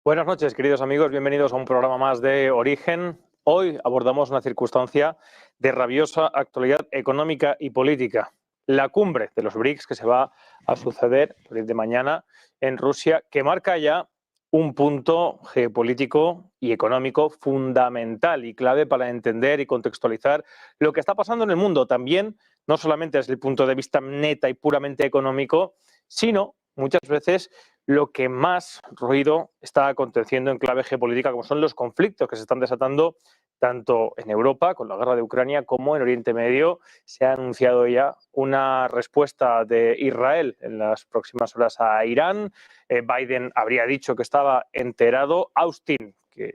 Buenas noches, queridos amigos. Bienvenidos a un programa más de Origen. Hoy abordamos una circunstancia de rabiosa actualidad económica y política. La cumbre de los BRICS que se va a suceder de mañana en Rusia, que marca ya un punto geopolítico y económico fundamental y clave para entender y contextualizar lo que está pasando en el mundo. También, no solamente desde el punto de vista neta y puramente económico, sino muchas veces lo que más ruido está aconteciendo en clave geopolítica, como son los conflictos que se están desatando tanto en Europa, con la guerra de Ucrania, como en Oriente Medio. Se ha anunciado ya una respuesta de Israel en las próximas horas a Irán. Biden habría dicho que estaba enterado. Austin, que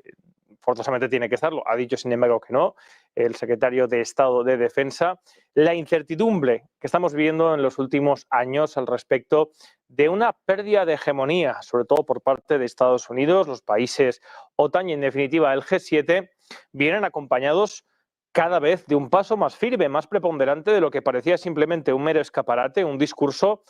forzosamente tiene que estarlo, ha dicho sin embargo que no, el secretario de Estado de Defensa. La incertidumbre que estamos viviendo en los últimos años al respecto de una pérdida de hegemonía, sobre todo por parte de Estados Unidos, los países OTAN y en definitiva el G7, vienen acompañados cada vez de un paso más firme, más preponderante de lo que parecía simplemente un mero escaparate, un discurso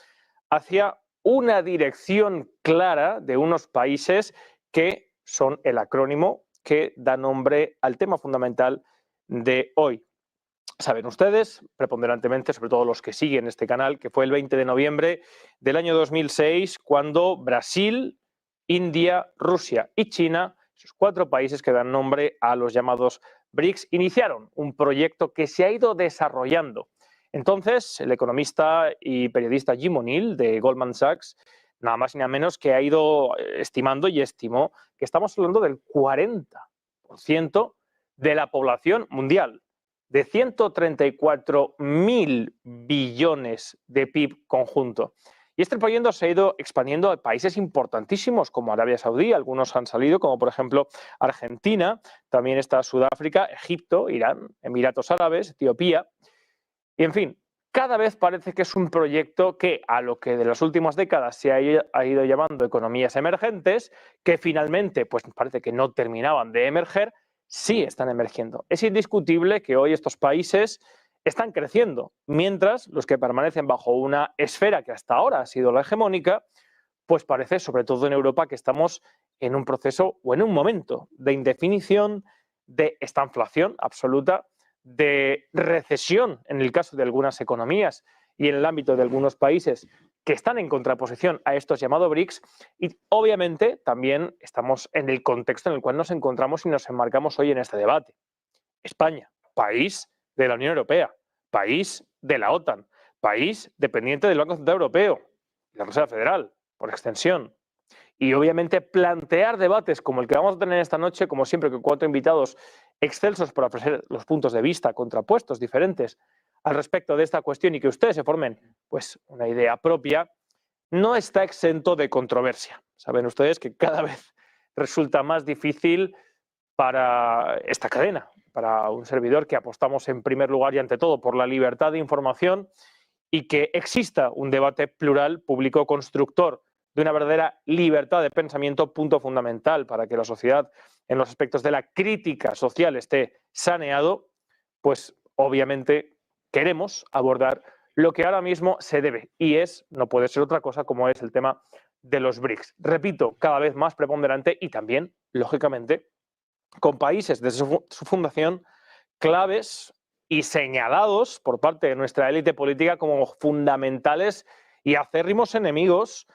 hacia una dirección clara de unos países que son el acrónimo que da nombre al tema fundamental de hoy. Saben ustedes, preponderantemente, sobre todo los que siguen este canal, que fue el 20 de noviembre del año 2006 cuando Brasil, India, Rusia y China, esos cuatro países que dan nombre a los llamados BRICS, iniciaron un proyecto que se ha ido desarrollando. Entonces, el economista y periodista Jim O'Neill de Goldman Sachs, nada más y nada menos que ha ido estimando y estimó que estamos hablando del 40% de la población mundial, de 134.000 billones de PIB conjunto. Y este proyecto se ha ido expandiendo a países importantísimos como Arabia Saudí, algunos han salido, como por ejemplo Argentina, también está Sudáfrica, Egipto, Irán, Emiratos Árabes, Etiopía. Y en fin, cada vez parece que es un proyecto que, a lo que de las últimas décadas se ha ido llamando economías emergentes, que finalmente pues parece que no terminaban de emerger, sí están emergiendo. Es indiscutible que hoy estos países están creciendo, mientras los que permanecen bajo una esfera que hasta ahora ha sido la hegemónica, pues parece, sobre todo en Europa, que estamos en un proceso o en un momento de indefinición, de estanflación absoluta, de recesión en el caso de algunas economías y en el ámbito de algunos países que están en contraposición a estos llamados BRICS, y obviamente también estamos en el contexto en el cual nos encontramos y nos enmarcamos hoy en este debate. España, país de la Unión Europea, país de la OTAN, país dependiente del Banco Central Europeo, la Reserva Federal, por extensión. Y obviamente plantear debates como el que vamos a tener esta noche, como siempre, con cuatro invitados excelsos para ofrecer los puntos de vista contrapuestos, diferentes, al respecto de esta cuestión y que ustedes se formen pues una idea propia, no está exento de controversia. Saben ustedes que cada vez resulta más difícil para esta cadena, para un servidor que apostamos en primer lugar y ante todo por la libertad de información y que exista un debate plural, público, constructor, de una verdadera libertad de pensamiento, punto fundamental para que la sociedad en los aspectos de la crítica social esté saneado, pues obviamente queremos abordar lo que ahora mismo se debe y no puede ser otra cosa como es el tema de los BRICS. Repito, cada vez más preponderante y también, lógicamente, con países desde su fundación claves y señalados por parte de nuestra élite política como fundamentales y acérrimos enemigos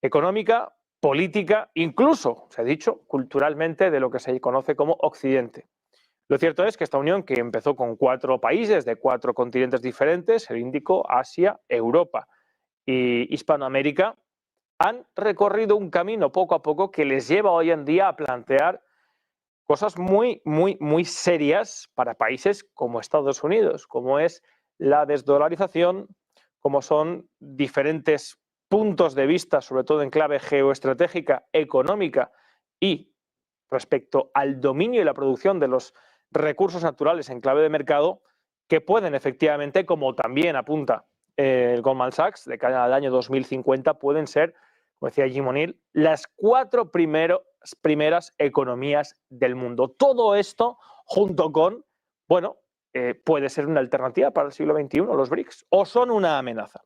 económica, política, incluso, se ha dicho, culturalmente de lo que se conoce como Occidente. Lo cierto es que esta unión, que empezó con 4 países de 4 continentes diferentes, el Índico, Asia, Europa y Hispanoamérica, han recorrido un camino poco a poco que les lleva hoy en día a plantear cosas muy serias para países como Estados Unidos, como es la desdolarización, como son diferentes puntos de vista, sobre todo en clave geoestratégica, económica y respecto al dominio y la producción de los recursos naturales en clave de mercado, que pueden efectivamente, como también apunta el Goldman Sachs, de cara al año 2050, pueden ser, como decía Jim O'Neill, las 4 primeras economías del mundo. Todo esto junto con, bueno, puede ser una alternativa para el siglo XXI, los BRICS, o son una amenaza.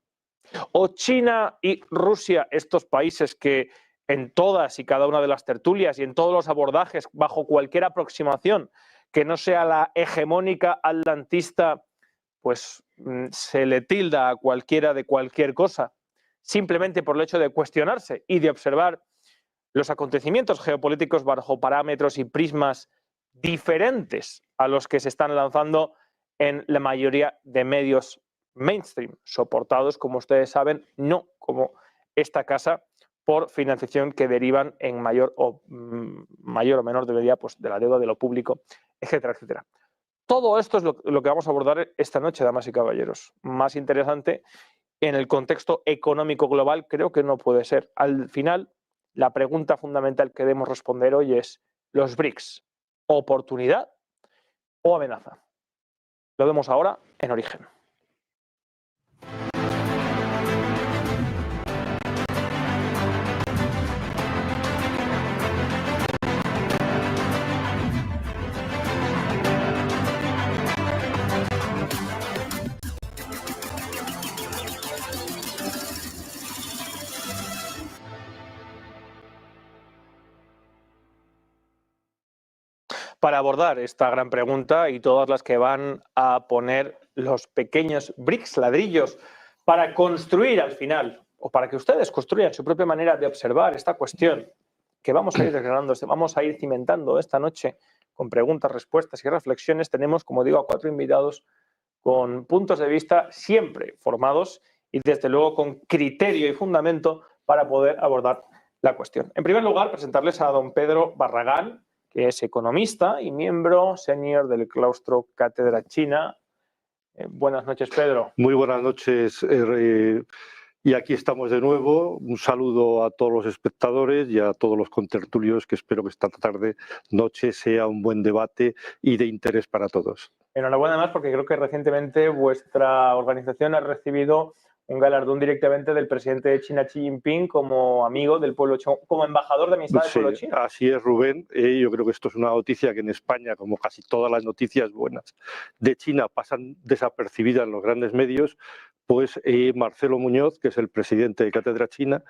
O China y Rusia, estos países que en todas y cada una de las tertulias y en todos los abordajes, bajo cualquier aproximación que no sea la hegemónica atlantista, pues se le tilda a cualquiera de cualquier cosa, simplemente por el hecho de cuestionarse y de observar los acontecimientos geopolíticos bajo parámetros y prismas diferentes a los que se están lanzando en la mayoría de medios mainstream, soportados, como ustedes saben, no como esta casa, por financiación que derivan en mayor o menor medida pues, de la deuda de lo público, etcétera, etcétera. Todo esto es lo que vamos a abordar esta noche, damas y caballeros. Más interesante, en el contexto económico global, creo que no puede ser. Al final, la pregunta fundamental que debemos responder hoy es: ¿los BRICS, oportunidad o amenaza? Lo vemos ahora en Origen. Para abordar esta gran pregunta y todas las que van a poner los pequeños bricks, ladrillos, para construir al final, o para que ustedes construyan su propia manera de observar esta cuestión que vamos a ir desgranando, vamos a ir cimentando esta noche con preguntas, respuestas y reflexiones, tenemos, como digo, a 4 invitados con puntos de vista siempre formados y desde luego con criterio y fundamento para poder abordar la cuestión. En primer lugar, presentarles a don Pedro Barragán, que es economista y miembro senior del claustro Cátedra China. Buenas noches, Pedro. Muy buenas noches. Y aquí estamos de nuevo. Un saludo a todos los espectadores y a todos los contertulios, que espero que esta noche sea un buen debate y de interés para todos. Enhorabuena además, porque creo que recientemente vuestra organización ha recibido un galardón directamente del presidente de China, Xi Jinping, como amigo del pueblo chino, como embajador de amistad del pueblo chino. Así es, Rubén. Yo creo que esto es una noticia que en España, como casi todas las noticias buenas de China, pasan desapercibidas en los grandes medios. Pues Marcelo Muñoz, que es el presidente de Cátedra China,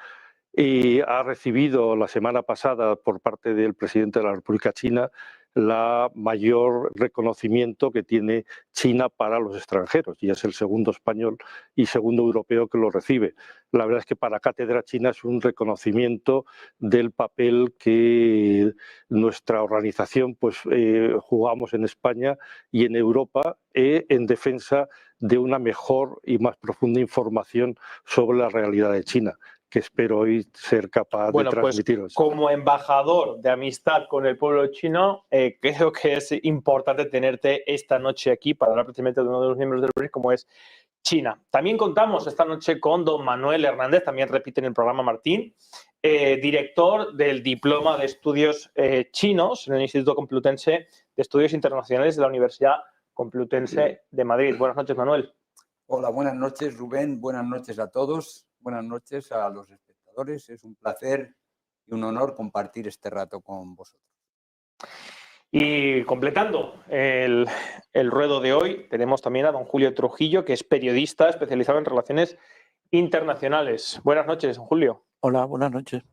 ha recibido la semana pasada por parte del presidente de la República China la mayor reconocimiento que tiene China para los extranjeros, y es el segundo español y segundo europeo que lo recibe. La verdad es que para Cátedra China es un reconocimiento del papel que nuestra organización jugamos en España y en Europa en defensa de una mejor y más profunda información sobre la realidad de China, que espero hoy ser capaz de transmitiros. Pues, como embajador de amistad con el pueblo chino, creo que es importante tenerte esta noche aquí para hablar precisamente de uno de los miembros del BRICS, como es China. También contamos esta noche con don Manuel Hernández, también repite en el programa Martín, director del Diploma de Estudios Chinos en el Instituto Complutense de Estudios Internacionales de la Universidad Complutense de Madrid. Buenas noches, Manuel. Hola, buenas noches, Rubén. Buenas noches a todos. Buenas noches a los espectadores. Es un placer y un honor compartir este rato con vosotros. Y completando el ruedo de hoy, tenemos también a don Julio Trujillo, que es periodista especializado en relaciones internacionales. Buenas noches, don Julio. Hola, buenas noches.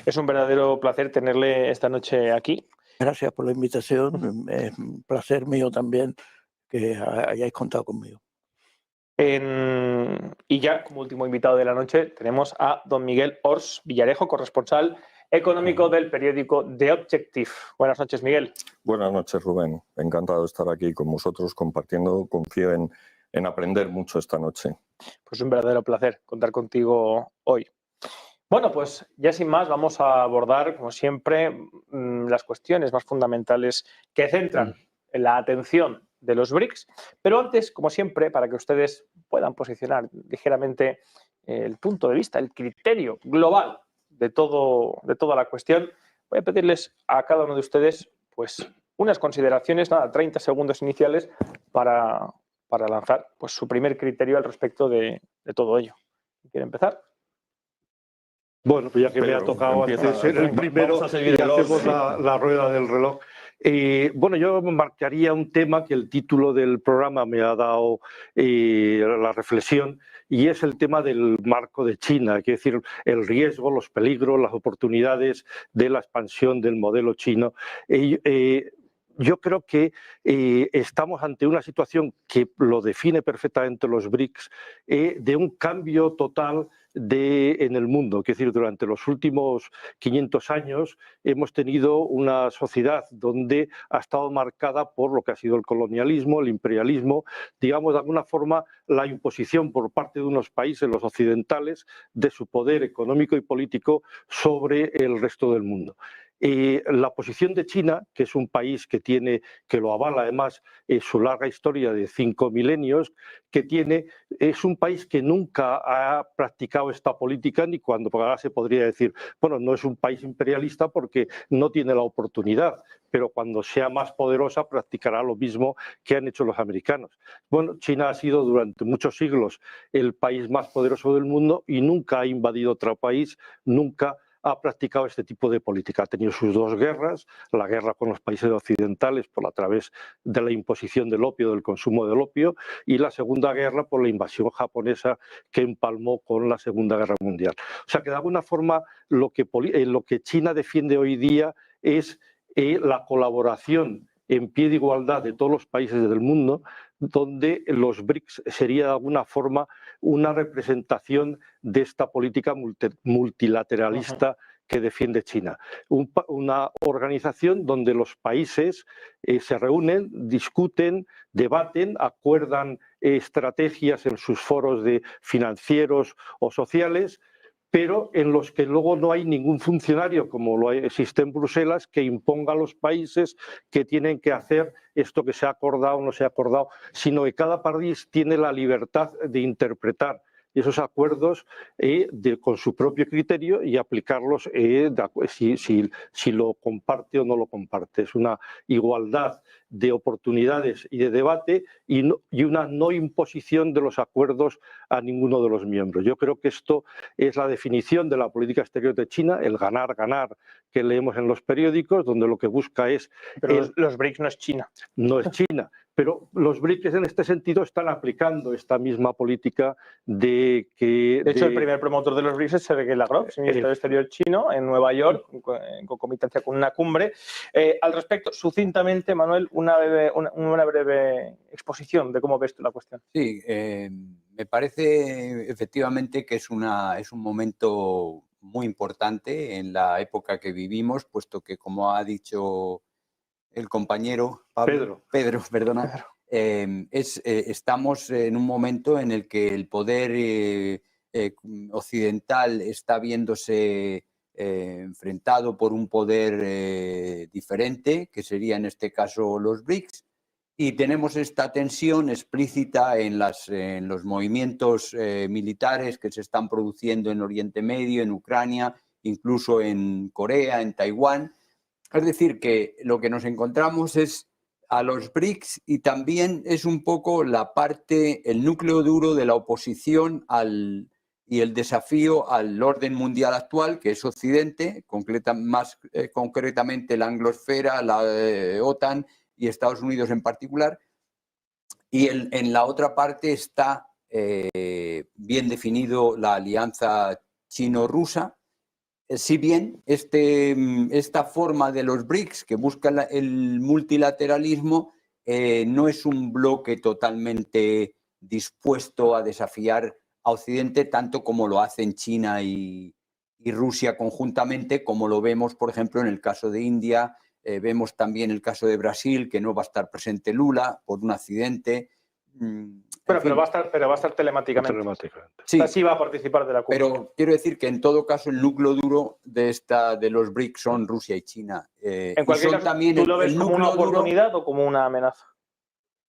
Es un verdadero placer tenerle esta noche aquí. Gracias por la invitación. Es un placer mío también que hayáis contado conmigo. Y ya como último invitado de la noche tenemos a don Miguel Ors Villarejo, corresponsal económico del periódico The Objective. Buenas noches, Miguel. Buenas noches, Rubén. Encantado de estar aquí con vosotros compartiendo. Confío en aprender mucho esta noche. Pues un verdadero placer contar contigo hoy. Bueno, pues ya sin más vamos a abordar, como siempre, las cuestiones más fundamentales que centran la atención de los BRICS. Pero antes, como siempre, para que ustedes puedan posicionar ligeramente el punto de vista, el criterio global de toda la cuestión, voy a pedirles a cada uno de ustedes pues unas consideraciones, 30 segundos iniciales para lanzar pues su primer criterio al respecto de todo ello. ¿Quiere empezar? Bueno, pues ya que me ha tocado ser el primero y hacemos la rueda del reloj. Bueno, yo marcaría un tema que el título del programa me ha dado la reflexión, y es el tema del marco de China, es decir, el riesgo, los peligros, las oportunidades de la expansión del modelo chino. Yo creo que estamos ante una situación que lo define perfectamente los BRICS, de un cambio total en el mundo. Es decir, durante los últimos 500 años hemos tenido una sociedad donde ha estado marcada por lo que ha sido el colonialismo, el imperialismo, digamos, de alguna forma la imposición por parte de unos países, los occidentales, de su poder económico y político sobre el resto del mundo. La posición de China, que es un país que lo avala además su larga historia de 5 milenios, es un país que nunca ha practicado esta política, ni cuando ahora se podría decir, bueno, no es un país imperialista porque no tiene la oportunidad, pero cuando sea más poderosa practicará lo mismo que han hecho los americanos. Bueno, China ha sido durante muchos siglos el país más poderoso del mundo y nunca ha invadido otro país, nunca ha practicado este tipo de política. Ha tenido sus dos guerras, la guerra con los países occidentales a través de la imposición del opio, del consumo del opio, y la Segunda Guerra por la invasión japonesa que empalmó con la Segunda Guerra Mundial. O sea que de alguna forma lo que China defiende hoy día es la colaboración en pie de igualdad de todos los países del mundo, donde los BRICS sería de alguna forma una representación de esta política multilateralista que defiende China. Una organización donde los países se reúnen, discuten, debaten, acuerdan estrategias en sus foros financieros o sociales, pero en los que luego no hay ningún funcionario, como existe en Bruselas, que imponga a los países que tienen que hacer esto que se ha acordado o no se ha acordado, sino que cada país tiene la libertad de interpretar esos acuerdos con su propio criterio y aplicarlos si lo comparte o no lo comparte. Es una igualdad de oportunidades y de debate y una no imposición de los acuerdos a ninguno de los miembros. Yo creo que esto es la definición de la política exterior de China, el ganar, ganar que leemos en los periódicos, donde lo que busca es... Pero los BRICS no es China. No es China, pero los BRICS en este sentido están aplicando esta misma política de que... De hecho, el primer promotor de los BRICS es Sergei Lavrov, ministro de Exterior chino, en Nueva York, en concomitancia con una cumbre. Al respecto, sucintamente, Manuel, una breve exposición de cómo ves tú la cuestión. Sí, me parece efectivamente que es un momento muy importante en la época que vivimos, puesto que, como ha dicho el compañero Pedro, perdona, estamos en un momento en el que el poder occidental está viéndose enfrentado por un poder diferente, que sería en este caso los BRICS, y tenemos esta tensión explícita en los movimientos militares que se están produciendo en Oriente Medio, en Ucrania, incluso en Corea, en Taiwán. Es decir, que lo que nos encontramos es a los BRICS y también es un poco el núcleo duro de la oposición y el desafío al orden mundial actual, que es Occidente, más concretamente la anglosfera, la OTAN y Estados Unidos en particular. Y en la otra parte está bien definido la alianza chino-rusa. Si bien esta forma de los BRICS que busca el multilateralismo no es un bloque totalmente dispuesto a desafiar a Occidente tanto como lo hacen China y Rusia conjuntamente, como lo vemos, por ejemplo, en el caso de India. Vemos también el caso de Brasil, que no va a estar presente Lula por un accidente. Pero va a estar telemáticamente. Sí, o sea, sí va a participar de la cumbre. Pero quiero decir que en todo caso el núcleo duro de los BRICS son Rusia y China. En cualquier caso, también ¿tú lo ves como una oportunidad o como una amenaza?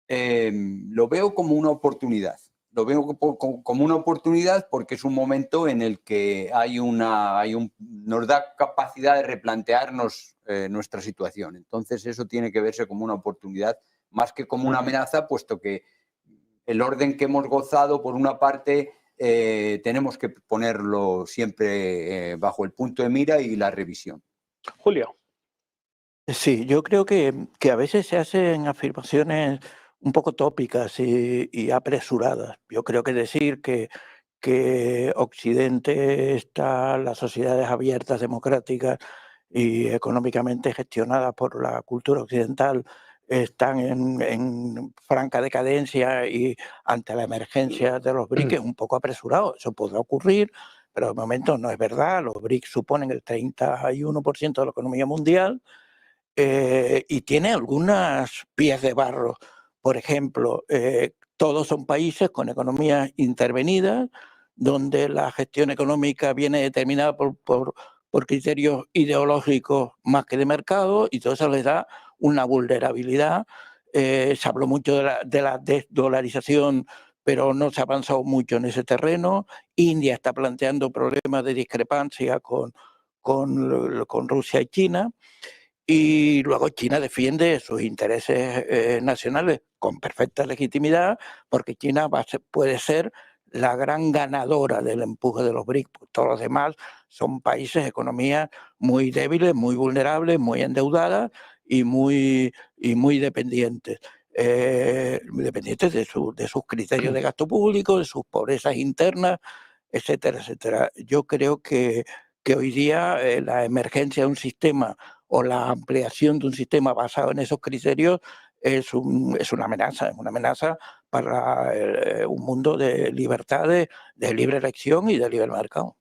Lo veo como una oportunidad. Lo veo como una oportunidad porque es un momento en el que nos da capacidad de replantearnos nuestra situación. Entonces eso tiene que verse como una oportunidad más que como una amenaza, puesto que el orden que hemos gozado, por una parte, tenemos que ponerlo siempre bajo el punto de mira y la revisión. Julio. Sí, yo creo que a veces se hacen afirmaciones un poco tópicas y apresuradas. Yo creo que decir que Occidente está, las sociedades abiertas, democráticas y económicamente gestionadas por la cultura occidental están en franca decadencia y ante la emergencia de los BRICS es un poco apresurado. Eso podrá ocurrir, pero de momento no es verdad. Los BRICS suponen el 31% de la economía mundial. Y tiene algunas vías de barro. Por ejemplo, todos son países con economías intervenidas, donde la gestión económica viene determinada por criterios ideológicos más que de mercado, y todo eso les da una vulnerabilidad. Se habló mucho de la desdolarización, pero no se ha avanzado mucho en ese terreno. India está planteando problemas de discrepancia con Rusia y China. Y luego China defiende sus intereses nacionales con perfecta legitimidad, porque China puede ser la gran ganadora del empuje de los BRICS. Todos los demás son países, economías muy débiles, muy vulnerables, muy endeudadas y muy dependientes. Dependientes de sus criterios de gasto público, de sus pobrezas internas, etcétera, etcétera. Yo creo que hoy día la emergencia de un sistema o la ampliación de un sistema basado en esos criterios es una amenaza para un mundo de libertades, de libre elección y de libre mercado.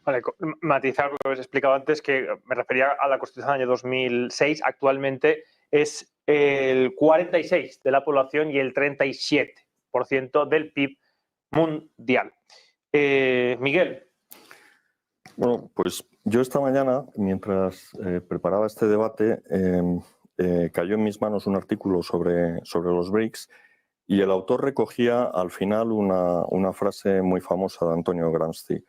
Vale, matizar lo que habéis explicado antes, que me refería a la Constitución del año 2006. Actualmente es el 46% de la población y el 37% del PIB mundial. Miguel. Bueno, pues yo esta mañana, mientras preparaba este debate, cayó en mis manos un artículo sobre los BRICS y el autor recogía al final una frase muy famosa de Antonio Gramsci.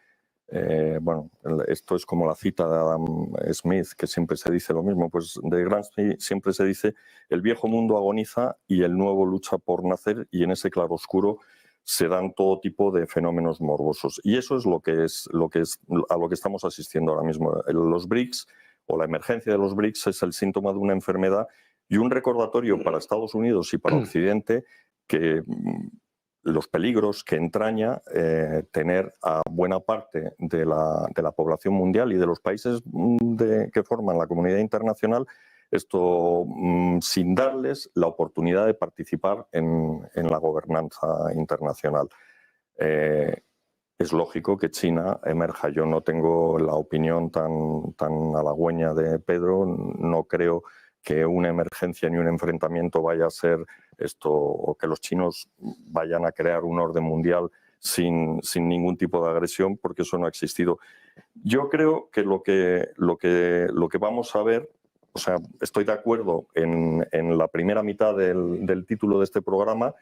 Bueno, esto es como la cita de Adam Smith, que siempre se dice lo mismo. Pues de Gramsci siempre se dice: el viejo mundo agoniza y el nuevo lucha por nacer, y en ese claroscuro se dan todo tipo de fenómenos morbosos. Y eso es a lo que estamos asistiendo ahora mismo. Los BRICS, o la emergencia de los BRICS, es el síntoma de una enfermedad y un recordatorio para Estados Unidos y para Occidente que los peligros que entraña tener a buena parte de la población mundial y de los países que forman la comunidad internacional, esto sin darles la oportunidad de participar en la gobernanza internacional. Es lógico que China emerja. Yo no tengo la opinión tan halagüeña de Pedro. No creo que una emergencia ni un enfrentamiento vaya a ser esto, o que los chinos vayan a crear un orden mundial sin ningún tipo de agresión, porque eso no ha existido. Yo creo que lo que vamos a ver, o sea, estoy de acuerdo en la primera mitad del título de este programa,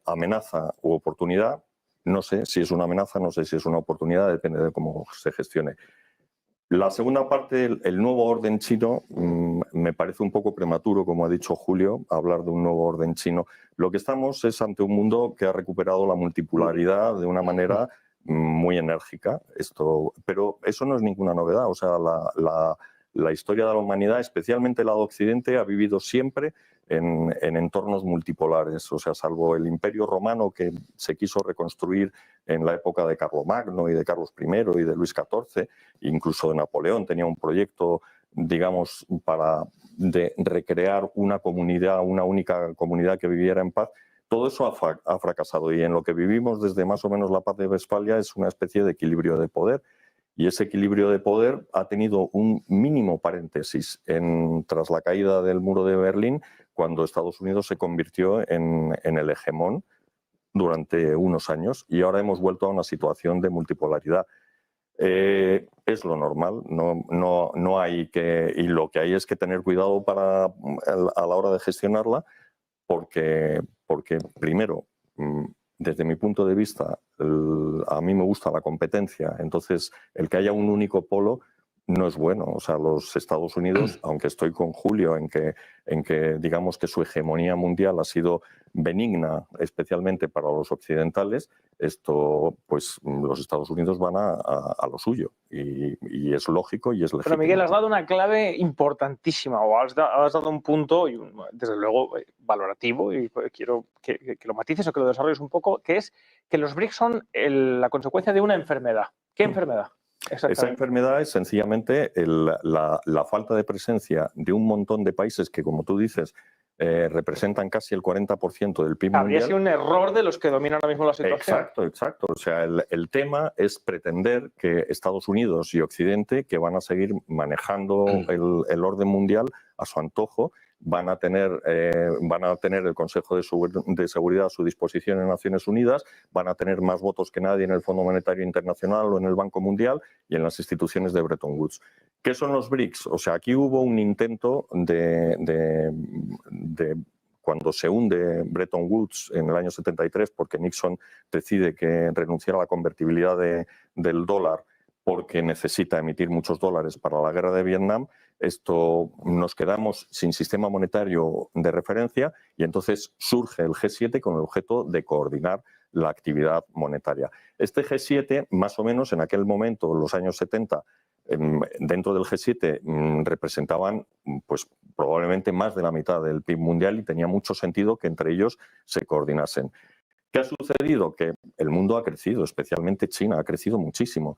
amenaza u oportunidad. No sé si es una amenaza, no sé si es una oportunidad, depende de cómo se gestione. La segunda parte, el nuevo orden chino, me parece un poco prematuro, como ha dicho Julio, hablar de un nuevo orden chino. Lo que estamos es ante un mundo que ha recuperado la multipolaridad de una manera muy enérgica. Pero eso no es ninguna novedad. O sea, la historia de la humanidad, especialmente la de Occidente, ha vivido siempre en entornos multipolares. O sea, salvo el Imperio Romano, que se quiso reconstruir en la época de Carlomagno y de Carlos I y de Luis XIV, incluso de Napoleón, tenía un proyecto, digamos, de recrear una comunidad, una única comunidad que viviera en paz. Todo eso ha fracasado, y en lo que vivimos desde más o menos la paz de Westfalia es una especie de equilibrio de poder. Y ese equilibrio de poder ha tenido un mínimo paréntesis tras la caída del muro de Berlín, cuando Estados Unidos se convirtió en el hegemón durante unos años, y ahora hemos vuelto a una situación de multipolaridad. Es lo normal, no hay que, y lo que hay es que tener cuidado a la hora de gestionarla, porque primero, desde mi punto de vista, a mí me gusta la competencia. Entonces, el que haya un único polo no es bueno. O sea, los Estados Unidos, aunque estoy con Julio en que digamos que su hegemonía mundial ha sido benigna, especialmente para los occidentales, pues los Estados Unidos van a lo suyo y es lógico y es legítimo. Pero Miguel, has dado una clave importantísima o has dado un punto, y desde luego valorativo, y quiero que lo matices o que lo desarrolles un poco, que es que los BRICS son la consecuencia de una enfermedad. ¿Qué enfermedad? Esa enfermedad es sencillamente la falta de presencia de un montón de países que, como tú dices, representan casi el 40% del PIB mundial. Habría sido un error de los que dominan ahora mismo la situación. Exacto. O sea, el tema es pretender que Estados Unidos y Occidente, que van a seguir manejando el orden mundial a su antojo, van a tener el Consejo de Seguridad a su disposición en Naciones Unidas, van a tener más votos que nadie en el Fondo Monetario Internacional o en el Banco Mundial y en las instituciones de Bretton Woods. ¿Qué son los BRICS? O sea, aquí hubo un intento de cuando se hunde Bretton Woods en el año 73, porque Nixon decide que renunciara a la convertibilidad del dólar porque necesita emitir muchos dólares para la guerra de Vietnam, nos quedamos sin sistema monetario de referencia y entonces surge el G7 con el objeto de coordinar la actividad monetaria. Este G7, más o menos en aquel momento, en los años 70, dentro del G7 representaban pues probablemente más de la mitad del PIB mundial y tenía mucho sentido que entre ellos se coordinasen. ¿Qué ha sucedido? Que el mundo ha crecido, especialmente China, ha crecido muchísimo.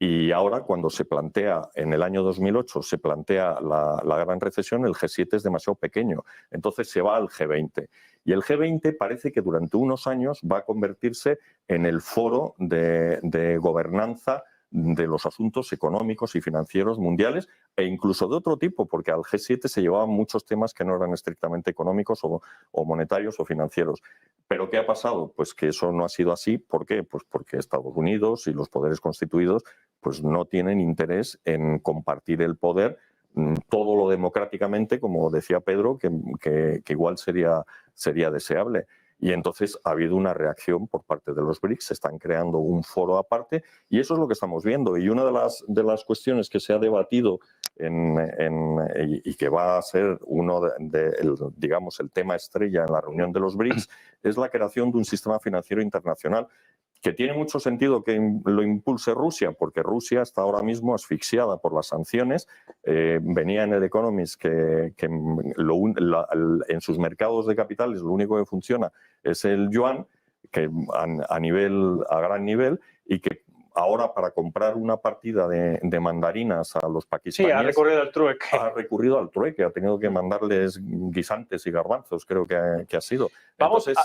Y ahora, cuando se plantea, en el año 2008, se plantea la gran recesión, el G7 es demasiado pequeño. Entonces se va al G20. Y el G20 parece que durante unos años va a convertirse en el foro de gobernanza de los asuntos económicos y financieros mundiales e incluso de otro tipo, porque al G7 se llevaban muchos temas que no eran estrictamente económicos o monetarios o financieros. ¿Pero qué ha pasado? Pues que eso no ha sido así. ¿Por qué? Pues porque Estados Unidos y los poderes constituidos pues no tienen interés en compartir el poder todo lo democráticamente, como decía Pedro, que igual sería deseable. Y entonces ha habido una reacción por parte de los BRICS, se están creando un foro aparte y eso es lo que estamos viendo. Y una de las cuestiones que se ha debatido y que va a ser digamos, el tema estrella en la reunión de los BRICS es la creación de un sistema financiero internacional que tiene mucho sentido que lo impulse Rusia, porque Rusia está ahora mismo asfixiada por las sanciones. Venía en el Economist que en sus mercados de capitales lo único que funciona es el yuan, que a gran nivel, y que ahora para comprar una partida de mandarinas a los pakistaníes... Sí, ha recurrido al trueque. Ha recurrido al trueque, ha tenido que mandarles guisantes y garbanzos, creo que ha sido. Entonces,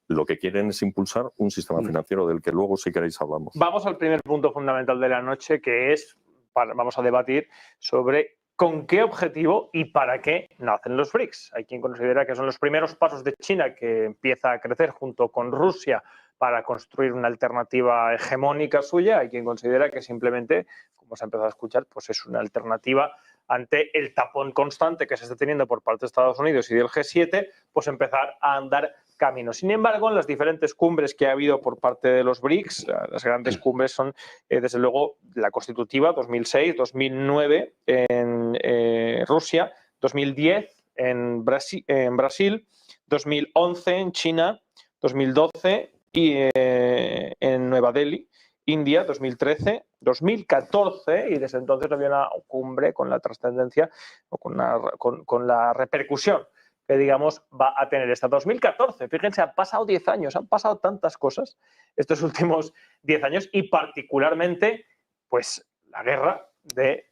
lo que quieren es impulsar un sistema financiero del que luego, si queréis, hablamos. Vamos al primer punto fundamental de la noche, que es, vamos a debatir sobre con qué objetivo y para qué nacen los BRICS. Hay quien considera que son los primeros pasos de China, que empieza a crecer junto con Rusia para construir una alternativa hegemónica suya. Hay quien considera que simplemente, como se ha empezado a escuchar, pues es una alternativa ante el tapón constante que se está teniendo por parte de Estados Unidos y del G7, pues empezar a andar camino. Sin embargo, en las diferentes cumbres que ha habido por parte de los BRICS, las grandes cumbres son, desde luego, la constitutiva 2006, 2009 en Rusia, 2010 en Brasil, 2011 en China, 2012 y en Nueva Delhi, India, 2013, 2014, y desde entonces había una cumbre con la trascendencia o con la repercusión que, digamos, va a tener esta 2014. Fíjense, han pasado 10 años, han pasado tantas cosas estos últimos 10 años y particularmente, pues, la guerra de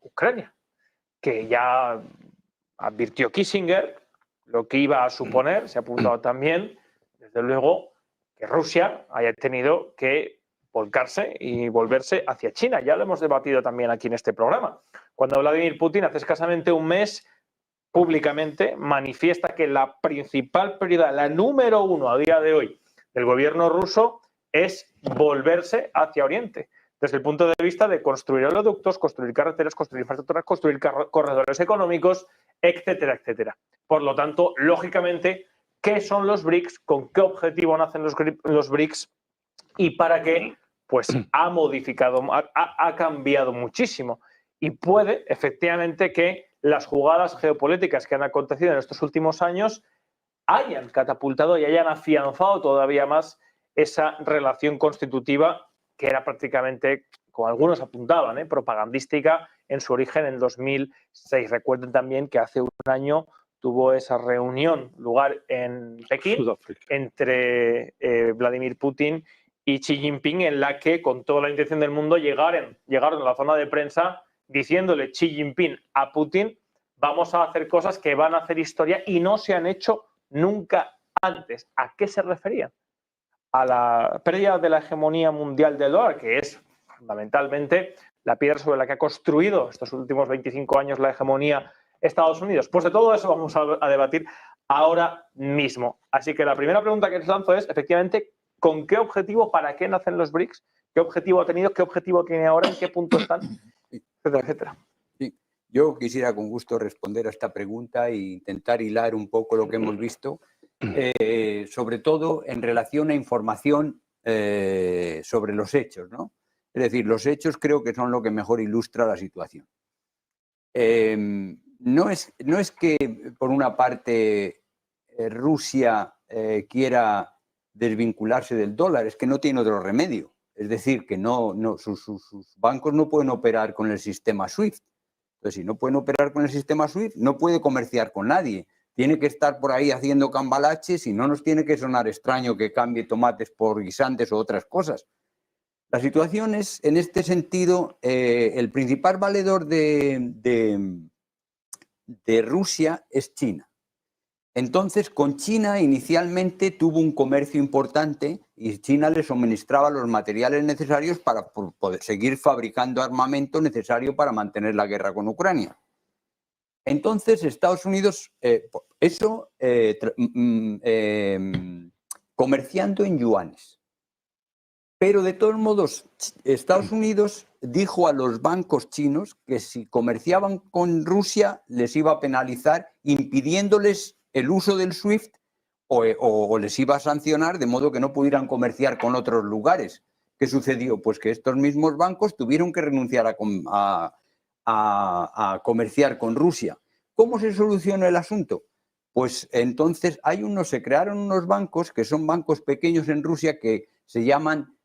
Ucrania, que ya advirtió Kissinger lo que iba a suponer, se ha apuntado también, desde luego, que Rusia haya tenido que volcarse y volverse hacia China. Ya lo hemos debatido también aquí en este programa. Cuando Vladimir Putin hace escasamente un mes públicamente manifiesta que la principal prioridad, la número uno a día de hoy del gobierno ruso es volverse hacia Oriente, desde el punto de vista de construir oleoductos, construir carreteras, construir infraestructuras, construir corredores económicos, etcétera, etcétera. Por lo tanto, lógicamente, ¿qué son los BRICS? ¿Con qué objetivo nacen los BRICS? ¿Y para qué pues ha modificado, ha cambiado muchísimo. Y puede, efectivamente, que las jugadas geopolíticas que han acontecido en estos últimos años hayan catapultado y hayan afianzado todavía más esa relación constitutiva que era prácticamente, como algunos apuntaban, propagandística en su origen en 2006. Recuerden también que hace un año tuvo esa reunión lugar en Pekín entre Vladimir Putin y Xi Jinping, en la que, con toda la intención del mundo, llegaron a la zona de prensa diciéndole Xi Jinping a Putin: vamos a hacer cosas que van a hacer historia y no se han hecho nunca antes. ¿A qué se referían? A la pérdida de la hegemonía mundial del dólar, que es fundamentalmente la piedra sobre la que ha construido estos últimos 25 años la hegemonía Estados Unidos. Pues de todo eso vamos a debatir ahora mismo. Así que la primera pregunta que les lanzo es, efectivamente, ¿con qué objetivo, para qué nacen los BRICS? ¿Qué objetivo ha tenido? ¿Qué objetivo tiene ahora? ¿En qué punto están? Etcétera, etcétera. Sí. Yo quisiera con gusto responder a esta pregunta e intentar hilar un poco lo que hemos visto, sobre todo en relación a información sobre los hechos, ¿no? Es decir, los hechos creo que son lo que mejor ilustra la situación. No es que, por una parte, Rusia quiera desvincularse del dólar, es que no tiene otro remedio. Es decir, que sus bancos no pueden operar con el sistema SWIFT. Entonces, si no pueden operar con el sistema SWIFT, no puede comerciar con nadie. Tiene que estar por ahí haciendo cambalaches y no nos tiene que sonar extraño que cambie tomates por guisantes o otras cosas. La situación es, en este sentido, el principal valedor de Rusia es China. Entonces, con China inicialmente tuvo un comercio importante y China le suministraba los materiales necesarios para poder seguir fabricando armamento necesario para mantener la guerra con Ucrania. Entonces, Estados Unidos, comerciando en yuanes. Pero de todos modos, Estados Unidos dijo a los bancos chinos que si comerciaban con Rusia les iba a penalizar, impidiéndoles el uso del SWIFT o les iba a sancionar de modo que no pudieran comerciar con otros lugares. ¿Qué sucedió? Pues que estos mismos bancos tuvieron que renunciar a comerciar con Rusia. ¿Cómo se solucionó el asunto? Pues entonces se crearon unos bancos que son bancos pequeños en Rusia que se llaman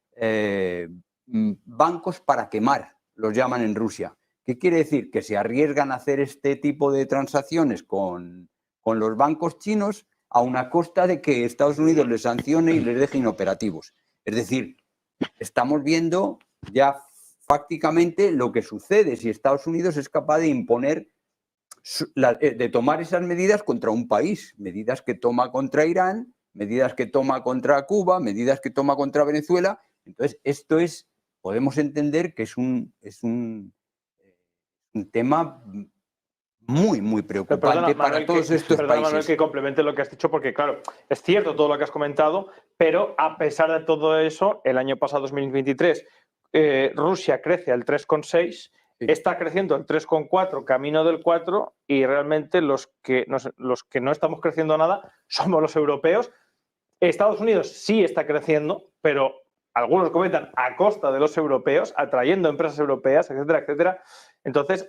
bancos para quemar, los llaman en Rusia. ¿Qué quiere decir? Que se arriesgan a hacer este tipo de transacciones con los bancos chinos a una costa de que Estados Unidos les sancione y les deje inoperativos. Es decir, estamos viendo ya prácticamente lo que sucede si Estados Unidos es capaz de imponer, de tomar esas medidas contra un país, medidas que toma contra Irán, medidas que toma contra Cuba, medidas que toma contra Venezuela. Entonces, esto podemos entender que es un tema muy, muy preocupante para todos estos países. Manuel, que complemente lo que has dicho, porque claro, es cierto todo lo que has comentado, pero a pesar de todo eso, el año pasado, 2023, Rusia crece al 3,6%, está creciendo al 3,4%, camino del 4%, y realmente los que no estamos creciendo nada somos los europeos. Estados Unidos sí está creciendo, pero algunos comentan a costa de los europeos, atrayendo empresas europeas, etcétera, etcétera. Entonces,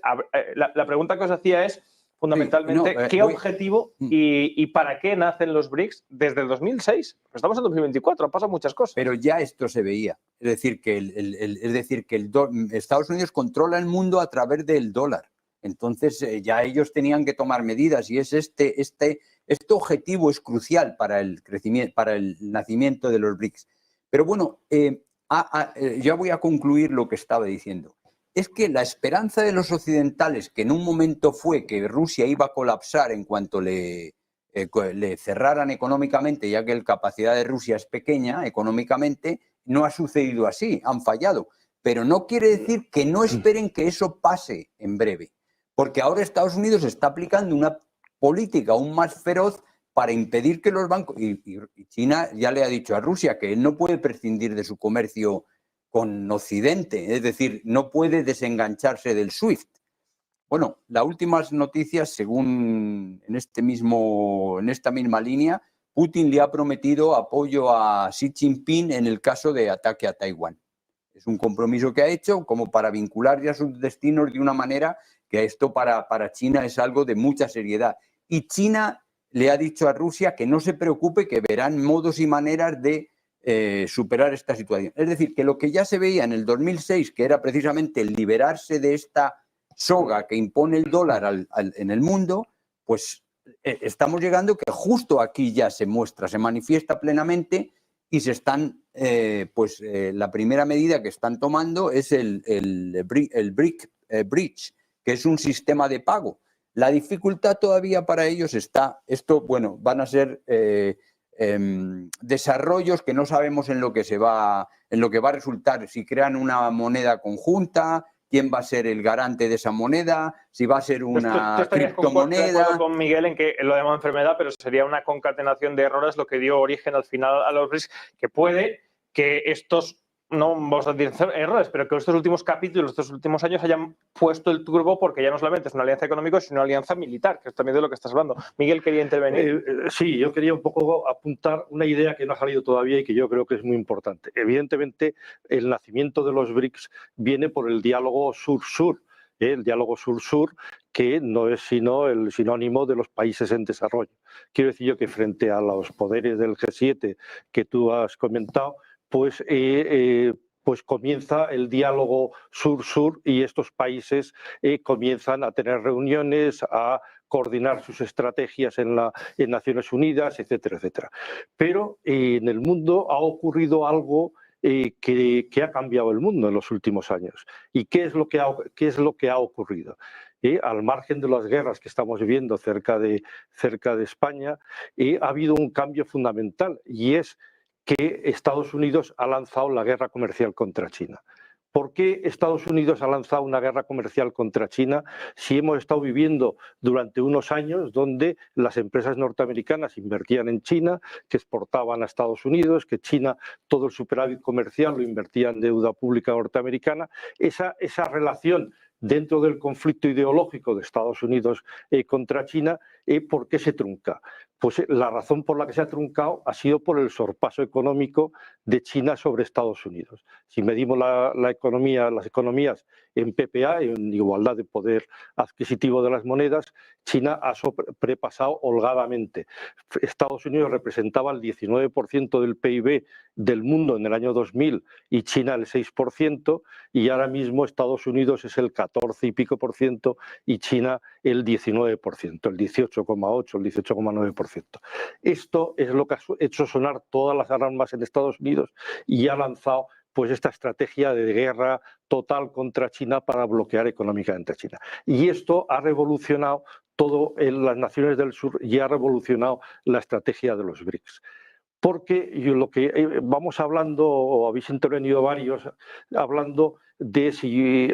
la pregunta que os hacía es, fundamentalmente, ¿qué objetivo y para qué nacen los BRICS desde el 2006? Estamos en 2024, han pasado muchas cosas. Pero ya esto se veía. Es decir, que Estados Unidos controla el mundo a través del dólar. Entonces, ya ellos tenían que tomar medidas y este objetivo es crucial para el crecimiento, para el nacimiento de los BRICS. Pero bueno, ya voy a concluir lo que estaba diciendo. Es que la esperanza de los occidentales, que en un momento fue que Rusia iba a colapsar en cuanto le cerraran económicamente, ya que la capacidad de Rusia es pequeña económicamente, no ha sucedido así, han fallado. Pero no quiere decir que no esperen que eso pase en breve, porque ahora Estados Unidos está aplicando una política aún más feroz para impedir que los bancos... Y China ya le ha dicho a Rusia que él no puede prescindir de su comercio con Occidente, es decir, no puede desengancharse del SWIFT. Bueno, las últimas noticias, según en esta misma línea, Putin le ha prometido apoyo a Xi Jinping en el caso de ataque a Taiwán. Es un compromiso que ha hecho como para vincular ya sus destinos de una manera que esto para China es algo de mucha seriedad. Y China le ha dicho a Rusia que no se preocupe, que verán modos y maneras de superar esta situación. Es decir, que lo que ya se veía en el 2006, que era precisamente el liberarse de esta soga que impone el dólar en el mundo, pues estamos llegando que justo aquí ya se muestra, se manifiesta plenamente y se están, la primera medida que están tomando es el bridge, que es un sistema de pago. La dificultad todavía para ellos está, van a ser desarrollos que no sabemos en lo que va a resultar, si crean una moneda conjunta, quién va a ser el garante de esa moneda, si va a ser una criptomoneda. De acuerdo con Miguel en que lo llamamos enfermedad, pero sería una concatenación de errores lo que dio origen al final a los BRICS, que puede que estos, no vamos a decir errores, pero que estos últimos capítulos, estos últimos años hayan puesto el turbo porque ya no solamente es una alianza económica, sino una alianza militar, que es también de lo que estás hablando. Miguel quería intervenir. Sí, yo quería un poco apuntar una idea que no ha salido todavía y que yo creo que es muy importante. Evidentemente, el nacimiento de los BRICS viene por el diálogo sur-sur, el diálogo sur-sur, que no es sino el sinónimo de los países en desarrollo. Quiero decir yo que frente a los poderes del G7 que tú has comentado, pues comienza el diálogo sur-sur y estos países comienzan a tener reuniones, a coordinar sus estrategias en Naciones Unidas, etcétera, etcétera. Pero en el mundo ha ocurrido algo que ha cambiado el mundo en los últimos años. ¿Y qué es lo que ha ocurrido? Al margen de las guerras que estamos viviendo cerca de España, ha habido un cambio fundamental y es que Estados Unidos ha lanzado la guerra comercial contra China. ¿Por qué Estados Unidos ha lanzado una guerra comercial contra China si hemos estado viviendo durante unos años donde las empresas norteamericanas invertían en China, que exportaban a Estados Unidos, que China todo el superávit comercial lo invertía en deuda pública norteamericana? Esa relación dentro del conflicto ideológico de Estados Unidos contra China, ¿por qué se trunca? Pues la razón por la que se ha truncado ha sido por el sorpaso económico de China sobre Estados Unidos. Si medimos las economías en PPA, en igualdad de poder adquisitivo de las monedas, China ha sobrepasado holgadamente. Estados Unidos representaba el 19% del PIB del mundo en el año 2000 y China el 6%, y ahora mismo Estados Unidos es el 14 y pico por ciento y China el 19%, el 18,8, el 18,9%. Esto es lo que ha hecho sonar todas las alarmas en Estados Unidos y ha lanzado pues esta estrategia de guerra total contra China para bloquear económicamente a China. Y esto ha revolucionado todo en las naciones del sur y ha revolucionado la estrategia de los BRICS. Porque lo que vamos hablando, o habéis intervenido varios, hablando de si,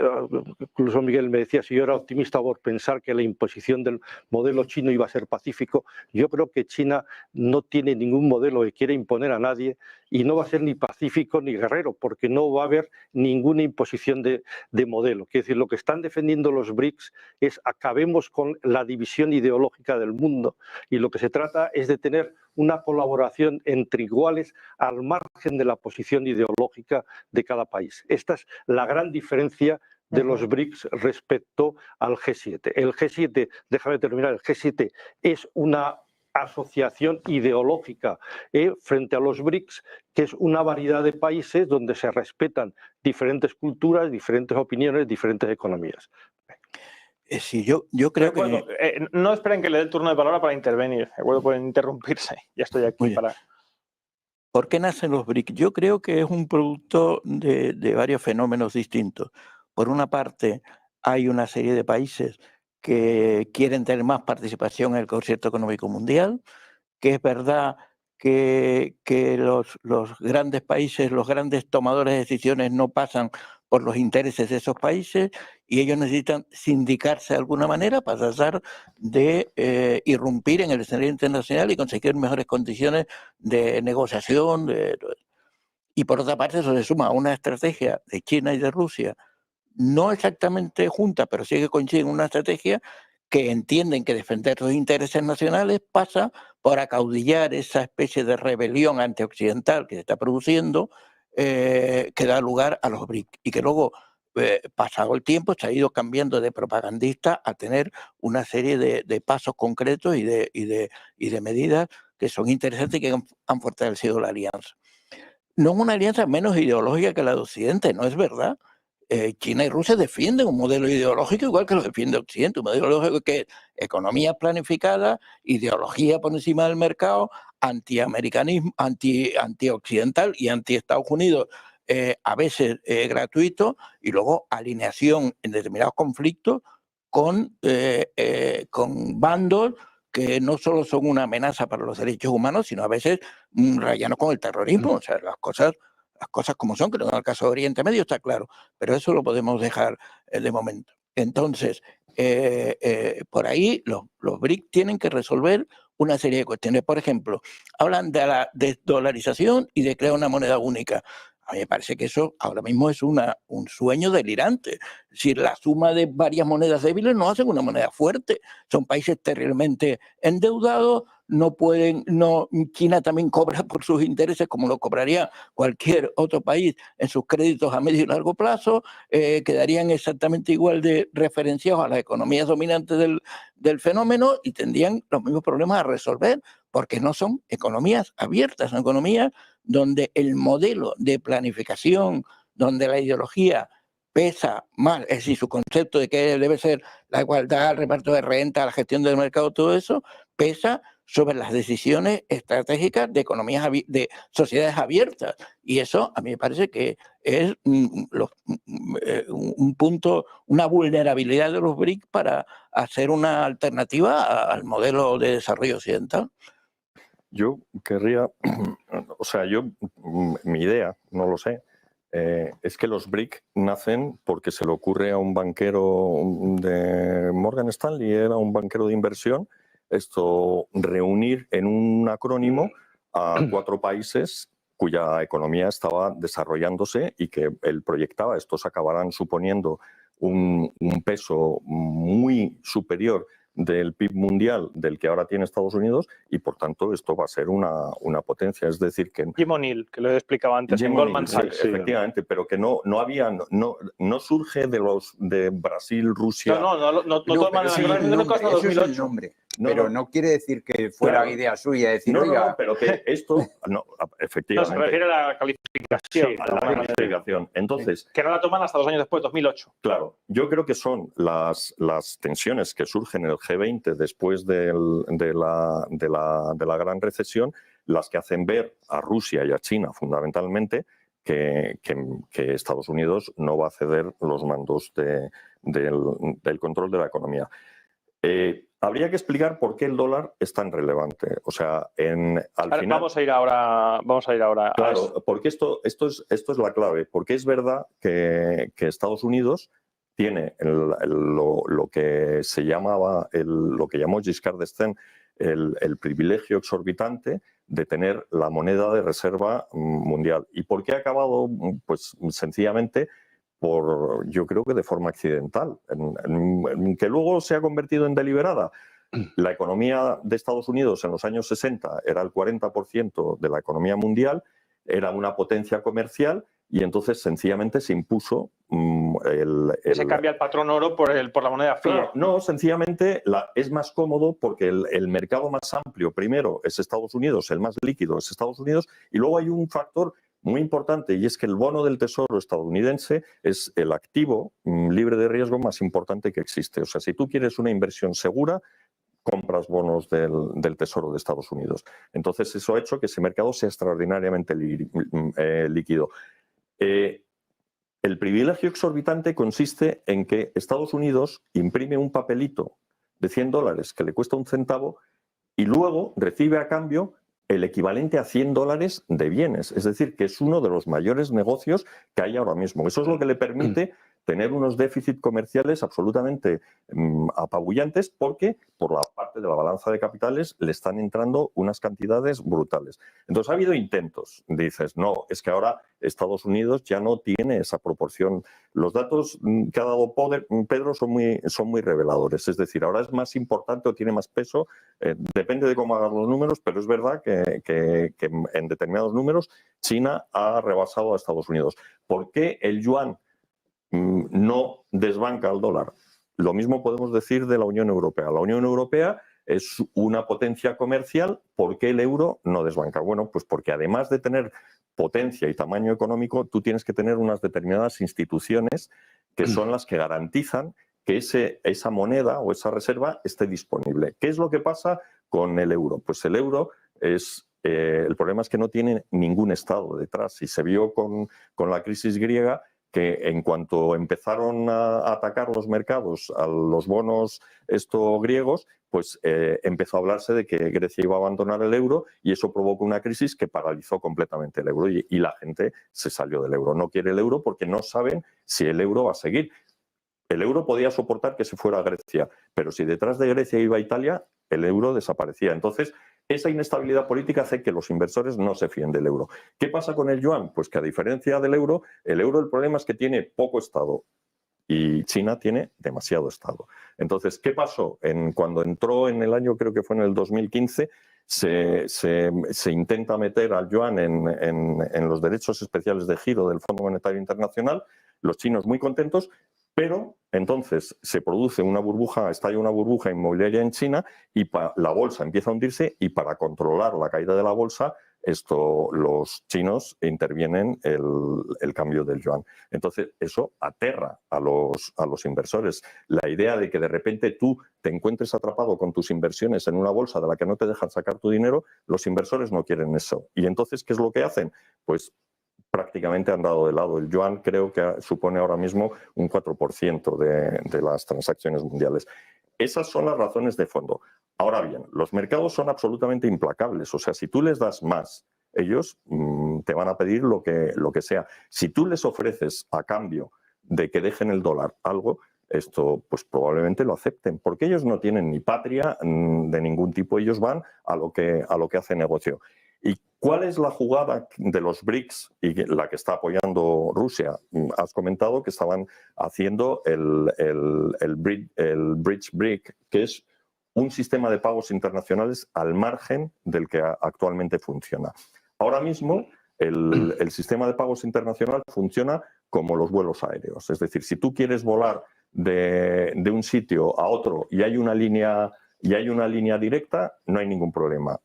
incluso Miguel me decía, si yo era optimista por pensar que la imposición del modelo chino iba a ser pacífico. Yo creo que China no tiene ningún modelo que quiera imponer a nadie y no va a ser ni pacífico ni guerrero, porque no va a haber ninguna imposición de modelo. Quiero decir, lo que están defendiendo los BRICS es acabemos con la división ideológica del mundo, y lo que se trata es de tener una colaboración entre iguales al margen de la posición ideológica de cada país. Esta es la gran diferencia de los BRICS respecto al G7. El G7, déjame terminar, el G7 es una asociación ideológica frente a los BRICS, que es una variedad de países donde se respetan diferentes culturas, diferentes opiniones, diferentes economías. Sí, yo creo que... no esperen que le dé el turno de palabra para intervenir. De acuerdo, pueden interrumpirse. Ya estoy aquí para... ¿Por qué nacen los BRICS? Yo creo que es un producto de varios fenómenos distintos. Por una parte, hay una serie de países que quieren tener más participación en el concierto económico mundial, que es verdad que los grandes países, los grandes tomadores de decisiones no pasan por los intereses de esos países y ellos necesitan sindicarse de alguna manera para tratar de irrumpir en el escenario internacional y conseguir mejores condiciones de negociación. Y por otra parte, eso se suma a una estrategia de China y de Rusia, no exactamente junta, pero sí que coinciden en una estrategia que entienden que defender sus intereses nacionales pasa por acaudillar esa especie de rebelión antioccidental que se está produciendo que da lugar a los BRIC y que luego, pasado el tiempo, se ha ido cambiando de propagandista a tener una serie de pasos concretos y de medidas que son interesantes y que han fortalecido la alianza. No es una alianza menos ideológica que la de Occidente, no es verdad. China y Rusia defienden un modelo ideológico igual que lo defiende Occidente, un modelo ideológico que es economía planificada, ideología por encima del mercado, antiamericanismo, antioccidental y anti-Estados Unidos, a veces gratuito, y luego alineación en determinados conflictos con bandos que no solo son una amenaza para los derechos humanos, sino a veces rayanos con el terrorismo. O sea, las cosas como son, que en el caso de Oriente Medio está claro, pero eso lo podemos dejar de momento. Entonces, por ahí los BRIC tienen que resolver una serie de cuestiones. Por ejemplo, hablan de la desdolarización y de crear una moneda única. A mí me parece que eso ahora mismo es un sueño delirante. Es decir, la suma de varias monedas débiles no hacen una moneda fuerte. Son países terriblemente endeudados, China también cobra por sus intereses como lo cobraría cualquier otro país en sus créditos a medio y largo plazo, quedarían exactamente igual de referenciados a las economías dominantes del fenómeno y tendrían los mismos problemas a resolver, porque no son economías abiertas, son economías donde el modelo de planificación, donde la ideología pesa más, es decir, su concepto de que debe ser la igualdad, el reparto de renta, la gestión del mercado, todo eso, pesa sobre las decisiones estratégicas de economías, de sociedades abiertas. Y eso a mí me parece que es un punto, una vulnerabilidad de los BRIC para hacer una alternativa al modelo de desarrollo occidental. Yo querría, o sea, mi idea, no lo sé, es que los BRIC nacen porque se le ocurre a un banquero de Morgan Stanley, era un banquero de inversión, reunir en un acrónimo a 4 países cuya economía estaba desarrollándose y que él proyectaba, estos acabarán suponiendo un peso muy superior del PIB mundial del que ahora tiene Estados Unidos y, por tanto, esto va a ser una potencia. Es decir, que Jim O'Neill, que lo he explicado antes en Goldman Sachs. Sí, efectivamente, pero que no surge de Brasil, Rusia. No toman sí, hasta 2008. Es el nombre. Pero no quiere decir que fuera idea suya decir, no, pero que esto, efectivamente. No, se refiere a la calificación. Sí, a la calificación. Entonces, que no la toman hasta 2 años después, 2008. Claro, yo creo que son las tensiones que surgen en el G20 después de la gran recesión las que hacen ver a Rusia y a China fundamentalmente que Estados Unidos no va a ceder los mandos del control de la economía. Habría que explicar por qué el dólar es tan relevante. O sea, al final. Vamos a ir ahora. Claro, porque esto es la clave. Porque es verdad que Estados Unidos tiene lo que se llamaba, lo que llamó Giscard d'Estaing, el privilegio exorbitante de tener la moneda de reserva mundial. ¿Y por qué ha acabado? Pues sencillamente yo creo que de forma accidental, que luego se ha convertido en deliberada. La economía de Estados Unidos en los años 60 era el 40% de la economía mundial, era una potencia comercial y entonces sencillamente se impuso se cambia el patrón oro por la moneda fiat. No, sencillamente es más cómodo porque el mercado más amplio primero es Estados Unidos, el más líquido es Estados Unidos, y luego hay un factor muy importante y es que el bono del tesoro estadounidense es el activo libre de riesgo más importante que existe. O sea, si tú quieres una inversión segura, compras bonos del Tesoro de Estados Unidos. Entonces, eso ha hecho que ese mercado sea extraordinariamente líquido. El privilegio exorbitante consiste en que Estados Unidos imprime un papelito de $100 que le cuesta 1 centavo y luego recibe a cambio el equivalente a $100 de bienes. Es decir, que es uno de los mayores negocios que hay ahora mismo. Eso es lo que le permite tener unos déficits comerciales absolutamente apabullantes porque por la parte de la balanza de capitales le están entrando unas cantidades brutales. Entonces ha habido intentos, dices, no, es que ahora Estados Unidos ya no tiene esa proporción. Los datos que ha dado Pedro son muy reveladores, es decir, ahora es más importante o tiene más peso, depende de cómo hagan los números, pero es verdad que en determinados números China ha rebasado a Estados Unidos. ¿Por qué el yuan no desbanca al dólar? Lo mismo podemos decir de la Unión Europea. La Unión Europea es una potencia comercial. ¿Por qué el euro no desbanca? Bueno, pues porque además de tener potencia y tamaño económico, tú tienes que tener unas determinadas instituciones que son las que garantizan que esa moneda o esa reserva esté disponible. ¿Qué es lo que pasa con el euro? Pues el euro es... el problema es que no tiene ningún Estado detrás y se vio con la crisis griega que en cuanto empezaron a atacar los mercados a los bonos griegos, pues empezó a hablarse de que Grecia iba a abandonar el euro y eso provocó una crisis que paralizó completamente el euro y la gente se salió del euro. No quiere el euro porque no saben si el euro va a seguir. El euro podía soportar que se fuera a Grecia, pero si detrás de Grecia iba Italia, el euro desaparecía. Entonces, esa inestabilidad política hace que los inversores no se fíen del euro. ¿Qué pasa con el yuan? Pues que a diferencia del euro, el problema es que tiene poco Estado y China tiene demasiado Estado. Entonces, ¿qué pasó? Cuando entró en el año, creo que fue en el 2015, se intenta meter al yuan en los derechos especiales de giro del Fondo Monetario Internacional, los chinos muy contentos, pero entonces se produce una burbuja, estalla una burbuja inmobiliaria en China y la bolsa empieza a hundirse y para controlar la caída de la bolsa, los chinos intervienen el cambio del yuan. Entonces eso aterra a los inversores. La idea de que de repente tú te encuentres atrapado con tus inversiones en una bolsa de la que no te dejan sacar tu dinero, los inversores no quieren eso. Y entonces, ¿qué es lo que hacen? Pues prácticamente han dado de lado. El yuan creo que supone ahora mismo un 4% de las transacciones mundiales. Esas son las razones de fondo. Ahora bien, los mercados son absolutamente implacables. O sea, si tú les das más, ellos te van a pedir lo que sea. Si tú les ofreces a cambio de que dejen el dólar algo, pues probablemente lo acepten, porque ellos no tienen ni patria de ningún tipo. Ellos van a lo que hace negocio. ¿Y cuál es la jugada de los BRICS y la que está apoyando Rusia? Has comentado que estaban haciendo el Bridge BRIC, que es un sistema de pagos internacionales al margen del que actualmente funciona. Ahora mismo el sistema de pagos internacional funciona como los vuelos aéreos. Es decir, si tú quieres volar de un sitio a otro y hay una línea directa, no hay ningún problema.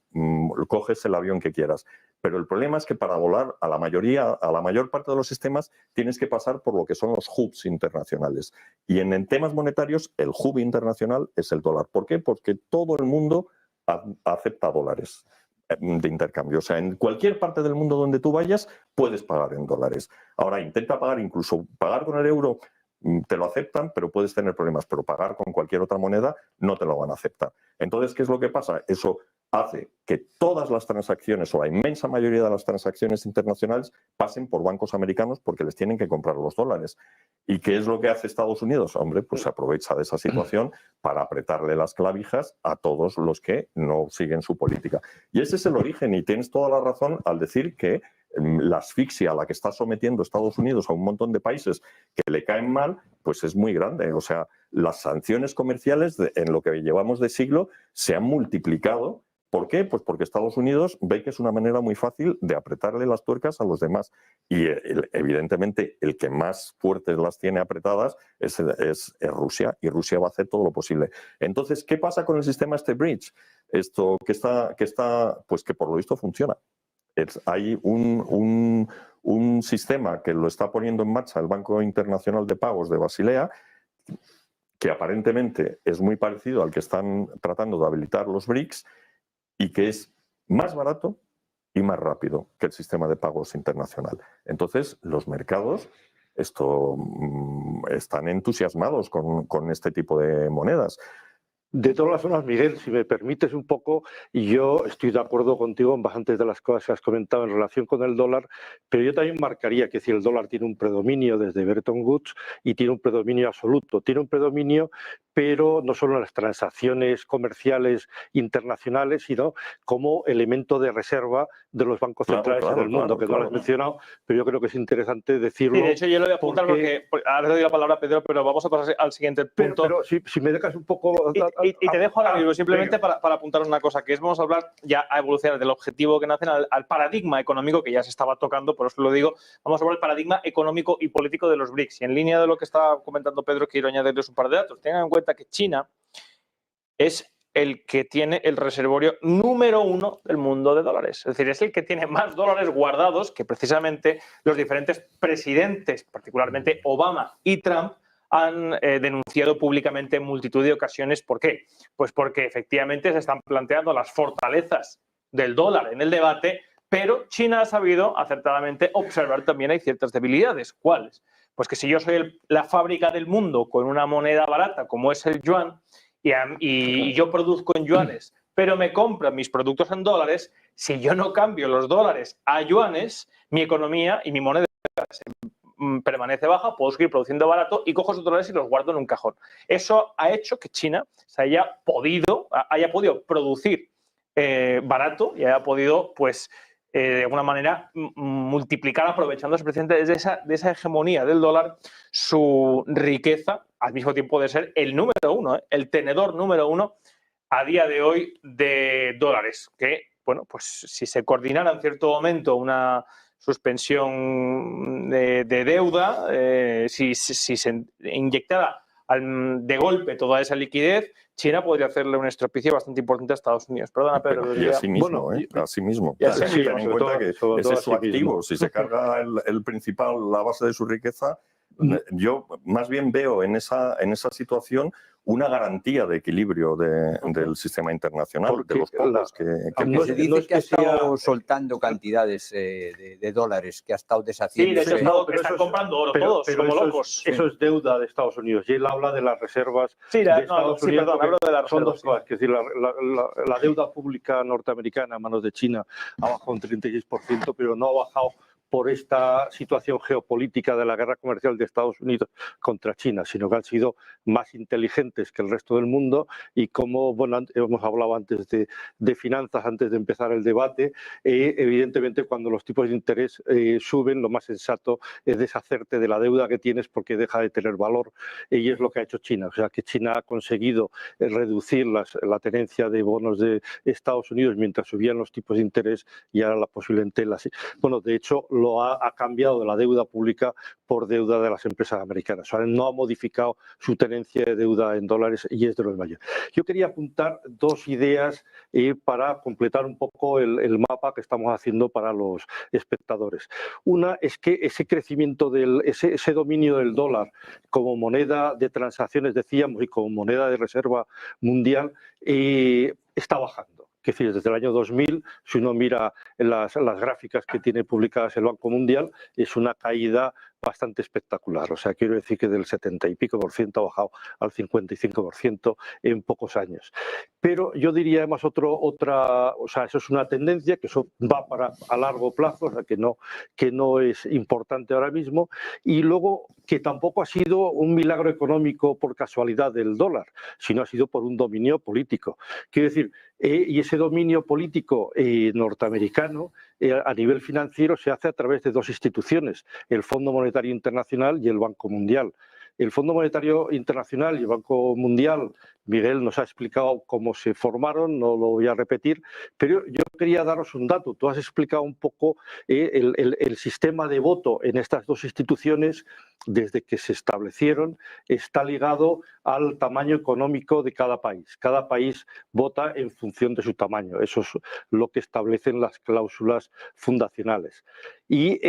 Coges el avión que quieras. Pero el problema es que para volar a la mayor parte de los sistemas tienes que pasar por lo que son los hubs internacionales. Y en temas monetarios, el hub internacional es el dólar. ¿Por qué? Porque todo el mundo acepta dólares de intercambio. O sea, en cualquier parte del mundo donde tú vayas, puedes pagar en dólares. Ahora, intenta pagar, incluso pagar con el euro, te lo aceptan, pero puedes tener problemas. Pero pagar con cualquier otra moneda no te lo van a aceptar. Entonces, ¿qué es lo que pasa? Eso hace que todas las transacciones o la inmensa mayoría de las transacciones internacionales pasen por bancos americanos porque les tienen que comprar los dólares. ¿Y qué es lo que hace Estados Unidos? Hombre, pues se aprovecha de esa situación para apretarle las clavijas a todos los que no siguen su política. Y ese es el origen y tienes toda la razón al decir que la asfixia a la que está sometiendo Estados Unidos a un montón de países que le caen mal, pues es muy grande. O sea, las sanciones comerciales en lo que llevamos de siglo se han multiplicado. ¿Por qué? Pues porque Estados Unidos ve que es una manera muy fácil de apretarle las tuercas a los demás. Y evidentemente el que más fuertes las tiene apretadas es Rusia, y Rusia va a hacer todo lo posible. Entonces, ¿qué pasa con el sistema Bridge? Pues que por lo visto funciona. Hay un sistema que lo está poniendo en marcha el Banco Internacional de Pagos de Basilea, que aparentemente es muy parecido al que están tratando de habilitar los BRICS y que es más barato y más rápido que el sistema de pagos internacional. Entonces, los mercados están entusiasmados con este tipo de monedas. De todas formas, Miguel, si me permites un poco, yo estoy de acuerdo contigo en bastantes de las cosas que has comentado en relación con el dólar, pero yo también marcaría que si el dólar tiene un predominio desde Bretton Woods y tiene un predominio absoluto, tiene un predominio, pero no solo en las transacciones comerciales internacionales, sino como elemento de reserva de los bancos centrales en el mundo, que no lo has mencionado, pero yo creo que es interesante decirlo. Sí, de hecho yo lo voy a apuntar porque ahora te doy la palabra a Pedro, pero vamos a pasar al siguiente punto. Pero si me dejas un poco... Y te dejo ahora mismo simplemente para apuntar una cosa, que es vamos a hablar ya a evolucionar del objetivo que nacen al paradigma económico que ya se estaba tocando, por eso lo digo, vamos a hablar del paradigma económico y político de los BRICS. Y en línea de lo que estaba comentando Pedro, quiero añadirles un par de datos. Tengan en cuenta que China es el que tiene el reservorio número 1 del mundo de dólares. Es decir, es el que tiene más dólares guardados que precisamente los diferentes presidentes, particularmente Obama y Trump, han denunciado públicamente en multitud de ocasiones. ¿Por qué? Pues porque efectivamente se están planteando las fortalezas del dólar en el debate, pero China ha sabido acertadamente observar también hay ciertas debilidades. ¿Cuáles? Pues que si yo soy la fábrica del mundo con una moneda barata como es el yuan y yo produzco en yuanes, pero me compran mis productos en dólares, si yo no cambio los dólares a yuanes, mi economía y mi moneda permanece baja, puedo seguir produciendo barato y cojo esos dólares y los guardo en un cajón. Eso ha hecho que China se haya podido producir barato y haya podido, pues, de alguna manera, multiplicar, aprovechándose precisamente de esa hegemonía del dólar, su riqueza, al mismo tiempo de ser el número 1, el tenedor número 1 a día de hoy de dólares, que, bueno, pues si se coordinara en cierto momento una suspensión de deuda, si se inyectara de golpe toda esa liquidez, China podría hacerle un estropicio bastante importante a Estados Unidos. Perdona, Pedro. Y así mismo, así mismo. Ten en cuenta que ese es su activo. Si se carga el principal, la base de su riqueza, yo más bien veo en esa situación una garantía de equilibrio del sistema internacional, de los pocos que se dice que ha estado soltando cantidades de dólares, que ha estado deshaciendo. Sí, de hecho están comprando oro todos, como locos. Eso es deuda de Estados Unidos. Y él habla de las reservas de Estados Unidos. Perdón, hablo de las reservas. Son dos cosas. Es decir, la deuda pública norteamericana a manos de China ha bajado un 36%, pero no ha bajado por esta situación geopolítica de la guerra comercial de Estados Unidos contra China, sino que han sido más inteligentes que el resto del mundo y como, bueno, hemos hablado antes de finanzas, antes de empezar el debate, evidentemente cuando los tipos de interés suben, lo más sensato es deshacerte de la deuda que tienes porque deja de tener valor y es lo que ha hecho China. O sea, que China ha conseguido reducir la tenencia de bonos de Estados Unidos mientras subían los tipos de interés y ahora la posiblemente bueno, de hecho, lo ha cambiado de la deuda pública por deuda de las empresas americanas. O sea, no ha modificado su tenencia de deuda en dólares y es de los mayores. Yo quería apuntar dos ideas para completar un poco el mapa que estamos haciendo para los espectadores. Una es que ese crecimiento, ese dominio del dólar como moneda de transacciones, decíamos, y como moneda de reserva mundial, está bajando. Es decir, desde el año 2000, si uno mira las gráficas que tiene publicadas el Banco Mundial, es una caída bastante espectacular. O sea, quiero decir que del 70 y pico por ciento ha bajado al 55% en pocos años. Pero yo diría además o sea, eso es una tendencia que eso va a largo plazo, o sea, que no es importante ahora mismo. Y luego que tampoco ha sido un milagro económico por casualidad del dólar, sino ha sido por un dominio político. Quiero decir, y ese dominio político norteamericano a nivel financiero se hace a través de dos instituciones, el Fondo Monetario Internacional y el Banco Mundial. El Fondo Monetario Internacional y el Banco Mundial, Miguel nos ha explicado cómo se formaron, no lo voy a repetir, pero yo quería daros un dato. Tú has explicado un poco el sistema de voto en estas dos instituciones desde que se establecieron, está ligado al tamaño económico de cada país. Cada país vota en función de su tamaño. Eso es lo que establecen las cláusulas fundacionales. Y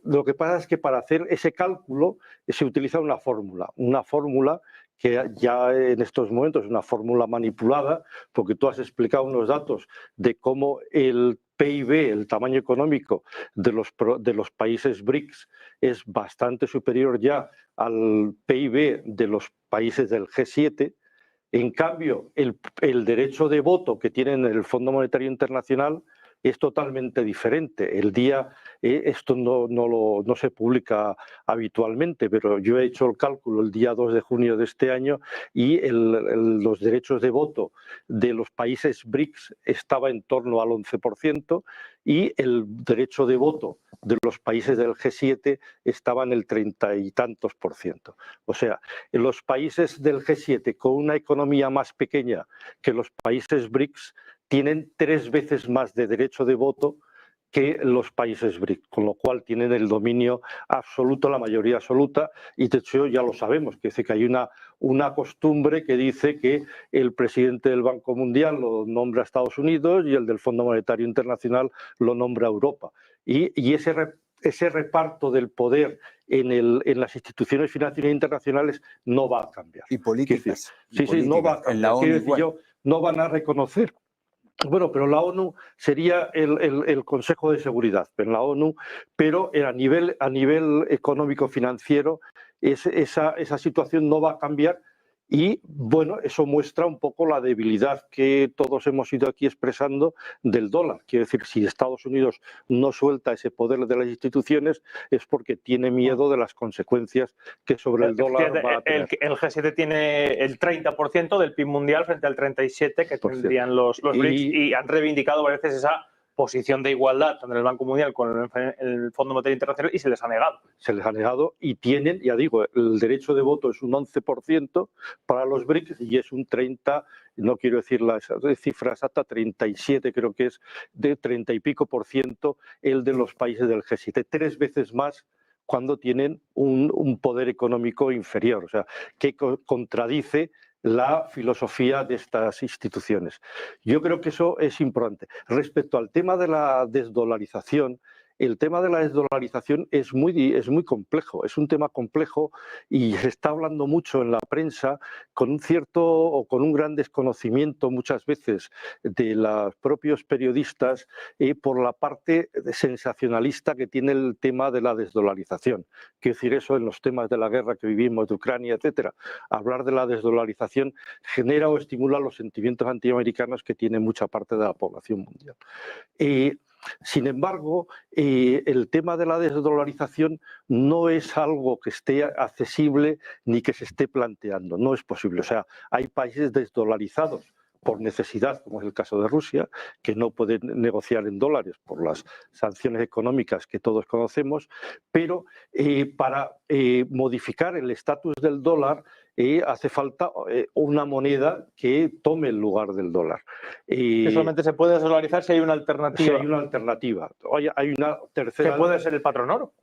lo que pasa es que para hacer ese cálculo se utiliza una fórmula que ya en estos momentos es una fórmula manipulada, porque tú has explicado unos datos de cómo el PIB, el tamaño económico de los países BRICS, es bastante superior ya al PIB de los países del G7, En cambio, el derecho de voto que tienen el Fondo Monetario Internacional es totalmente diferente. Esto no se publica habitualmente, pero yo he hecho el cálculo el día 2 de junio de este año y los derechos de voto de los países BRICS estaba en torno al 11% y el derecho de voto de los países del G7 estaba en el 30 y tantos %. O sea, en los países del G7 con una economía más pequeña que los países BRICS tienen 3 veces más de derecho de voto que los países BRICS, con lo cual tienen el dominio absoluto, la mayoría absoluta, y de hecho ya lo sabemos, que hay una costumbre que dice que el presidente del Banco Mundial lo nombra a Estados Unidos y el del Fondo Monetario Internacional lo nombra a Europa. Y ese reparto del poder en las instituciones financieras internacionales no va a cambiar. Y políticas. No va a cambiar. En la ONU no van a reconocer. Bueno, pero la ONU sería el Consejo de Seguridad en la ONU, pero a nivel económico-financiero esa situación no va a cambiar y, bueno, eso muestra un poco la debilidad que todos hemos ido aquí expresando del dólar. Quiero decir, si Estados Unidos no suelta ese poder de las instituciones es porque tiene miedo de las consecuencias que sobre el dólar va a tener. El G7 tiene el 30% del PIB mundial frente al 37% que tendrían los BRICS y han reivindicado varias veces esa posición de igualdad entre el Banco Mundial con el Fondo Monetario Internacional y se les ha negado. Se les ha negado y tienen, ya digo, el derecho de voto es un 11% para los BRICS y es un 30%, no quiero decir la cifra exacta, 37 creo que es, de 30 y pico % el de los países del G7, 3 veces más cuando tienen un poder económico inferior, o sea, que contradice la filosofía de estas instituciones. Yo creo que eso es importante. Respecto al tema de la desdolarización, el tema de la desdolarización es muy complejo, es un tema complejo y se está hablando mucho en la prensa con un cierto o con un gran desconocimiento muchas veces de los propios periodistas por la parte sensacionalista que tiene el tema de la desdolarización. Quiero decir eso en los temas de la guerra que vivimos, de Ucrania, etcétera. Hablar de la desdolarización genera o estimula los sentimientos antiamericanos que tiene mucha parte de la población mundial. Sin embargo, el tema de la desdolarización no es algo que esté accesible ni que se esté planteando, no es posible. O sea, hay países desdolarizados por necesidad, como es el caso de Rusia, que no pueden negociar en dólares por las sanciones económicas que todos conocemos, pero para modificar el estatus del dólar hace falta una moneda que tome el lugar del dólar. Que solamente se puede desdolarizar si hay una alternativa. Si hay una alternativa. Hay una tercera. ¿Qué puede ser el patrón oro?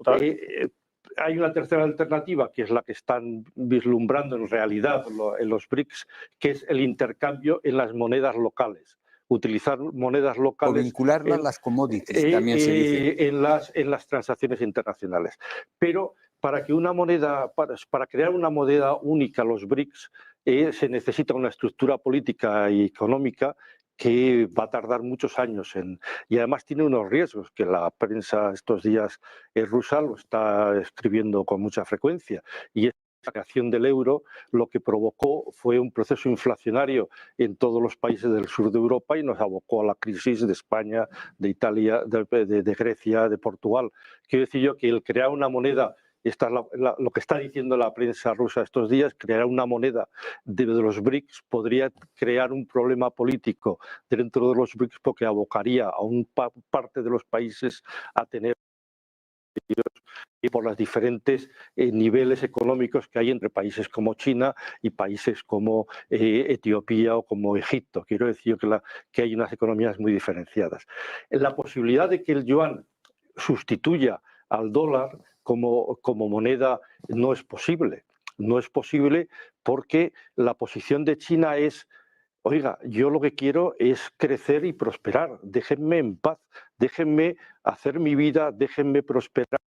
Hay una tercera alternativa, que es la que están vislumbrando en realidad en los BRICS, que es el intercambio en las monedas locales. Utilizar monedas locales. O vincularlas a las commodities, también se dice. En las transacciones internacionales. Pero para crear una moneda única, los BRICS, se necesita una estructura política y económica que va a tardar muchos años y además tiene unos riesgos que la prensa estos días rusa lo está escribiendo con mucha frecuencia, y es la creación del euro lo que provocó fue un proceso inflacionario en todos los países del sur de Europa y nos abocó a la crisis de España, de Italia, de Grecia, de Portugal. Quiero decir yo que el crear una moneda, lo que está diciendo la prensa rusa estos días, crear una moneda de los BRICS podría crear un problema político dentro de los BRICS porque abocaría a una parte de los países a tener y por los diferentes niveles económicos que hay entre países como China y países como Etiopía o como Egipto. Quiero decir que hay unas economías muy diferenciadas. La posibilidad de que el yuan sustituya al dólar como moneda no es posible. No es posible porque la posición de China es: oiga, yo lo que quiero es crecer y prosperar. Déjenme en paz, déjenme hacer mi vida, déjenme prosperar.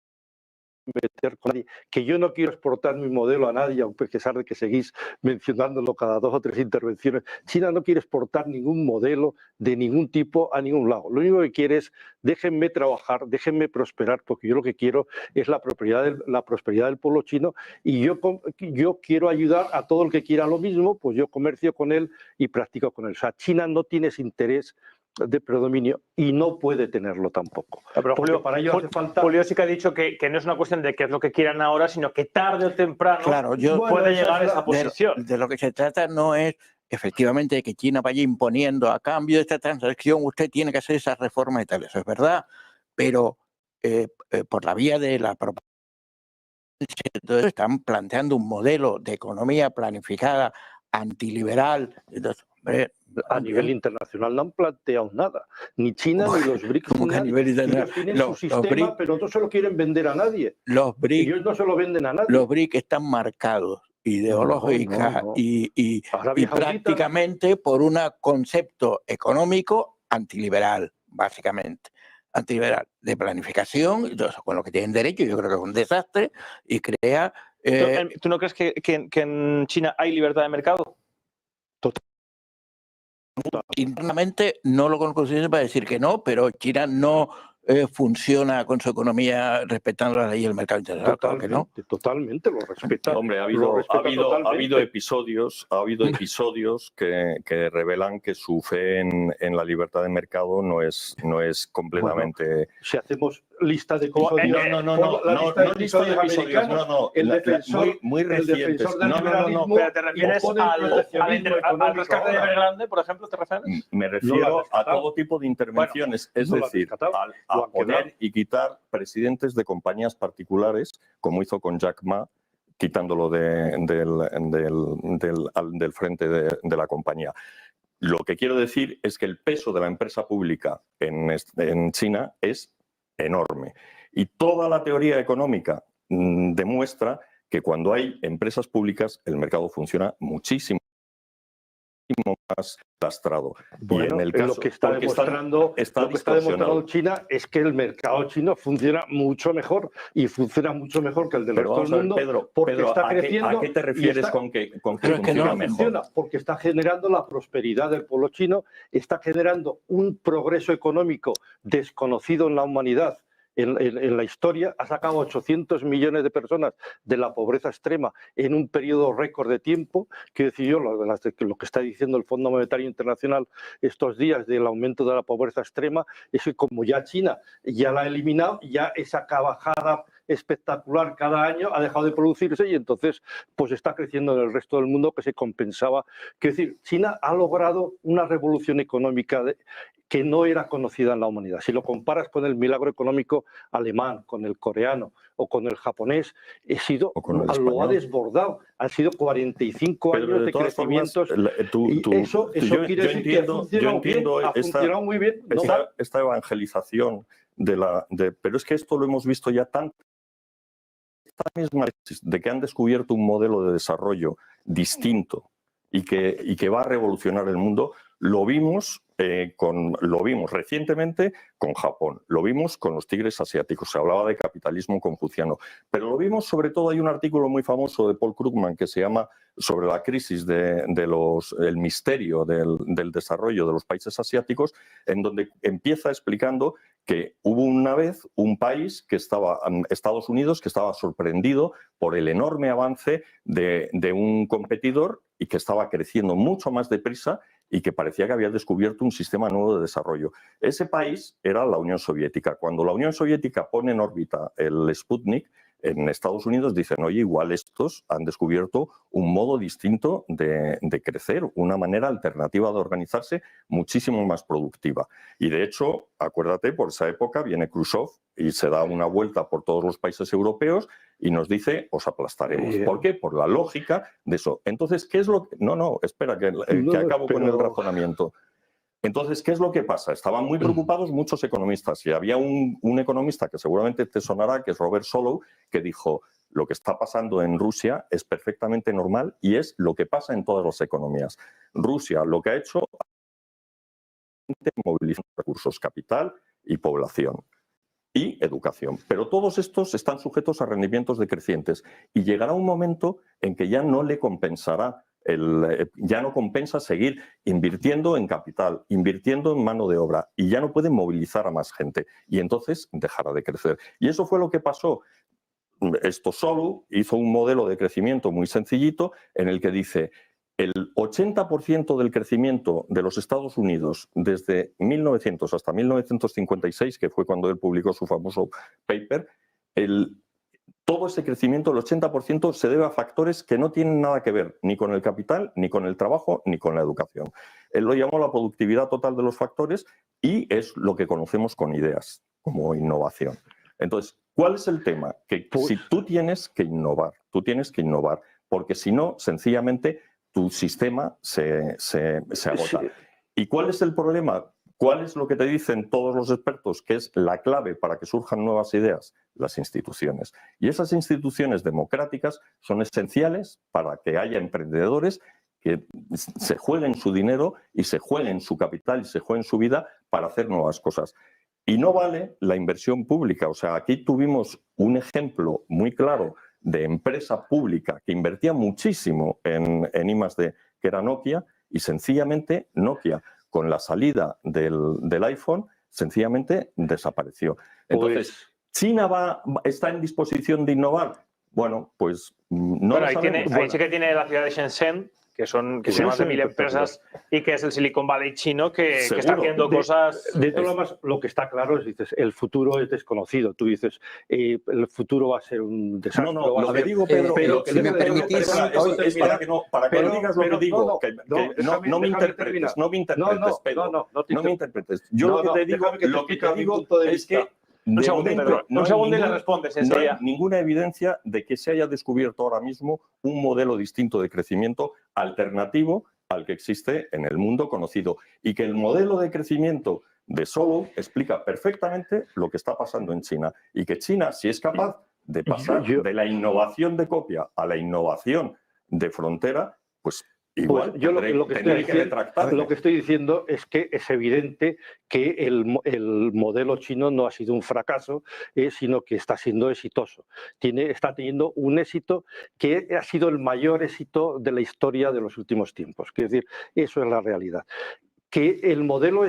meter con nadie, que yo no quiero exportar mi modelo a nadie, a pesar de que seguís mencionándolo cada 2 o 3 intervenciones. China no quiere exportar ningún modelo de ningún tipo a ningún lado. Lo único que quiere es déjenme trabajar, déjenme prosperar, porque yo lo que quiero es la prosperidad del pueblo chino, y yo quiero ayudar a todo el que quiera lo mismo, pues yo comercio con él y practico con él. O sea, China no tiene ese interés de predominio y no puede tenerlo tampoco. Pero Julio, para ello hace falta... Julio sí que ha dicho que no es una cuestión de qué es lo que quieran ahora, sino que tarde o temprano puede llegar a esa posición. De lo que se trata no es efectivamente que China vaya imponiendo a cambio de esta transacción, usted tiene que hacer esas reformas y tal, eso es verdad, pero por la vía de la propaganda están planteando un modelo de economía planificada antiliberal. Entonces, hombre, a nivel internacional no han planteado nada, ni China ni los BRICS. Como que a nivel internacional. Ellos tienen su sistema, pero no se lo quieren vender a nadie. Los BRICS, ellos no se lo venden a nadie. Los BRICS están marcados ideológica y prácticamente por un concepto económico antiliberal, básicamente. Antiliberal, de planificación, entonces, con lo que tienen derecho, yo creo que es un desastre y crea... ¿Tú no crees que en China hay libertad de mercado? Total. Internamente no lo conozco suficiente para decir que no, pero China no funciona con su economía respetando la ley del mercado internacional. Totalmente, claro que no. Totalmente, lo respeta. Hombre, ha habido episodios que revelan que su fe en la libertad de mercado no es completamente... Bueno, si hacemos lista de episodios... No lista de episodios, no. El defensor, muy recientes. Pero ¿te refieres al rescate de Evergrande, por ejemplo? ¿Te refieres? Me refiero a todo tipo de intervenciones, es decir, a poner y quitar presidentes de compañías particulares, como hizo con Jack Ma, quitándolo del frente de la compañía. Lo que quiero decir es que el peso de la empresa pública en China es enorme. Y toda la teoría económica demuestra que cuando hay empresas públicas el mercado funciona muchísimo más lastrado. Bueno, y en el caso, lo que está demostrando China es que el mercado chino funciona mucho mejor y funciona mucho mejor que el del resto del mundo. Pedro, está creciendo. ¿a qué te refieres con que funciona mejor? Porque está generando la prosperidad del pueblo chino, está generando un progreso económico desconocido en la humanidad. En la historia ha sacado 800 millones de personas de la pobreza extrema en un periodo récord de tiempo. Quiero decir yo, lo que está diciendo el Fondo Monetario Internacional estos días del aumento de la pobreza extrema es que como ya China ya la ha eliminado, ya esa bajada espectacular cada año ha dejado de producirse y entonces pues está creciendo en el resto del mundo que se compensaba. Quiero decir, China ha logrado una revolución económica que no era conocida en la humanidad. Si lo comparas con el milagro económico alemán, con el coreano o con el japonés, lo ha desbordado. Han sido 45 años de crecimientos. Eso quiere decir que ha funcionado muy bien. Esta evangelización pero es que esto lo hemos visto ya tanto. Esta misma de que han descubierto un modelo de desarrollo distinto y que va a revolucionar el mundo, lo vimos recientemente con Japón, lo vimos con los tigres asiáticos, se hablaba de capitalismo confuciano, pero lo vimos sobre todo, hay un artículo muy famoso de Paul Krugman que se llama sobre la crisis el misterio del desarrollo de los países asiáticos, en donde empieza explicando que hubo una vez un país Estados Unidos, que estaba sorprendido por el enorme avance de un competidor y que estaba creciendo mucho más deprisa y que parecía que había descubierto un sistema nuevo de desarrollo. Ese país era la Unión Soviética. Cuando la Unión Soviética pone en órbita el Sputnik, en Estados Unidos dicen, oye, igual estos han descubierto un modo distinto de crecer, una manera alternativa de organizarse muchísimo más productiva. Y de hecho, acuérdate, por esa época viene Khrushchev y se da una vuelta por todos los países europeos y nos dice, os aplastaremos. ¿Por qué? Por la lógica de eso. Entonces, ¿qué es lo que...? No, espera, que acabo con el razonamiento. Entonces, ¿qué es lo que pasa? Estaban muy preocupados muchos economistas y había un economista que seguramente te sonará, que es Robert Solow, que dijo, lo que está pasando en Rusia es perfectamente normal y es lo que pasa en todas las economías. Rusia lo que ha hecho es movilizar recursos, capital y población. y educación. Pero todos estos están sujetos a rendimientos decrecientes y llegará un momento en que ya no le compensará, ya no compensa seguir invirtiendo en capital, invirtiendo en mano de obra y ya no puede movilizar a más gente y entonces dejará de crecer. Y eso fue lo que pasó. Esto solo hizo un modelo de crecimiento muy sencillito en el que dice el 80% del crecimiento de los Estados Unidos desde 1900 hasta 1956, que fue cuando él publicó su famoso paper, todo ese crecimiento, el 80%, se debe a factores que no tienen nada que ver ni con el capital, ni con el trabajo, ni con la educación. Él lo llamó la productividad total de los factores y es lo que conocemos con ideas, como innovación. Entonces, ¿cuál es el tema? Que si tú tienes que innovar, porque si no, sencillamente, tu sistema se agota. ¿Y cuál es el problema? ¿Cuál es lo que te dicen todos los expertos que es la clave para que surjan nuevas ideas? Las instituciones. Y esas instituciones democráticas son esenciales para que haya emprendedores que se jueguen su dinero y se jueguen su capital y se jueguen su vida para hacer nuevas cosas. Y no vale la inversión pública. O sea, aquí tuvimos un ejemplo muy claro de empresa pública que invertía muchísimo en I+D, que era Nokia, y sencillamente Nokia, con la salida del iPhone, sencillamente desapareció. Entonces, ¿China está en disposición de innovar? Bueno, pues no lo sabemos. Ahí sí que tiene la ciudad de Shenzhen, que son más de 1000 empresas y que es el Silicon Valley chino que está haciendo cosas... De todo lo más, lo que está claro es, dices, el futuro es desconocido. Tú dices, el futuro va a ser un desastre. No, lo que digo, Pedro, si me permitís... Es para que no digas lo que digo, no me interpretes, Pedro. No me interpretes. Yo lo que te digo es que... Un segundo y le respondes enseguida. No hay ninguna evidencia de que se haya descubierto ahora mismo un modelo distinto de crecimiento alternativo al que existe en el mundo conocido. Y que el modelo de crecimiento de Solow explica perfectamente lo que está pasando en China. Y que China, si es capaz de pasar de la innovación de copia a la innovación de frontera, pues... igual, pues yo lo que estoy diciendo es que es evidente que el modelo chino no ha sido un fracaso, sino que está siendo exitoso. Está teniendo un éxito que ha sido el mayor éxito de la historia de los últimos tiempos. Es decir, eso es la realidad. Que el modelo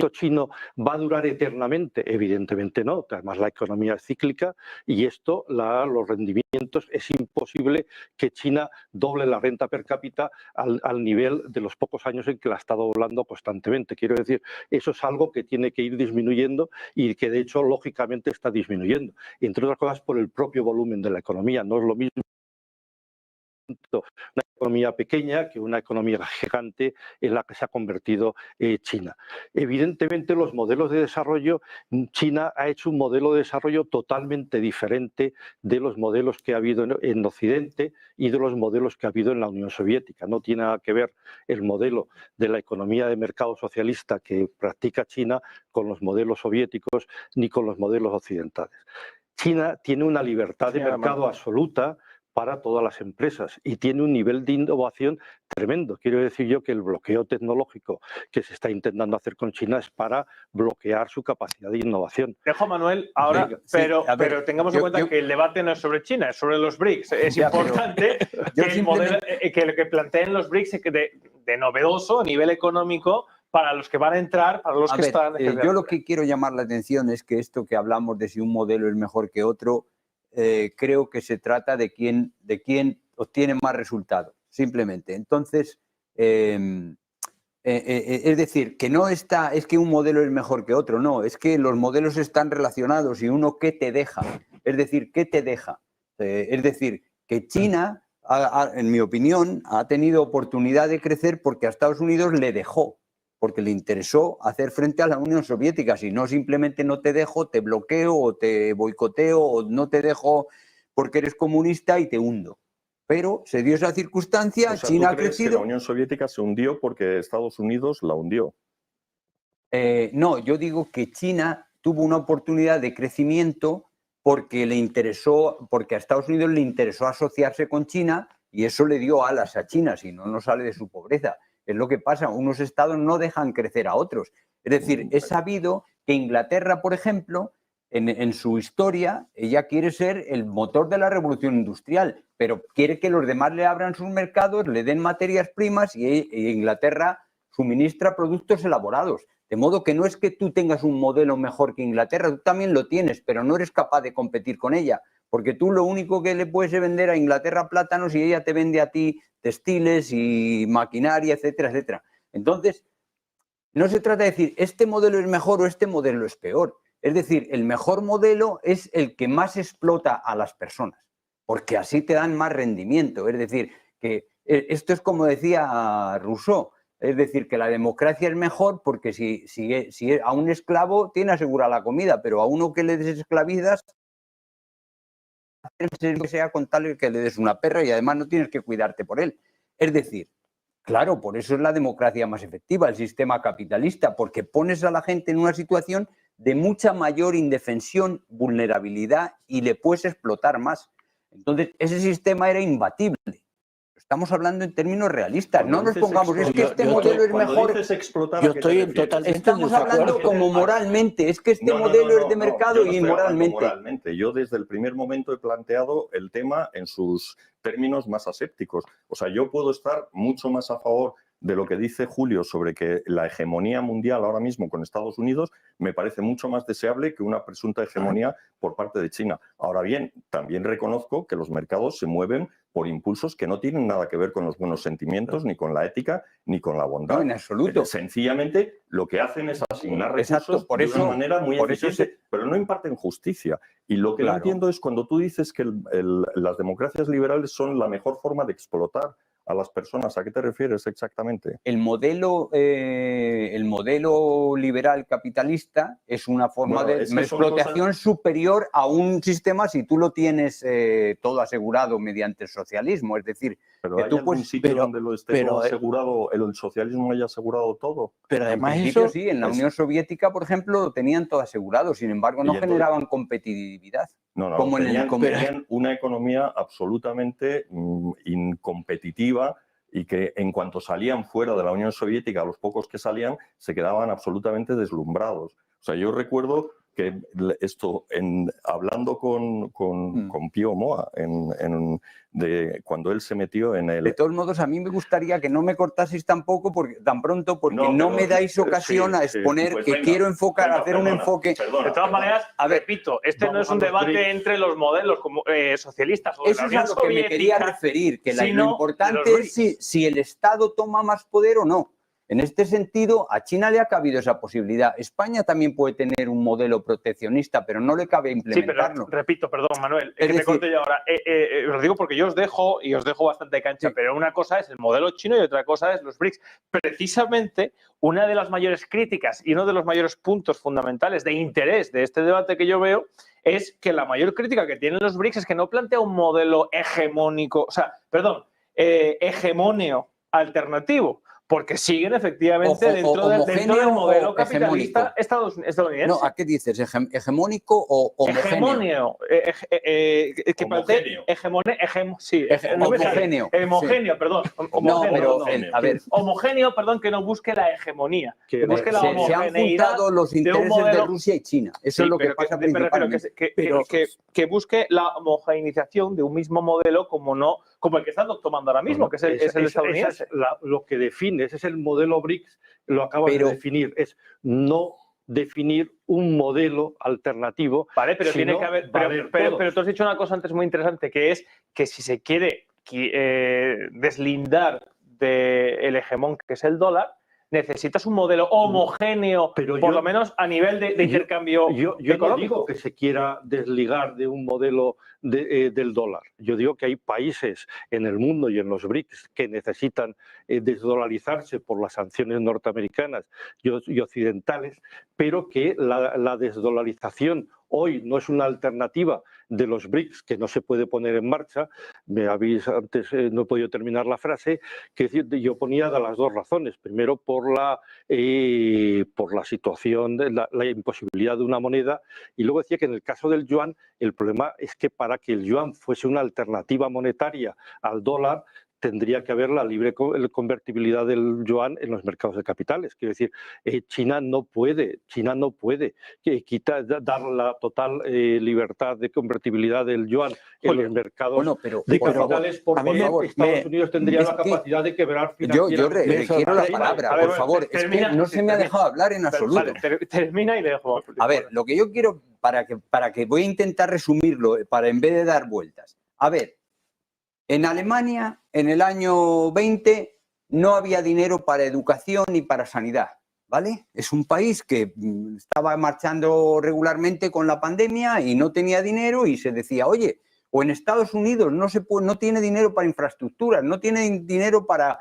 chino va a durar eternamente, evidentemente no, además la economía es cíclica y esto, los rendimientos, es imposible que China doble la renta per cápita al nivel de los pocos años en que la ha estado doblando constantemente. Quiero decir, eso es algo que tiene que ir disminuyendo y que de hecho lógicamente está disminuyendo, entre otras cosas por el propio volumen de la economía. No es lo mismo una economía pequeña que una economía gigante en la que se ha convertido China. Evidentemente los modelos de desarrollo, China ha hecho un modelo de desarrollo totalmente diferente de los modelos que ha habido en Occidente y de los modelos que ha habido en la Unión Soviética. No tiene nada que ver el modelo de la economía de mercado socialista que practica China con los modelos soviéticos ni con los modelos occidentales. China tiene una libertad de mercado absoluta para todas las empresas y tiene un nivel de innovación tremendo. Quiero decir yo que el bloqueo tecnológico que se está intentando hacer con China es para bloquear su capacidad de innovación. Dejo a Manuel ahora, pero tengamos en cuenta que el debate no es sobre China, es sobre los BRICS. Es importante que lo que planteen los BRICS es de novedoso a nivel económico para los que van a entrar, para los que están... yo lo que quiero llamar la atención es que esto que hablamos de si un modelo es mejor que otro, creo que se trata de quién obtiene más resultados, simplemente. Entonces, es decir, que no está, es que un modelo es mejor que otro, no, es que los modelos están relacionados y uno ¿qué te deja? Es decir, ¿qué te deja? Es decir, que China, en mi opinión, ha tenido oportunidad de crecer porque a Estados Unidos le dejó, porque le interesó hacer frente a la Unión Soviética. Si no, simplemente no te dejo, te bloqueo o te boicoteo o no te dejo porque eres comunista y te hundo. Pero se dio esa circunstancia, o sea, China ¿tú ha crees crecido... que la Unión Soviética se hundió porque Estados Unidos la hundió? No, yo digo que China tuvo una oportunidad de crecimiento porque le interesó, porque a Estados Unidos le interesó asociarse con China y eso le dio alas a China, si no, no sale de su pobreza. Es lo que pasa, unos estados no dejan crecer a otros. Es decir, es sabido que Inglaterra, por ejemplo, en su historia, ella quiere ser el motor de la revolución industrial, pero quiere que los demás le abran sus mercados, le den materias primas y Inglaterra suministra productos elaborados. De modo que no es que tú tengas un modelo mejor que Inglaterra, tú también lo tienes, pero no eres capaz de competir con ella, porque tú lo único que le puedes vender a Inglaterra plátanos y ella te vende a ti textiles y maquinaria, etcétera, etcétera. Entonces, no se trata de decir este modelo es mejor o este modelo es peor. Es decir, el mejor modelo es el que más explota a las personas, porque así te dan más rendimiento. Es decir, que esto es como decía Rousseau, es decir, que la democracia es mejor porque si a un esclavo tiene asegurada la comida, pero a uno que le desesclavizas, que sea con tal que le des una perra y además no tienes que cuidarte por él. Es decir, claro, por eso es la democracia más efectiva, el sistema capitalista, porque pones a la gente en una situación de mucha mayor indefensión, vulnerabilidad y le puedes explotar más. Entonces, ese sistema era imbatible. Estamos hablando en términos realistas. No nos pongamos, es que este modelo es mejor. Yo estoy totalmente Estamos hablando como moralmente, es que este modelo es de mercado y moralmente. Yo desde el primer momento he planteado el tema en sus términos más asépticos. O sea, yo puedo estar mucho más a favor de lo que dice Julio sobre que la hegemonía mundial ahora mismo con Estados Unidos me parece mucho más deseable que una presunta hegemonía por parte de China. Ahora bien, también reconozco que los mercados se mueven por impulsos que no tienen nada que ver con los buenos sentimientos, ni con la ética, ni con la bondad. No, en absoluto. Sencillamente, lo que hacen es asignar recursos por de eso, una manera muy eficiente, pero no imparten justicia. Y lo que no entiendo es cuando tú dices que las democracias liberales son la mejor forma de explotar a las personas. ¿A qué te refieres exactamente? El modelo liberal capitalista es una forma de explotación superior a un sistema si tú lo tienes todo asegurado mediante el socialismo. Es decir, pero que ¿hay tú algún sitio donde lo esté todo asegurado, el socialismo haya asegurado todo? Pero además en principio sí, en la Unión Soviética, por ejemplo, lo tenían todo asegurado, sin embargo no generaban competitividad. No, tenían una economía absolutamente incompetitiva y que en cuanto salían fuera de la Unión Soviética, a los pocos que salían, se quedaban absolutamente deslumbrados. O sea, yo recuerdo que hablando con Pío Moa, cuando él se metió en el... De todos modos, a mí me gustaría que no me cortaseis tan pronto, porque no me dais ocasión a exponer pues venga, quiero enfocar, hacer un enfoque... De todas maneras, repito, no es un debate entre los modelos socialistas o de eso la Unión es a lo que me quería referir, que lo importante es si el Estado toma más poder o no. En este sentido, a China le ha cabido esa posibilidad. España también puede tener un modelo proteccionista, pero no le cabe implementarlo. Sí, pero repito, perdón, Manuel, que te corte yo ahora. Os digo porque yo os dejo bastante cancha, sí. Pero una cosa es el modelo chino y otra cosa es los BRICS. Precisamente, una de las mayores críticas y uno de los mayores puntos fundamentales de interés de este debate que yo veo es que la mayor crítica que tienen los BRICS es que no plantea un modelo hegemónico, hegemóneo alternativo. Porque siguen efectivamente dentro del modelo capitalista estadounidense. No, ¿a qué dices? ¿Hegemónico o homogéneo? Homogéneo, perdón. Homogéneo, perdón, que no busque la hegemonía. Que busque la homogeneidad. Se han juntado los intereses de Rusia y China. Eso es lo que pasa principalmente. Que busque la homogeneización de un mismo modelo como el que están tomando ahora mismo, que es el estadounidense. Lo que define, ese es el modelo BRICS, lo acabas de definir, es no definir un modelo alternativo. Vale, pero tiene que haber. Pero tú has dicho una cosa antes muy interesante, que es que si se quiere deslindar del hegemón que es el dólar, necesitas un modelo homogéneo, pero por lo menos a nivel de intercambio económico. No digo que se quiera desligar de un modelo del dólar. Yo digo que hay países en el mundo y en los BRICS que necesitan desdolarizarse por las sanciones norteamericanas y occidentales, pero que la desdolarización hoy no es una alternativa de los BRICS que no se puede poner en marcha. Me habéis antes, no he podido terminar la frase, que yo ponía de las dos razones. Primero, por la situación, de la imposibilidad de una moneda, y luego decía que en el caso del yuan, el problema es que para que el yuan fuese una alternativa monetaria al dólar, tendría que haber la libre convertibilidad del yuan en los mercados de capitales. Quiero decir, China no puede dar la total libertad de convertibilidad del yuan en los mercados de capitales, porque Estados Unidos tendría la capacidad de quebrar financieramente. Yo requiero la palabra, por favor. Es que no se me ha dejado hablar en absoluto. Vale, termina y le dejo. A ver, lo que yo quiero, para que voy a intentar resumirlo, para en vez de dar vueltas. A ver, en Alemania, en el año 20, no había dinero para educación ni para sanidad, ¿vale? Es un país que estaba marchando regularmente con la pandemia y no tenía dinero y se decía, oye, o en Estados Unidos no tiene dinero para infraestructuras, no tiene dinero para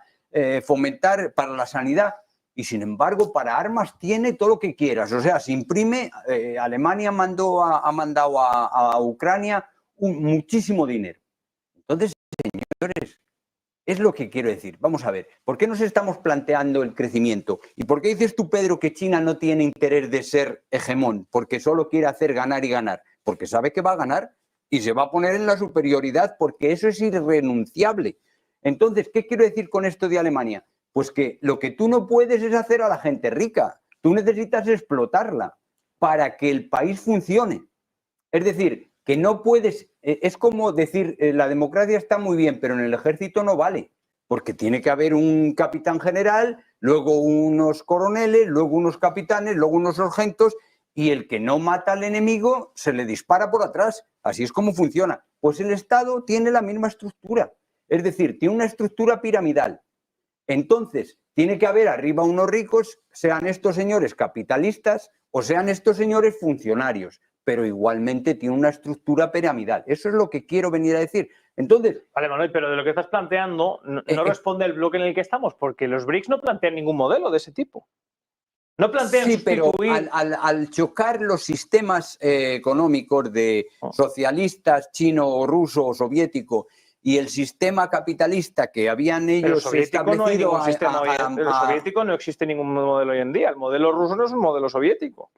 fomentar para la sanidad y sin embargo para armas tiene todo lo que quieras. O sea, se imprime, Alemania ha mandado a Ucrania muchísimo dinero. Entonces, señores, es lo que quiero decir. Vamos a ver, ¿por qué nos estamos planteando el crecimiento? ¿Y por qué dices tú, Pedro, que China no tiene interés de ser hegemón? Porque solo quiere hacer ganar y ganar. Porque sabe que va a ganar y se va a poner en la superioridad porque eso es irrenunciable. Entonces, ¿qué quiero decir con esto de Alemania? Pues que lo que tú no puedes es hacer a la gente rica. Tú necesitas explotarla para que el país funcione. Es decir, que no puedes, es como decir, la democracia está muy bien, pero en el ejército no vale, porque tiene que haber un capitán general, luego unos coroneles, luego unos capitanes, luego unos sargentos, y el que no mata al enemigo se le dispara por atrás. Así es como funciona. Pues el Estado tiene la misma estructura, es decir, tiene una estructura piramidal. Entonces, tiene que haber arriba unos ricos, sean estos señores capitalistas o sean estos señores funcionarios, pero igualmente tiene una estructura piramidal. Eso es lo que quiero venir a decir. Entonces, vale, Manuel, pero de lo que estás planteando no responde el bloque en el que estamos, porque los BRICS no plantean ningún modelo de ese tipo. No plantean sí, pero sustituir... al chocar los sistemas económicos de socialistas, chino o ruso o soviético, y el sistema capitalista que habían ellos establecido... El soviético no existe ningún modelo hoy en día. El modelo ruso no es un modelo soviético.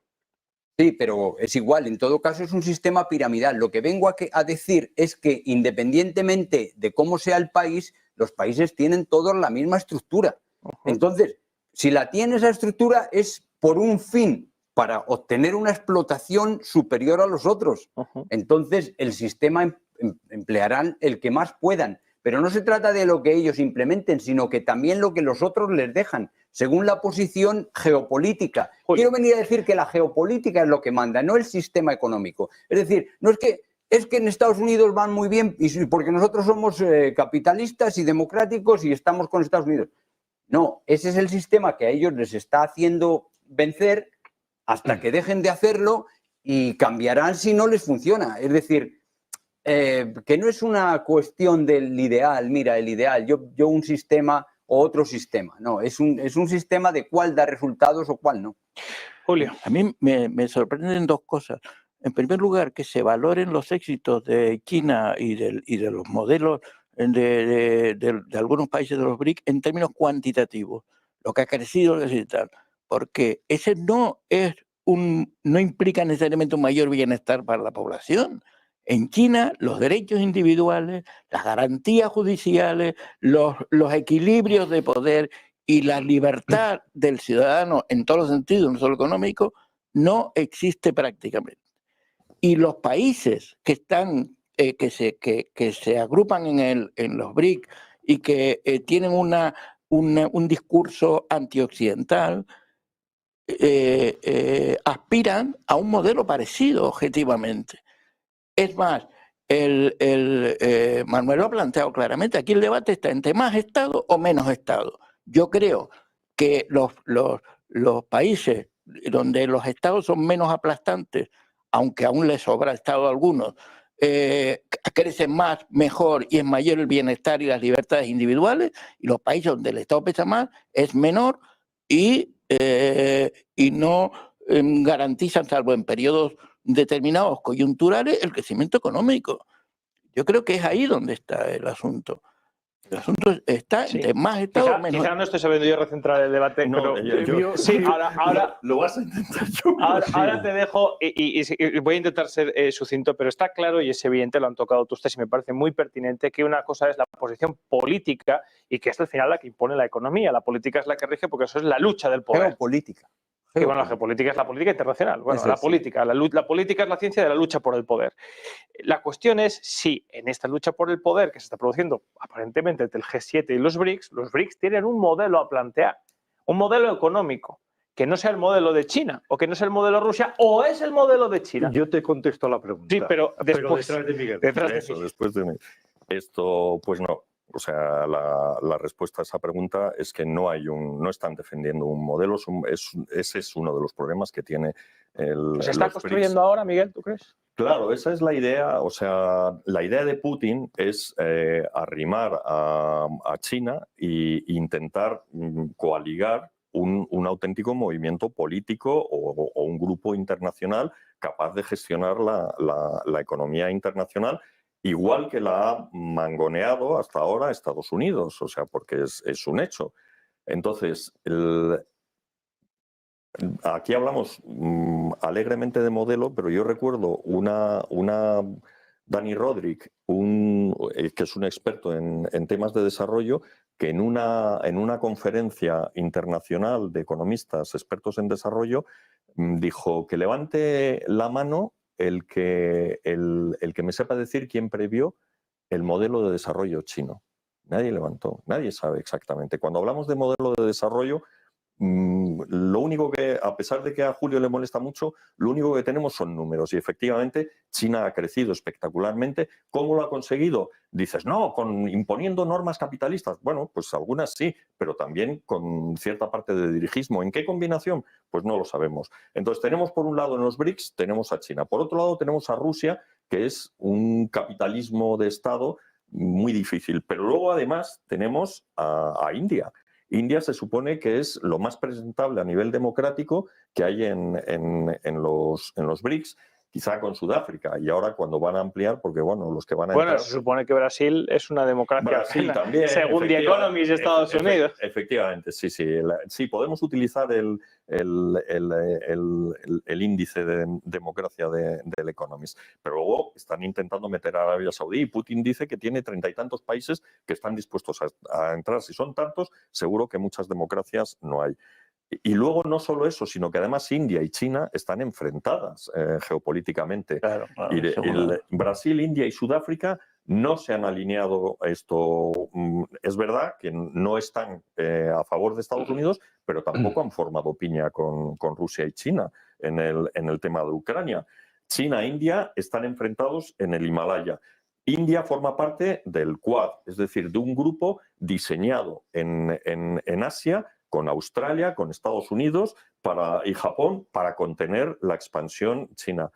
Sí, pero es igual, en todo caso es un sistema piramidal. Lo que vengo a decir es que independientemente de cómo sea el país, los países tienen todos la misma estructura. Entonces, si la tiene esa estructura es por un fin, para obtener una explotación superior a los otros. Entonces, el sistema emplearán el que más puedan. Pero no se trata de lo que ellos implementen, sino que también lo que los otros les dejan, según la posición geopolítica. Quiero venir a decir que la geopolítica es lo que manda, no el sistema económico. Es decir, no es que en Estados Unidos van muy bien y porque nosotros somos capitalistas y democráticos y estamos con Estados Unidos. No, ese es el sistema que a ellos les está haciendo vencer hasta que dejen de hacerlo y cambiarán si no les funciona. Es decir, que no es una cuestión del ideal, mira, el ideal, yo un sistema o otro sistema, no, es un sistema de cuál da resultados o cuál no. Julio. A mí me sorprenden dos cosas. En primer lugar, que se valoren los éxitos de China y de los modelos de algunos países de los BRIC en términos cuantitativos, lo que ha crecido y tal, porque ese no implica necesariamente un mayor bienestar para la población. En China, los derechos individuales, las garantías judiciales, los equilibrios de poder y la libertad del ciudadano en todos los sentidos, no solo económico, no existe prácticamente. Y los países que están, que se agrupan en los BRIC y que tienen un discurso antioccidental, aspiran a un modelo parecido objetivamente. Es más, Manuel lo ha planteado claramente, aquí el debate está entre más Estado o menos Estado. Yo creo que los países donde los Estados son menos aplastantes, aunque aún les sobra Estado a algunos, crecen más, mejor y es mayor el bienestar y las libertades individuales, y los países donde el Estado pesa más es menor y no garantizan, salvo en periodos determinados coyunturales, el crecimiento económico. Yo creo que es ahí donde está el asunto. El asunto está entre más Estados, menos. Quizá no estoy sabiendo yo recentrar el debate, No, pero sí, ahora lo vas a intentar yo. ahora te dejo y voy a intentar ser sucinto, pero está claro y es evidente, lo han tocado ustedes y me parece muy pertinente, que una cosa es la posición política y que es al final la que impone la economía. La política es la que rige porque eso es la lucha del poder. Geopolítica. Y bueno, la geopolítica es la política internacional. Bueno, Eso la sí. política, la política es la ciencia de la lucha por el poder. La cuestión es si en esta lucha por el poder que se está produciendo aparentemente entre el G7 y los BRICS tienen un modelo a plantear, un modelo económico, que no sea el modelo de China o que no sea el modelo de Rusia o es el modelo de China. Yo te contesto a la pregunta. Sí, pero después, detrás de Miguel. Después de mí. Esto, pues no. O sea, la respuesta a esa pregunta es que no están defendiendo un modelo. Ese es uno de los problemas que tiene el. ¿se está construyendo ahora, Miguel, tú crees? Claro, esa es la idea. O sea, la idea de Putin es arrimar a China e intentar coaligar un auténtico movimiento político o un grupo internacional capaz de gestionar la economía internacional, igual que la ha mangoneado hasta ahora Estados Unidos, o sea, porque es un hecho. Entonces, aquí hablamos alegremente de modelo, pero yo recuerdo una Dani Rodrik, que es un experto en temas de desarrollo, que en una conferencia internacional de economistas expertos en desarrollo dijo que levante la mano el que me sepa decir quién previó el modelo de desarrollo chino. Nadie levantó, nadie sabe exactamente. Cuando hablamos de modelo de desarrollo, lo único que, a pesar de que a Julio le molesta mucho, lo único que tenemos son números y efectivamente China ha crecido espectacularmente. ¿Cómo lo ha conseguido? Dices, no, imponiendo normas capitalistas. Bueno, pues algunas sí, pero también con cierta parte de dirigismo. ¿En qué combinación? Pues no lo sabemos. Entonces tenemos por un lado en los BRICS, tenemos a China. Por otro lado tenemos a Rusia, que es un capitalismo de Estado muy difícil. Pero luego además tenemos a India. India se supone que es lo más presentable a nivel democrático que hay en los BRICS, quizá con Sudáfrica. Y ahora cuando van a ampliar, porque bueno, los que van a entrar... se supone que Brasil es una democracia Brasil también, según The Economist de Estados Unidos. Efectivamente, sí. Sí, podemos utilizar el índice de democracia del Economist. Pero luego están intentando meter a Arabia Saudí y Putin dice que tiene 30 y tantos países que están dispuestos a entrar. Si son tantos, seguro que muchas democracias no hay. Y luego no solo eso, sino que además India y China están enfrentadas geopolíticamente. Claro, Brasil, India y Sudáfrica no se han alineado esto. Es verdad que no están a favor de Estados Unidos, pero tampoco han formado piña con Rusia y China en el tema de Ucrania. China e India están enfrentados en el Himalaya. India forma parte del Quad, es decir, de un grupo diseñado en Asia, con Australia, con Estados Unidos y Japón para contener la expansión china.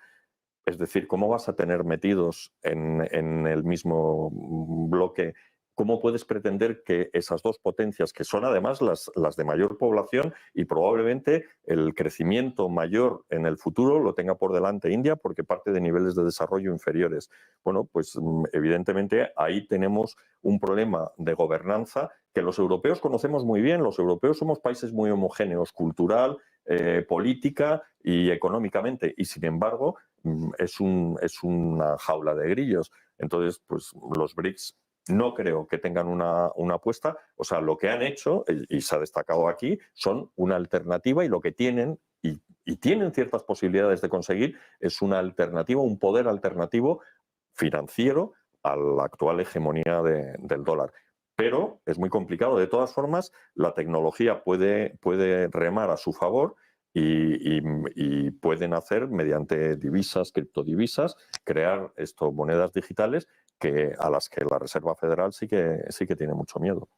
Es decir, ¿cómo vas a tener metidos en el mismo bloque? ¿Cómo puedes pretender que esas dos potencias, que son además las de mayor población y probablemente el crecimiento mayor en el futuro lo tenga por delante India porque parte de niveles de desarrollo inferiores? Bueno, pues evidentemente ahí tenemos un problema de gobernanza que los europeos conocemos muy bien. Los europeos somos países muy homogéneos, cultural, política y económicamente, y sin embargo es una jaula de grillos. Entonces, pues los BRICS no creo que tengan una apuesta. O sea, lo que han hecho, y se ha destacado aquí, son una alternativa y lo que tienen, y tienen ciertas posibilidades de conseguir, es una alternativa, un poder alternativo financiero a la actual hegemonía del dólar. Pero es muy complicado. De todas formas, la tecnología puede remar a su favor y pueden hacer, mediante divisas, criptodivisas, crear monedas digitales a las que la Reserva Federal sí que tiene mucho miedo.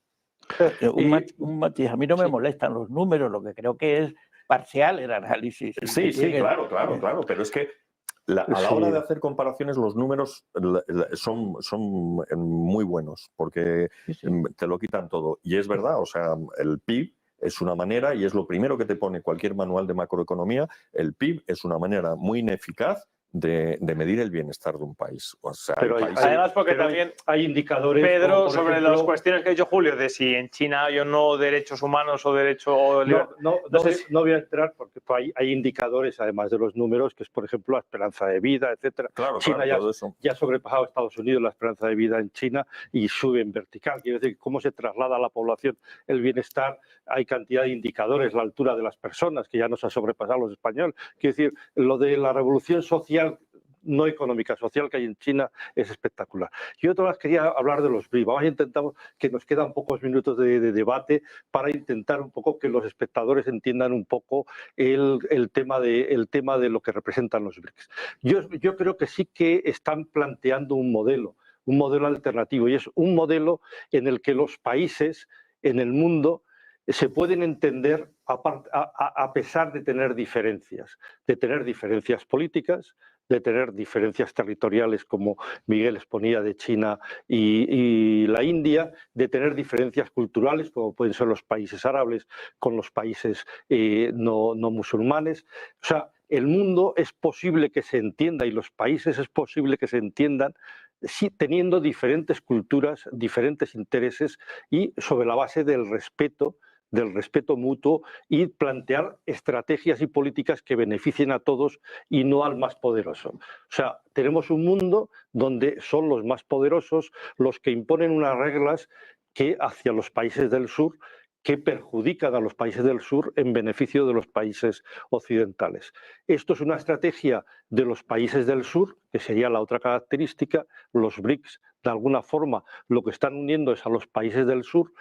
Un matiz, a mí no me molestan los números, lo que creo que es parcial el análisis. Sí, claro, pero es que a la hora de hacer comparaciones los números son muy buenos porque te lo quitan todo. Y es verdad, o sea, el PIB es una manera, y es lo primero que te pone cualquier manual de macroeconomía, el PIB es una manera muy ineficaz de medir el bienestar de un país. O sea, Pero hay hay- países- Además, porque pero también, hay indicadores. Pedro, como, por sobre ejemplo, las cuestiones que ha dicho Julio, de si en China hay o no derechos humanos o derecho o libertad. No sé si- voy a entrar porque hay indicadores, además de los números, que es, por ejemplo, la esperanza de vida, etcétera. Claro, China claro, todo eso. ya ha sobrepasado a Estados Unidos la esperanza de vida en China y sube en vertical. Quiere decir, cómo se traslada a la población el bienestar. Hay cantidad de indicadores, la altura de las personas, que ya nos ha sobrepasado los españoles. Quiere decir, lo de la revolución social, no económica, social que hay en China es espectacular. Yo otra vez quería hablar de los BRICS. Vamos a intentar, que nos quedan pocos minutos de debate, para intentar un poco que los espectadores entiendan un poco el tema de lo que representan los BRICS. Yo creo que sí que están planteando un modelo alternativo, y es un modelo en el que los países en el mundo se pueden entender a pesar de tener diferencias políticas, de tener diferencias territoriales, como Miguel exponía, de China y la India, de tener diferencias culturales, como pueden ser los países árabes con los países no musulmanes. O sea, el mundo es posible que se entienda, y los países es posible que se entiendan, sí, teniendo diferentes culturas, diferentes intereses, y sobre la base del respeto mutuo, y plantear estrategias y políticas que beneficien a todos y no al más poderoso. O sea, tenemos un mundo donde son los más poderosos los que imponen unas reglas que hacia los países del sur, que perjudican a los países del sur en beneficio de los países occidentales. Esto es una estrategia de los países del sur, que sería la otra característica. Los BRICS, de alguna forma, lo que están uniendo es a los países del sur,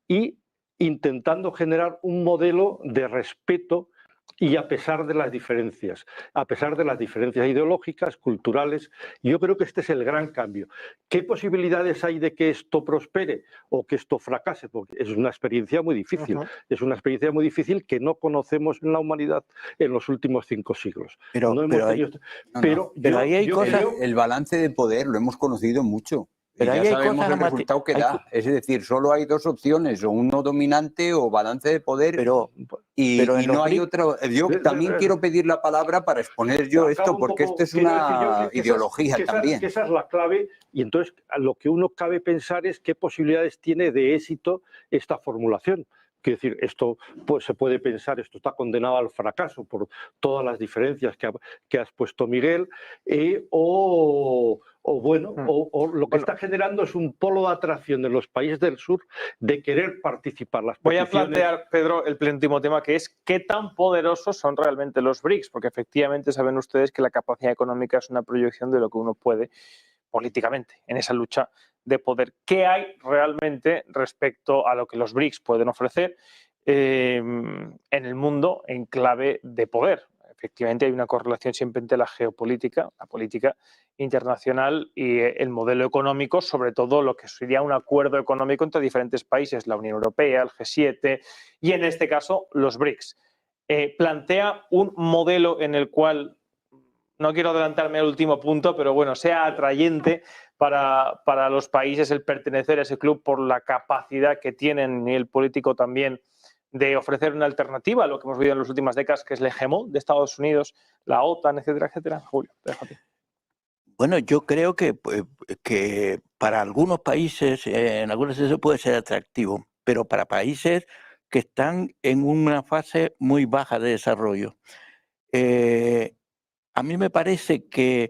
y intentando generar un modelo de respeto, y a pesar de las diferencias ideológicas, culturales. Yo creo que este es el gran cambio. ¿Qué posibilidades hay de que esto prospere o que esto fracase? Porque es una experiencia muy difícil. Es una experiencia muy difícil que no conocemos en la humanidad en los últimos 5 siglos. Pero ahí hay cosas. El balance de poder lo hemos conocido mucho. Pero y ahí ya hay sabemos cosas el resultado que da. Es decir, solo hay dos opciones, o uno dominante o balance de poder. Pero y en no los hay BRICS- otra. Yo también quiero pedir la palabra para exponer yo esto, porque esto es una ideología también. Que esa es la clave, y entonces lo que uno cabe pensar es qué posibilidades tiene de éxito esta formulación. Quiero decir, esto pues, se puede pensar, esto está condenado al fracaso por todas las diferencias que has puesto, Miguel, o lo que está generando es un polo de atracción de los países del sur de querer participar. Voy a plantear, Pedro, el último tema, que es qué tan poderosos son realmente los BRICS, porque efectivamente saben ustedes que la capacidad económica es una proyección de lo que uno puede políticamente en esa lucha de poder. ¿Qué hay realmente respecto a lo que los BRICS pueden ofrecer en el mundo en clave de poder? Efectivamente hay una correlación siempre entre la geopolítica, la política internacional y el modelo económico, sobre todo lo que sería un acuerdo económico entre diferentes países, la Unión Europea, el G7 y en este caso los BRICS. Plantea un modelo en el cual, no quiero adelantarme al último punto, pero bueno, sea atrayente para los países el pertenecer a ese club por la capacidad que tienen a nivel político también de ofrecer una alternativa a lo que hemos vivido en las últimas décadas, que es el hegemón de Estados Unidos, la OTAN, etcétera, etcétera. Julio, déjate. Bueno, yo creo que para algunos países, en algunos casos puede ser atractivo, pero para países que están en una fase muy baja de desarrollo. A mí me parece que,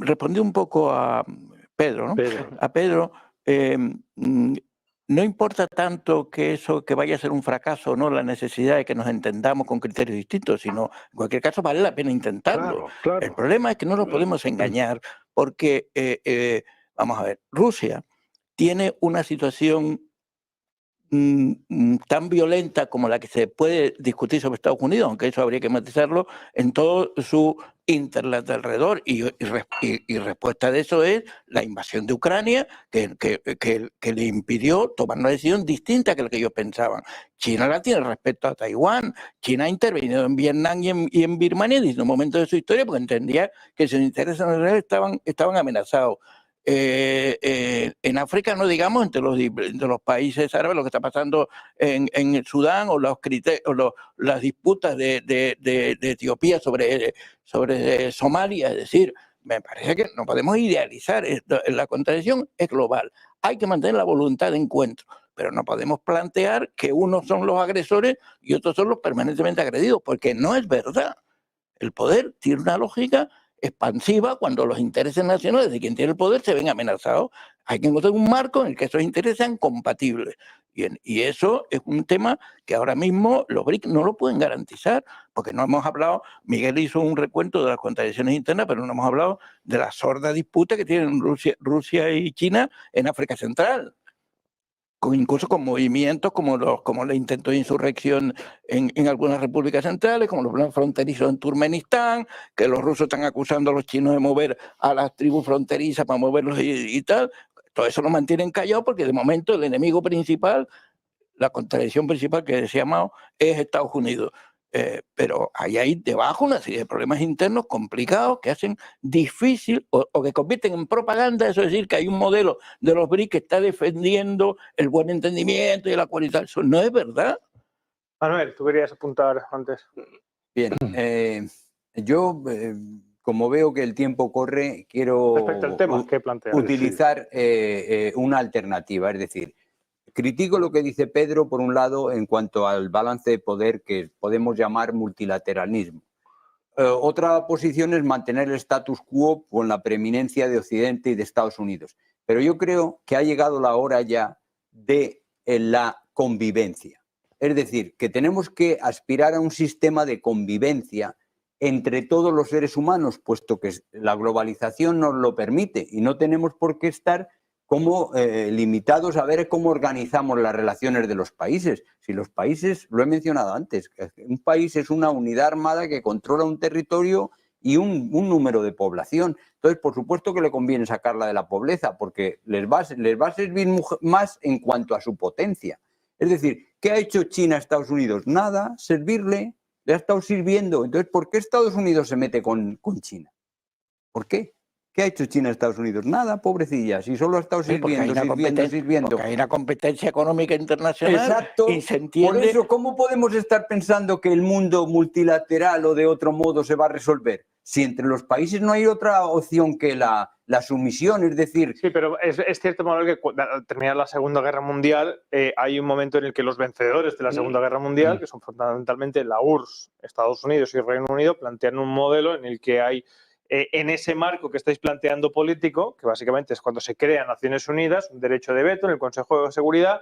respondí un poco a Pedro, ¿no? A Pedro, no importa tanto que vaya a ser un fracaso o no, la necesidad de que nos entendamos con criterios distintos, sino en cualquier caso vale la pena intentarlo. Claro. El problema es que no nos podemos engañar, porque, vamos a ver, Rusia tiene una situación tan violenta como la que se puede discutir sobre Estados Unidos, aunque eso habría que matizarlo, en todo su internet alrededor, y respuesta de eso es la invasión de Ucrania, que le impidió tomar una decisión distinta que la que ellos pensaban. China la tiene respecto a Taiwán. China ha intervenido en Vietnam y en Birmania en un momento de su historia porque entendía que sus intereses nacionales estaban amenazados. En África, no digamos, entre los países árabes, lo que está pasando en el Sudán o las disputas de Etiopía sobre Somalia. Es decir, me parece que no podemos idealizar esto. La contradicción es global. Hay que mantener la voluntad de encuentro, pero no podemos plantear que unos son los agresores y otros son los permanentemente agredidos, porque no es verdad. El poder tiene una lógica expansiva cuando los intereses nacionales de quien tiene el poder se ven amenazados. Hay que encontrar un marco en el que esos intereses sean compatibles. Y eso es un tema que ahora mismo los BRICS no lo pueden garantizar, porque no hemos hablado, Miguel hizo un recuento de las contradicciones internas, pero no hemos hablado de la sorda disputa que tienen Rusia y China en África Central. Incluso con movimientos como el intento de insurrección en algunas repúblicas centrales, como los planes fronterizos en Turkmenistán, que los rusos están acusando a los chinos de mover a las tribus fronterizas para moverlos y tal. Todo eso lo mantienen callado porque de momento el enemigo principal, la contradicción principal que decía Mao, es Estados Unidos. Pero hay debajo una serie de problemas internos complicados que hacen difícil o que convierten en propaganda, eso es decir, que hay un modelo de los BRICS que está defendiendo el buen entendimiento y la cualidad. Eso no es verdad. Manuel, tú querías apuntar antes. Bien, yo, como veo que el tiempo corre, quiero Respecto al tema que planteas, utilizar una alternativa, es decir, critico lo que dice Pedro, por un lado, en cuanto al balance de poder que podemos llamar multilateralismo. Otra posición es mantener el status quo con la preeminencia de Occidente y de Estados Unidos. Pero yo creo que ha llegado la hora ya de la convivencia. Es decir, que tenemos que aspirar a un sistema de convivencia entre todos los seres humanos, puesto que la globalización nos lo permite y no tenemos por qué estar como limitados a ver cómo organizamos las relaciones de los países. Si los países, lo he mencionado antes, un país es una unidad armada que controla un territorio y un número de población. Entonces, por supuesto que le conviene sacarla de la pobreza, porque les va a servir más en cuanto a su potencia. Es decir, ¿qué ha hecho China a Estados Unidos? Nada, servirle, le ha estado sirviendo. Entonces, ¿por qué Estados Unidos se mete con China? ¿Por qué? ¿Qué ha hecho China a Estados Unidos? Nada, pobrecilla, si solo ha estado sirviendo. Porque hay una competencia económica internacional. Exacto. Y se entiende. Por eso, ¿cómo podemos estar pensando que el mundo multilateral o de otro modo se va a resolver? Si entre los países no hay otra opción que la sumisión, es decir... Sí, pero es cierto, Manuel, que al terminar la Segunda Guerra Mundial hay un momento en el que los vencedores de la Segunda Guerra Mundial, que son fundamentalmente la URSS, Estados Unidos y Reino Unido, plantean un modelo en el que hay en ese marco que estáis planteando político, que básicamente es cuando se crea Naciones Unidas, un derecho de veto en el Consejo de Seguridad,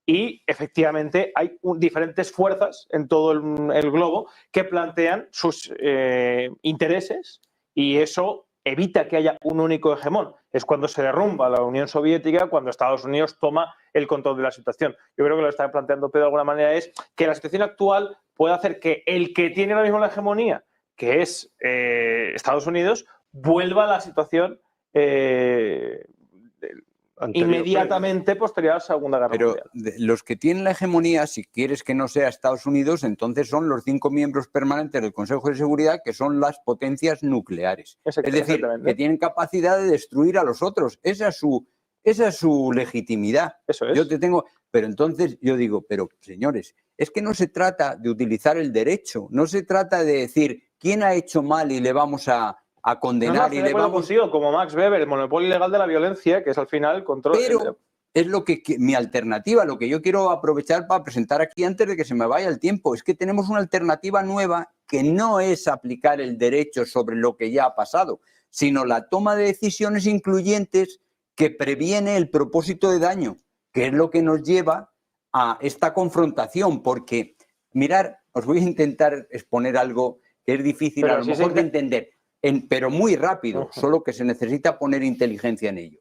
y efectivamente hay diferentes fuerzas en todo el globo que plantean sus intereses, y eso evita que haya un único hegemón. Es cuando se derrumba la Unión Soviética, cuando Estados Unidos toma el control de la situación. Yo creo que lo que está planteando Pedro de alguna manera es que la situación actual puede hacer que el que tiene ahora mismo la hegemonía, que es Estados Unidos, vuelva a la situación inmediatamente posterior a la Segunda Guerra Mundial. Pero los que tienen la hegemonía, si quieres que no sea Estados Unidos, entonces son los 5 miembros permanentes del Consejo de Seguridad, que son las potencias nucleares. Es decir, que tienen capacidad de destruir a los otros. Esa es su legitimidad. Eso es. Yo te tengo... Pero entonces yo digo, pero señores, es que no se trata de utilizar el derecho, no se trata de decir quién ha hecho mal y le vamos a condenar y le vamos... Contigo, como Max Weber, el monopolio legal de la violencia, que es al final el control... Pero es lo que mi alternativa, lo que yo quiero aprovechar para presentar aquí antes de que se me vaya el tiempo, es que tenemos una alternativa nueva que no es aplicar el derecho sobre lo que ya ha pasado, sino la toma de decisiones incluyentes que previene el propósito de daño, que es lo que nos lleva a esta confrontación, porque, mirar, os voy a intentar exponer algo que es difícil pero a lo mejor de entender, pero muy rápido, solo que se necesita poner inteligencia en ello.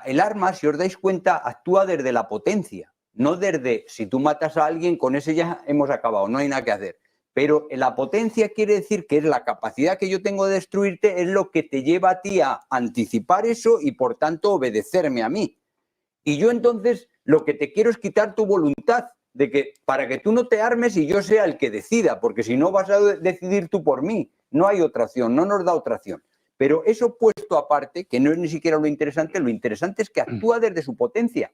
El arma, si os dais cuenta, actúa desde la potencia, no desde si tú matas a alguien, con ese ya hemos acabado, no hay nada que hacer. Pero la potencia quiere decir que es la capacidad que yo tengo de destruirte, es lo que te lleva a ti a anticipar eso y por tanto obedecerme a mí. Y yo entonces lo que te quiero es quitar tu voluntad, de que para que tú no te armes y yo sea el que decida, porque si no vas a decidir tú por mí, no hay otra opción, no nos da otra opción. Pero eso puesto aparte, que no es ni siquiera lo interesante es que actúa desde su potencia.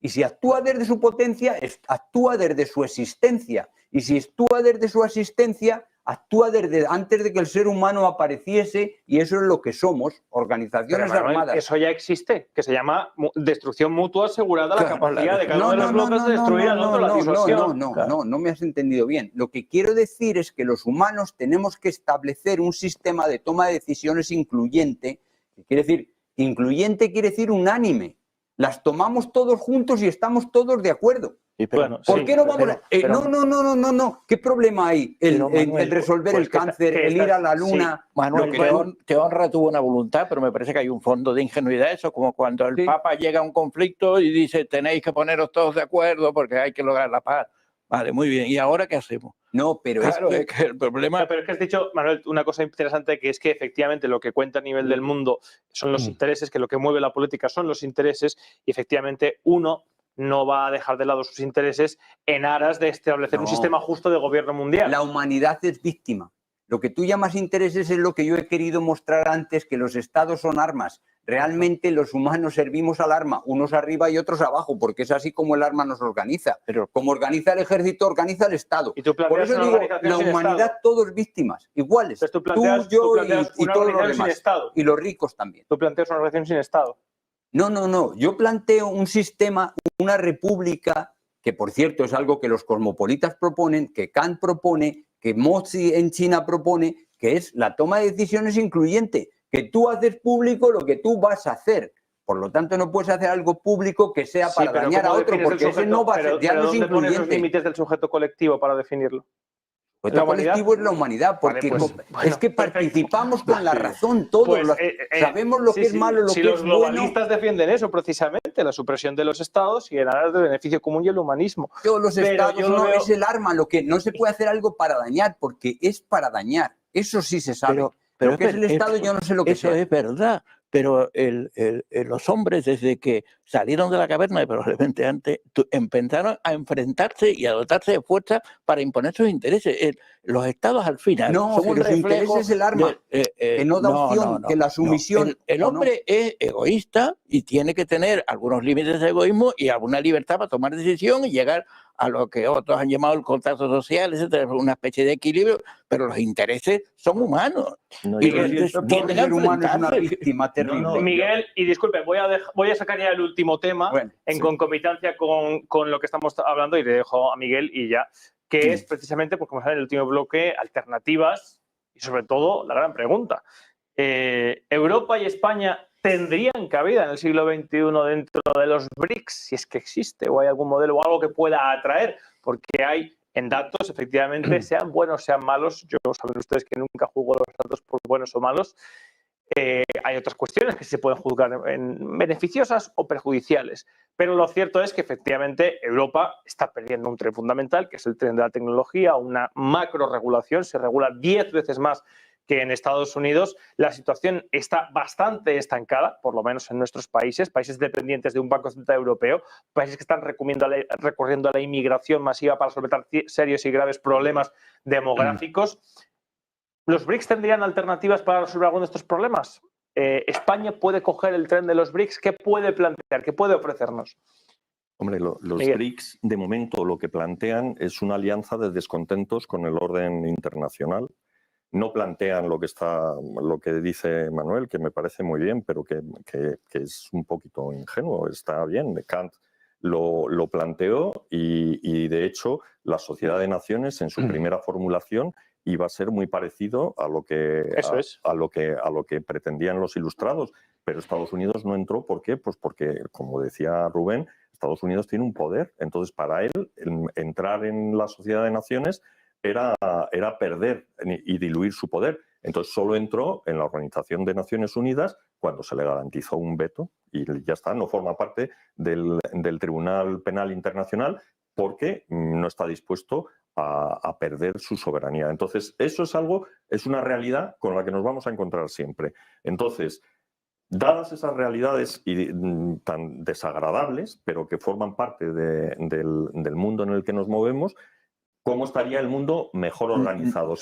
Y si actúa desde su potencia, actúa desde su existencia. Y si actúa desde su existencia, actúa desde antes de que el ser humano apareciese, y eso es lo que somos, organizaciones armadas. Eso ya existe, que se llama destrucción mutua asegurada, la capacidad de cada uno de los bloques de destruir al otro, la disuasión. No me has entendido bien. Lo que quiero decir es que los humanos tenemos que establecer un sistema de toma de decisiones incluyente, que incluyente quiere decir unánime. Las tomamos todos juntos y estamos todos de acuerdo. Bueno, ¿Por qué no vamos no. ¿Qué problema hay el resolver el cáncer, el ir a la luna? Sí. Manuel, te honra tu buena voluntad, pero me parece que hay un fondo de ingenuidad. Eso como cuando el Papa llega a un conflicto y dice tenéis que poneros todos de acuerdo porque hay que lograr la paz. Vale, muy bien. ¿Y ahora qué hacemos? No, pero claro, es que el problema... No, pero es que has dicho, Manuel, una cosa interesante, que es que efectivamente lo que cuenta a nivel del mundo son los intereses, que lo que mueve la política son los intereses, y efectivamente uno no va a dejar de lado sus intereses en aras de establecer un sistema justo de gobierno mundial. La humanidad es víctima. Lo que tú llamas intereses es lo que yo he querido mostrar antes, que los estados son armas. Realmente los humanos servimos al arma, unos arriba y otros abajo, porque es así como el arma nos organiza. Pero como organiza el ejército, organiza el Estado. ¿Y tú por eso digo, la humanidad todos víctimas, iguales. Tú, yo y todos los demás. Y los ricos también. Tú planteas una organización sin Estado. No. Yo planteo un sistema, una república, que por cierto es algo que los cosmopolitas proponen, que Kant propone, que Mozi en China propone, que es la toma de decisiones incluyente, que tú haces público lo que tú vas a hacer. Por lo tanto, no puedes hacer algo público que sea para dañar a otro, porque ese no va a ser, ya no es incluyente. ¿Dónde pones los límites del sujeto colectivo para definirlo? El sujeto colectivo es la humanidad, porque es que participamos con la razón todos. Sabemos lo que es malo, lo que es bueno. Si los globalistas defienden eso precisamente, la supresión de los estados y en aras del beneficio común y el humanismo. Los estados no es el arma, lo que no se puede hacer algo para dañar, porque es para dañar. Eso sí se sabe. Pero ¿qué es el Estado? Yo no sé lo que eso es verdad, pero los hombres desde que salieron de la caverna, y probablemente antes, empezaron a enfrentarse y a dotarse de fuerza para imponer sus intereses. Los estados al final son un reflejo... es el arma, que no da opción, que la sumisión... El hombre es egoísta y tiene que tener algunos límites de egoísmo y alguna libertad para tomar decisión y llegar a lo que otros han llamado el contacto social, etcétera, una especie de equilibrio, pero los intereses son humanos. Y el ser humano es una víctima terrible. Miguel, y disculpe, voy a sacar ya el último tema en concomitancia con lo que estamos hablando, y le dejo a Miguel y ya, que es precisamente, pues como saben, el último bloque, alternativas y sobre todo la gran pregunta. ¿Europa y España tendrían cabida en el siglo XXI dentro de los BRICS, si es que existe o hay algún modelo o algo que pueda atraer? Porque hay en datos, efectivamente, sean buenos, sean malos, yo saben ustedes que nunca juzgo los datos por buenos o malos, hay otras cuestiones que se pueden juzgar en beneficiosas o perjudiciales, pero lo cierto es que efectivamente Europa está perdiendo un tren fundamental, que es el tren de la tecnología, una macro regulación, se regula 10 veces más que en Estados Unidos. La situación está bastante estancada, por lo menos en nuestros países dependientes de un Banco Central Europeo, países que están recurriendo a la inmigración masiva para solventar serios y graves problemas demográficos. ¿Los BRICS tendrían alternativas para resolver alguno de estos problemas? ¿España puede coger el tren de los BRICS? ¿Qué puede plantear? ¿Qué puede ofrecernos? Hombre, los BRICS, de momento, lo que plantean es una alianza de descontentos con el orden internacional. No plantean lo que dice Manuel, que me parece muy bien, pero que es un poquito ingenuo. Está bien, Kant lo planteó y, de hecho, la Sociedad de Naciones, en su primera formulación, iba a ser muy parecido a lo que pretendían los ilustrados. Pero Estados Unidos no entró. ¿Por qué? Pues porque, como decía Rubén, Estados Unidos tiene un poder. Entonces, para él, entrar en la Sociedad de Naciones era perder y diluir su poder. Entonces solo entró en la Organización de Naciones Unidas cuando se le garantizó un veto y ya está, no forma parte del Tribunal Penal Internacional porque no está dispuesto a perder su soberanía. Entonces eso es una realidad con la que nos vamos a encontrar siempre. Entonces, dadas esas realidades tan desagradables, pero que forman parte del mundo en el que nos movemos, ¿cómo estaría el mundo mejor organizado?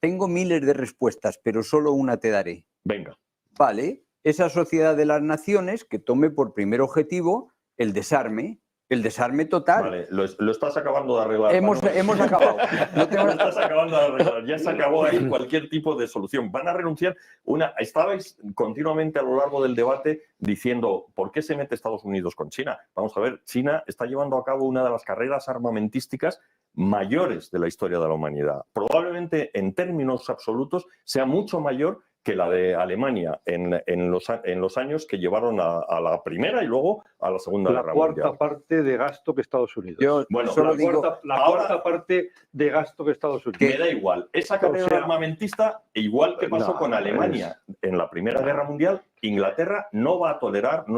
Tengo miles de respuestas, pero solo una te daré. Venga. Vale, esa sociedad de las naciones que tome por primer objetivo el desarme total. Vale, lo estás acabando de arreglar. Hemos acabado. Lo estás acabando de arreglar. Ya se acabó ahí cualquier tipo de solución. Van a renunciar. Estabais continuamente a lo largo del debate diciendo ¿por qué se mete Estados Unidos con China? Vamos a ver, China está llevando a cabo una de las carreras armamentísticas mayores de la historia de la humanidad. Probablemente en términos absolutos sea mucho mayor que la de Alemania en los años que llevaron a la Primera y luego a la Segunda Guerra Mundial. La cuarta parte de gasto que Estados Unidos. La cuarta parte de gasto que Estados Unidos. Me da igual. Esa carrera armamentista, igual que pasó con Alemania en la Primera Guerra Mundial, Inglaterra no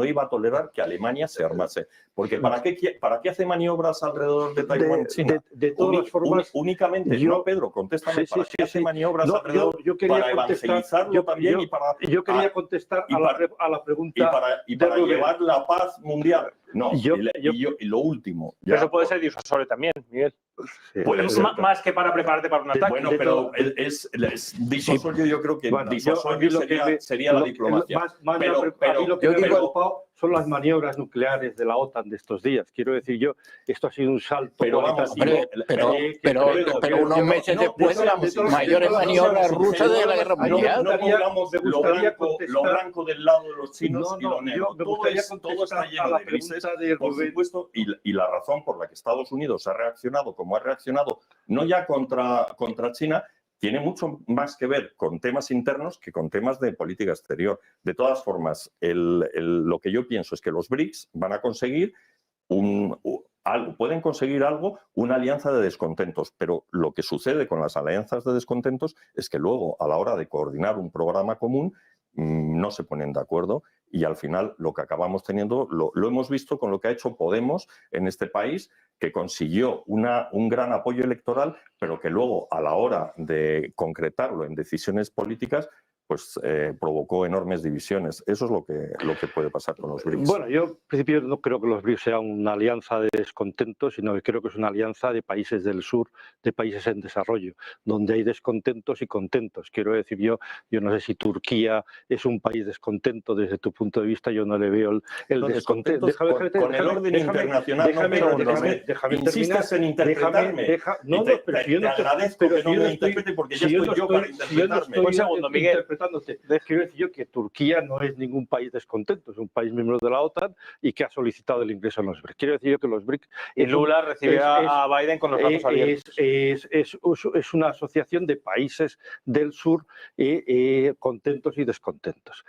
iba a tolerar que Alemania se armase. Porque ¿para qué hace maniobras alrededor de Taiwán China? De todas formas, únicamente. No, Pedro, contéstame. ¿Para qué hace maniobras alrededor? Para evangelizarlo también y para... Yo quería contestar a la pregunta... Y para llevar la paz mundial. No, y lo último... Pero eso puede ser disuasorio también, Miguel. Más que para prepararte para un ataque. Bueno, pero es disuasorio, yo creo que disuasorio sería la diplomacia. A mí lo que me ha preocupado son las maniobras nucleares de la OTAN de estos días. Quiero decir yo, esto ha sido un salto cualitativo. Pero unos meses después de las mayores maniobras rusas de la Guerra Mundial. No pongamos lo blanco del lado de los chinos y lo negro. Todo está lleno de grises, por supuesto, y la razón por la que Estados Unidos ha reaccionado como ha reaccionado, no ya contra China, tiene mucho más que ver con temas internos que con temas de política exterior. De todas formas, lo que yo pienso es que los BRICS van a conseguir pueden conseguir una alianza de descontentos, pero lo que sucede con las alianzas de descontentos es que luego, a la hora de coordinar un programa común, no se ponen de acuerdo y al final lo que acabamos teniendo, lo hemos visto con lo que ha hecho Podemos en este país, que consiguió un gran apoyo electoral, pero que luego a la hora de concretarlo en decisiones políticas, pues provocó enormes divisiones. Eso es lo que puede pasar con los BRICS. Bueno, yo en principio no creo que los BRICS sean una alianza de descontentos, sino que creo que es una alianza de países del sur, de países en desarrollo, donde hay descontentos y contentos. Quiero decir, yo no sé si Turquía es un país descontento desde tu punto de vista, yo no le veo el descontento. Con el orden internacional, insistes en interpretarme. Te agradezco que no me interprete porque ya estoy yo para interpretarme. Un segundo, Miguel. Quiero decir yo que Turquía no es ningún país descontento, es un país miembro de la OTAN y que ha solicitado el ingreso en los BRICS. Quiero decir yo que los BRICS... Y Lula recibió a Biden con los brazos abiertos. Es una asociación de países del sur contentos y descontentos.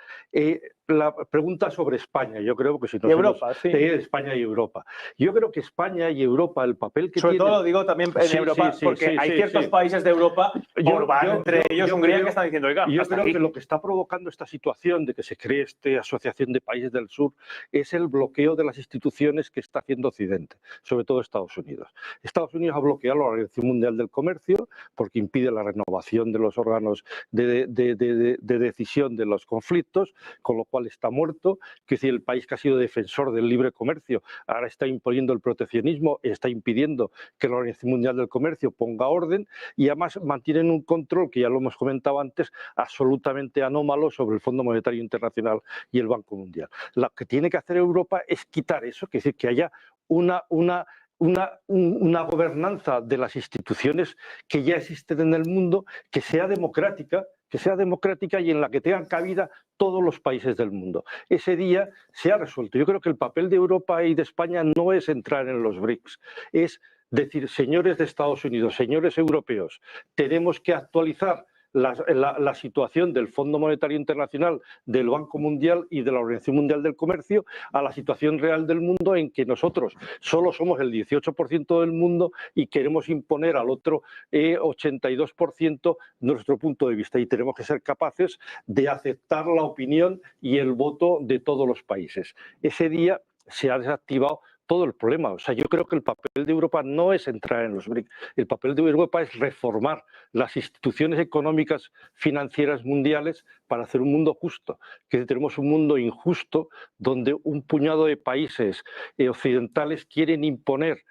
La pregunta sobre España, yo creo que si no... Europa, sí. España y Europa. Yo creo que España y Europa, el papel que sobre tienen... todo lo digo también en Europa, porque hay ciertos países de Europa, entre ellos Hungría, que están diciendo, oiga, yo creo que lo que está provocando esta situación de que se cree esta asociación de países del sur es el bloqueo de las instituciones que está haciendo Occidente, sobre todo Estados Unidos. Estados Unidos ha bloqueado la Organización Mundial del Comercio porque impide la renovación de los órganos de decisión de los conflictos, con lo cual está muerto. Que si el país que ha sido defensor del libre comercio ahora está imponiendo el proteccionismo, está impidiendo que la Organización Mundial del Comercio ponga orden y además mantienen un control, que ya lo hemos comentado antes, absolutamente anómalo sobre el Fondo Monetario Internacional y el Banco Mundial. Lo que tiene que hacer Europa es quitar eso, que es decir, que haya una gobernanza de las instituciones que ya existen en el mundo, que sea democrática y en la que tengan cabida todos los países del mundo. Ese día se ha resuelto. Yo creo que el papel de Europa y de España no es entrar en los BRICS, es decir, señores de Estados Unidos, señores europeos, tenemos que actualizar la situación del Fondo Monetario Internacional, del Banco Mundial y de la Organización Mundial del Comercio a la situación real del mundo, en que nosotros solo somos el 18% del mundo y queremos imponer al otro 82% nuestro punto de vista, y tenemos que ser capaces de aceptar la opinión y el voto de todos los países. Ese día se ha desactivado todo el problema. O sea, yo creo que el papel de Europa no es entrar en los BRICS. El papel de Europa es reformar las instituciones económicas financieras mundiales para hacer un mundo justo. Que tenemos un mundo injusto donde un puñado de países occidentales quieren imponer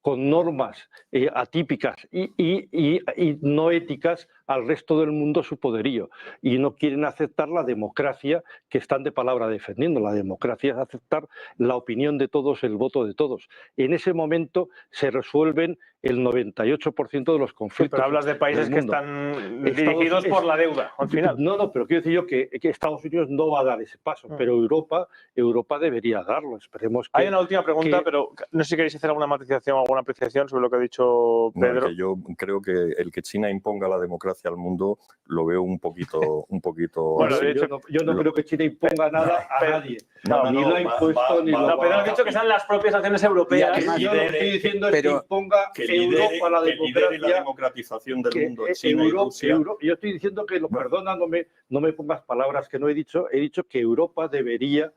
con normas atípicas y no éticas al resto del mundo su poderío, y no quieren aceptar la democracia que están de palabra defendiendo. La democracia es aceptar la opinión de todos, el voto de todos. En ese momento se resuelven el 98% de los conflictos. Pero hablas de países que están dirigidos por la deuda, al final. No, pero quiero decir yo que Estados Unidos no va a dar ese paso, pero Europa debería darlo. Esperemos que... Hay una última pregunta, pero no sé si queréis hacer alguna matización o alguna apreciación sobre lo que ha dicho Pedro. No, que yo creo que el que China imponga la democracia al mundo lo veo un poquito Bueno, de hecho, yo no creo que China imponga nada a nadie. Ni lo ha impuesto, ni lo no, Pedro ha dicho que sean las propias naciones europeas. Yo lo que estoy diciendo es que imponga Europa la democracia, la democratización del mundo, China y Rusia. Yo estoy diciendo que, perdona, no me pongas palabras que no he dicho que Europa debería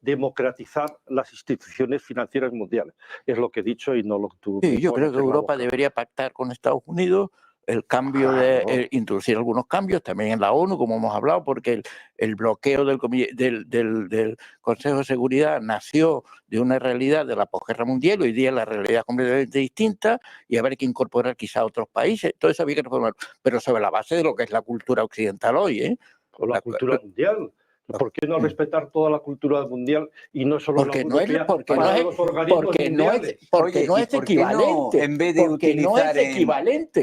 democratizar las instituciones financieras mundiales. Es lo que he dicho y no lo que tú... Sí, yo creo que Europa debería pactar con Estados Unidos el cambio de introducir algunos cambios también en la ONU, como hemos hablado, porque el bloqueo del Consejo de Seguridad nació de una realidad de la posguerra mundial, hoy día la realidad es completamente distinta, y habrá que incorporar quizá a otros países, todo eso había que reformar, pero sobre la base de lo que es la cultura occidental hoy, o la cultura mundial. ¿Por qué no respetar toda la cultura mundial y no solo porque la europea? Porque no es equivalente. En vez de utilizar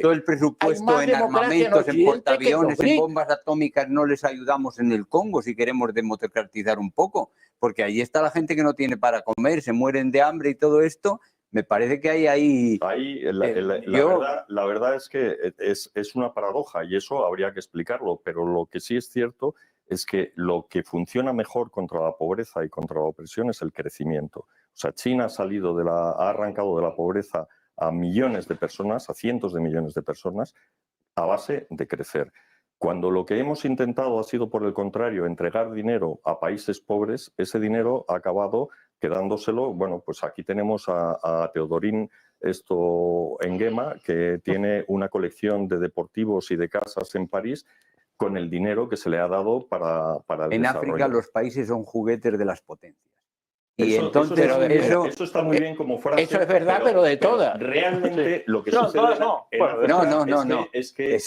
todo el presupuesto en armamentos, en portaaviones, en bombas atómicas, no les ayudamos en el Congo si queremos democratizar un poco, porque allí está la gente que no tiene para comer, se mueren de hambre y todo esto. Me parece que hay ahí... La verdad es que es una paradoja y eso habría que explicarlo, pero lo que sí es cierto es que lo que funciona mejor contra la pobreza y contra la opresión es el crecimiento. O sea, China ha arrancado de la pobreza a millones de personas, a cientos de millones de personas, a base de crecer. Cuando lo que hemos intentado ha sido, por el contrario, entregar dinero a países pobres, ese dinero ha acabado quedándoselo. Bueno, pues aquí tenemos a Teodorín Nguema, que tiene una colección de deportivos y de casas en París, con el dinero que se le ha dado para el En desarrollo. África los países son juguetes de las potencias. Y eso está muy bien como frase. Eso es verdad, pero de todas. Realmente lo que sucede es que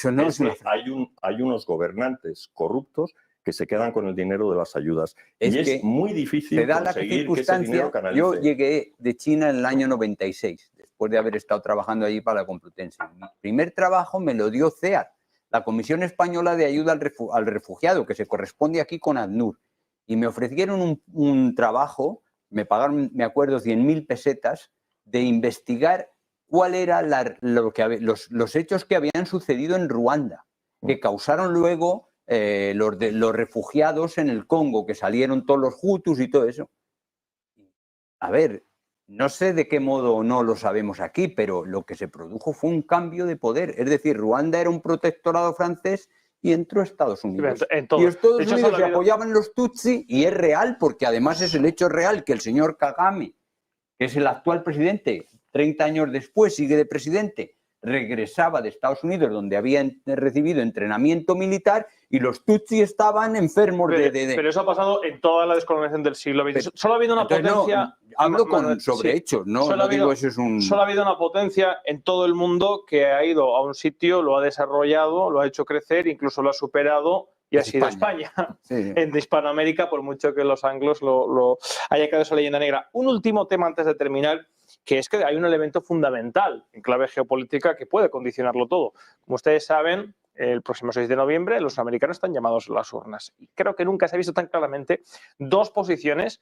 hay unos gobernantes corruptos que se quedan con el dinero de las ayudas. Es muy difícil conseguir que ese dinero canalice. Yo llegué de China en el año 96, después de haber estado trabajando allí para la Complutense. Mi primer trabajo me lo dio CEAR, la Comisión Española de Ayuda al Refugiado, que se corresponde aquí con ACNUR. Y me ofrecieron un trabajo, me pagaron, me acuerdo, 100.000 pesetas, de investigar cuál era los hechos que habían sucedido en Ruanda, que causaron luego los refugiados en el Congo, que salieron todos los hutus y todo eso. A ver, no sé de qué modo o no lo sabemos aquí, pero lo que se produjo fue un cambio de poder. Es decir, Ruanda era un protectorado francés y entró a Estados Unidos. Y Estados Unidos se apoyaban los Tutsi, y es real, porque además es el hecho real que el señor Kagame, que es el actual presidente, 30 años después sigue de presidente, regresaba de Estados Unidos, donde habían recibido entrenamiento militar, y los Tutsi estaban enfermos Pero eso ha pasado en toda la descolonización del siglo XX. Solo ha habido una potencia... Hablo sobre hechos, no digo eso es un... Solo ha habido una potencia en todo el mundo que ha ido a un sitio, lo ha desarrollado, lo ha hecho crecer, incluso lo ha superado, y ha sido España. Sí. En Hispanoamérica, por mucho que los anglos lo haya quedado esa leyenda negra. Un último tema antes de terminar, que es que hay un elemento fundamental en clave geopolítica que puede condicionarlo todo. Como ustedes saben, el próximo 6 de noviembre los americanos están llamados a las urnas. Y creo que nunca se ha visto tan claramente dos posiciones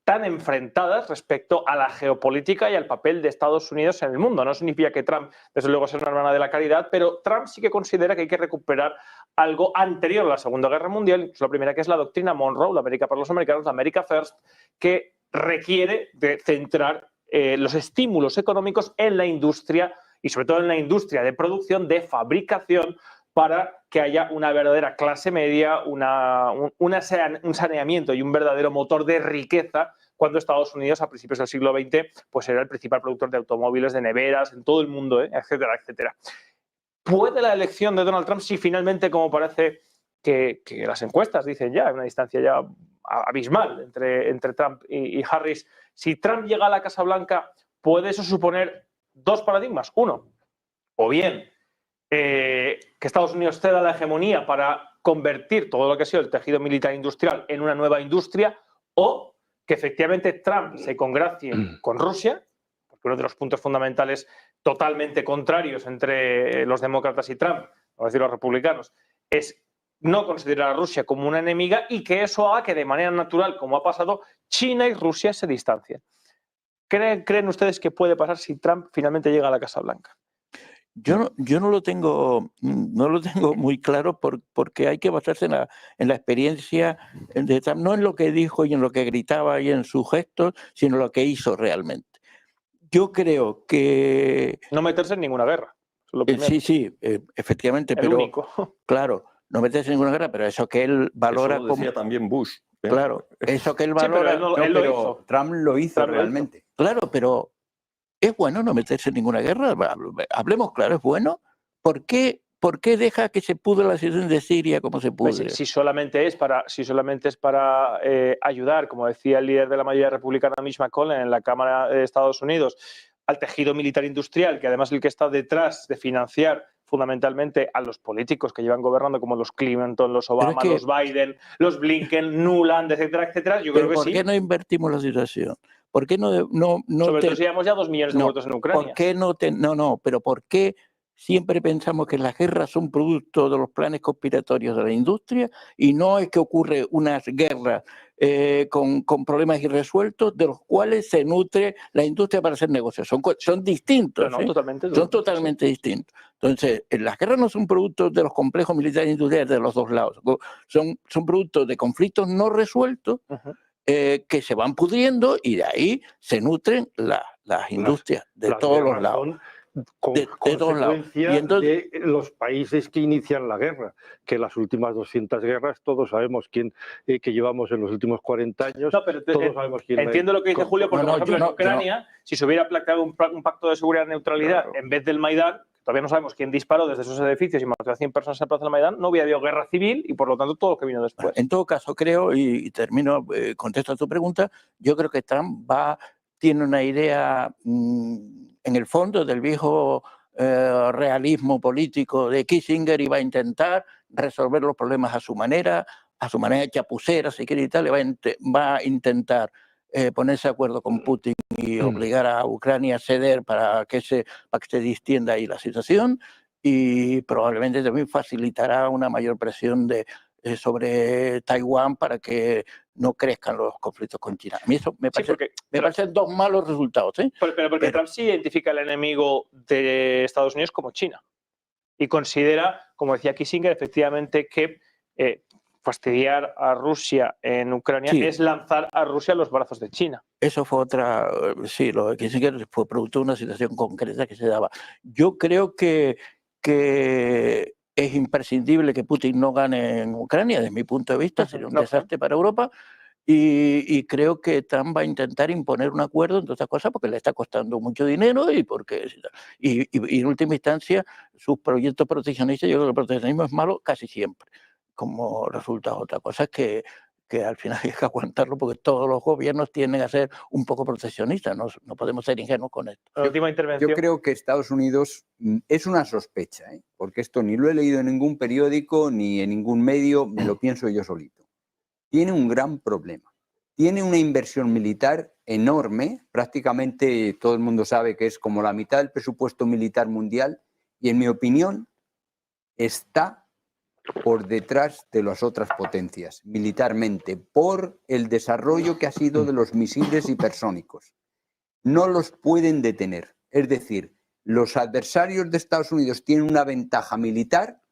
tan enfrentadas respecto a la geopolítica y al papel de Estados Unidos en el mundo. No significa que Trump, desde luego, sea una hermana de la caridad, pero Trump sí que considera que hay que recuperar algo anterior a la Segunda Guerra Mundial, la primera, que es la doctrina Monroe, la América para los americanos, la America First, que requiere de centrar los estímulos económicos en la industria, y sobre todo en la industria de producción, de fabricación, para que haya una verdadera clase media, un saneamiento y un verdadero motor de riqueza, cuando Estados Unidos a principios del siglo XX pues era el principal productor de automóviles, de neveras, en todo el mundo, etcétera, etcétera. ¿Puede la elección de Donald Trump, si finalmente, como parece que las encuestas dicen ya, hay una distancia ya abismal entre Trump y Harris, Si Trump llega a la Casa Blanca, ¿puede eso suponer dos paradigmas? Uno, o bien que Estados Unidos ceda la hegemonía para convertir todo lo que ha sido el tejido militar industrial en una nueva industria, o que efectivamente Trump se congracie con Rusia, porque uno de los puntos fundamentales totalmente contrarios entre los demócratas y Trump, o decir los republicanos, es no considerar a Rusia como una enemiga y que eso haga que de manera natural, como ha pasado, China y Rusia se distancien. ¿Creen ustedes que puede pasar si Trump finalmente llega a la Casa Blanca? Yo no lo tengo muy claro porque hay que basarse en la experiencia de Trump, no en lo que dijo y en lo que gritaba y en sus gestos, sino en lo que hizo realmente. Yo creo que... No meterse en ninguna guerra. Eso es lo primero. Sí, efectivamente, El pero único. claro, no meterse en ninguna guerra, pero eso que él valora Eso lo decía como... también Bush. Claro, eso que él Sí, pero valora... él lo pero hizo. Trump lo hizo Trump lo realmente. Claro, pero es bueno no meterse en ninguna guerra. Hablemos claro, es bueno. ¿Por qué deja que se pudra la situación de Siria como se pudre? Si solamente es para ayudar, como decía el líder de la mayoría republicana, Mitch McConnell, en la Cámara de Estados Unidos, al tejido militar industrial, que además es el que está detrás de financiar fundamentalmente a los políticos que llevan gobernando, como los Clinton, los Obama, los Biden, los Blinken, Nuland, etcétera, etcétera. Yo creo que sí. ¿Por qué no invertimos la situación? ¿Por qué no Sobre todo si llevamos ya 2 millones de muertos en Ucrania. ¿Por qué pero ¿por qué siempre pensamos que las guerras son producto de los planes conspiratorios de la industria y no es que ocurre unas guerras con problemas irresueltos de los cuales se nutre la industria para hacer negocios? Son distintos. No, totalmente. Son totalmente distintos. Entonces, las guerras no son productos de los complejos militares industriales de los dos lados. Son productos de conflictos no resueltos que se van pudriendo y de ahí se nutren las industrias de todos los lados. Consecuencia de los países que inician la guerra, que las últimas 200 guerras todos sabemos quién que llevamos en los últimos 40 años. No, pero todos sabemos quién. Entiendo lo que dice Julio, porque por ejemplo en Ucrania, si se hubiera planteado un pacto de seguridad y neutralidad en vez del Maidán, todavía no sabemos quién disparó desde esos edificios y mató a 100 personas en la plaza del Maidán, no hubiera habido guerra civil y por lo tanto todo lo que vino después. En todo caso, creo, y termino, contesto a tu pregunta, yo creo que Trump tiene una idea en el fondo del viejo realismo político de Kissinger y va a intentar resolver los problemas a su manera chapucera, si quiere y tal, va a intentar ponerse de acuerdo con Putin y obligar a Ucrania a ceder para que se distienda ahí la situación y probablemente también facilitará una mayor presión sobre Taiwán para que no crezcan los conflictos con China. A mí eso me parecen dos malos resultados. Pero porque Trump sí identifica el enemigo de Estados Unidos como China y considera, como decía Kissinger, efectivamente que fastidiar a Rusia en Ucrania es lanzar a Rusia a los brazos de China. Eso fue lo de Kissinger fue producto de una situación concreta que se daba. Yo creo que es imprescindible que Putin no gane en Ucrania, desde mi punto de vista, sería un desastre para Europa. Y creo que Trump va a intentar imponer un acuerdo, entre otras cosas, porque le está costando mucho dinero y en última instancia sus proyectos proteccionistas, yo creo que el proteccionismo es malo casi siempre, como resultado. Otra cosa es que al final hay que aguantarlo porque todos los gobiernos tienden a ser un poco proteccionistas, no podemos ser ingenuos con esto. Última intervención. Yo creo que Estados Unidos es una sospecha, porque esto ni lo he leído en ningún periódico ni en ningún medio, me lo pienso yo solito. Tiene un gran problema. Tiene una inversión militar enorme, prácticamente todo el mundo sabe que es como la mitad del presupuesto militar mundial y en mi opinión está por detrás de las otras potencias, militarmente, por el desarrollo que ha sido de los misiles hipersónicos. No los pueden detener. Es decir, los adversarios de Estados Unidos tienen una ventaja militar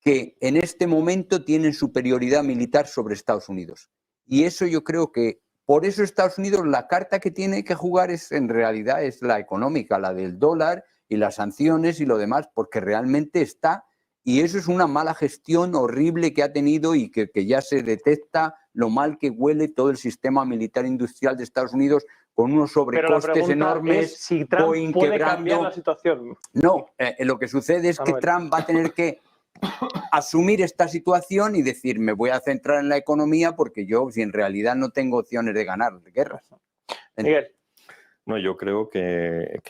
que en este momento tienen superioridad militar sobre Estados Unidos. Y eso yo creo que, por eso Estados Unidos, la carta que tiene que jugar en realidad es la económica, la del dólar y las sanciones y lo demás, porque realmente está... Y eso es una mala gestión horrible que ha tenido y que ya se detecta lo mal que huele todo el sistema militar industrial de Estados Unidos con unos sobrecostes enormes. Es si Trump puede cambiar la situación. No, lo que sucede es que Trump va a tener que asumir esta situación y decir, me voy a centrar en la economía porque yo, si en realidad no tengo opciones de ganar guerras. Miguel. No, yo creo que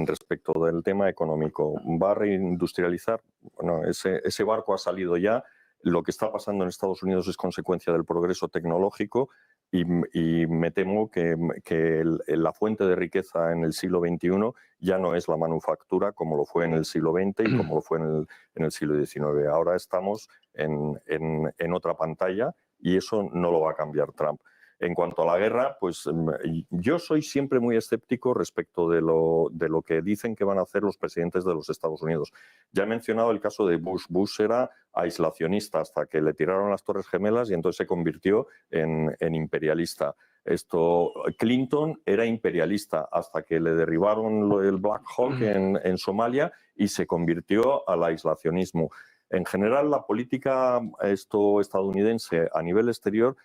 respecto del tema económico, ¿va a reindustrializar? Bueno, ese barco ha salido ya. Lo que está pasando en Estados Unidos es consecuencia del progreso tecnológico y me temo que la fuente de riqueza en el siglo XXI ya no es la manufactura como lo fue en el siglo XX y como lo fue en el siglo XIX. Ahora estamos en otra pantalla y eso no lo va a cambiar Trump. En cuanto a la guerra, pues yo soy siempre muy escéptico respecto de lo que dicen que van a hacer los presidentes de los Estados Unidos. Ya he mencionado el caso de Bush. Bush era aislacionista hasta que le tiraron las Torres Gemelas y entonces se convirtió en imperialista. Clinton era imperialista hasta que le derribaron el Black Hawk en Somalia y se convirtió al aislacionismo. En general, la política estadounidense a nivel exterior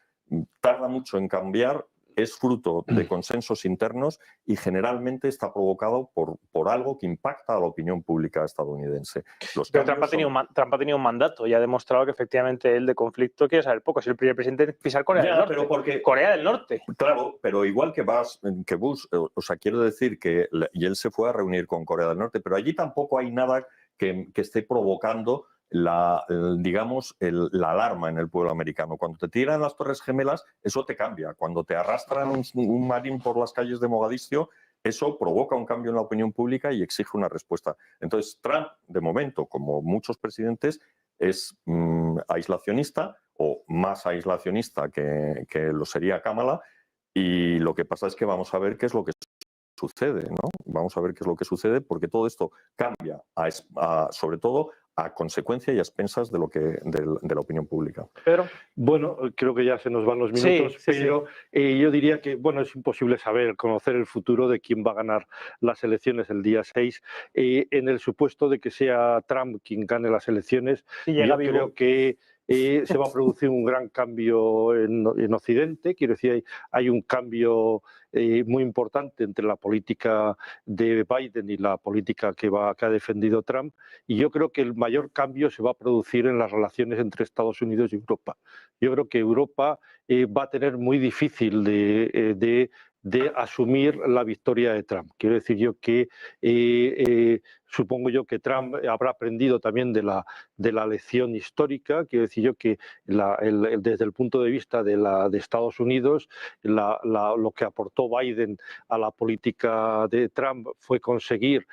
tarda mucho en cambiar, es fruto de consensos internos y generalmente está provocado por algo que impacta a la opinión pública estadounidense. Pero Trump ha tenido un mandato y ha demostrado que efectivamente él de conflicto quiere saber poco. Es el primer presidente en pisar Corea del Norte. Pero Corea del Norte. Claro, pero igual que Bush, o sea, quiero decir que y él se fue a reunir con Corea del Norte, pero allí tampoco hay nada que esté provocando la alarma en el pueblo americano. Cuando te tiran las Torres Gemelas, eso te cambia. Cuando te arrastran un marín por las calles de Mogadiscio, eso provoca un cambio en la opinión pública y exige una respuesta. Entonces, Trump, de momento, como muchos presidentes, es aislacionista o más aislacionista que lo sería Kamala, y lo que pasa es que vamos a ver qué es lo que sucede, ¿no? Vamos a ver qué es lo que sucede, porque todo esto cambia, sobre todo a consecuencia y a expensas de la opinión pública. Pedro. Bueno, creo que ya se nos van los minutos, pero yo diría que es imposible conocer el futuro de quién va a ganar las elecciones el día 6. En el supuesto de que sea Trump quien gane las elecciones, yo creo que se va a producir un gran cambio en Occidente. Quiero decir, hay un cambio muy importante entre la política de Biden y la política que ha defendido Trump, y yo creo que el mayor cambio se va a producir en las relaciones entre Estados Unidos y Europa. Yo creo que Europa va a tener muy difícil de asumir la victoria de Trump. Quiero decir yo que supongo yo que Trump habrá aprendido también de la lección histórica. Quiero decir yo que desde el punto de vista de Estados Unidos, lo que aportó Biden a la política de Trump fue conseguir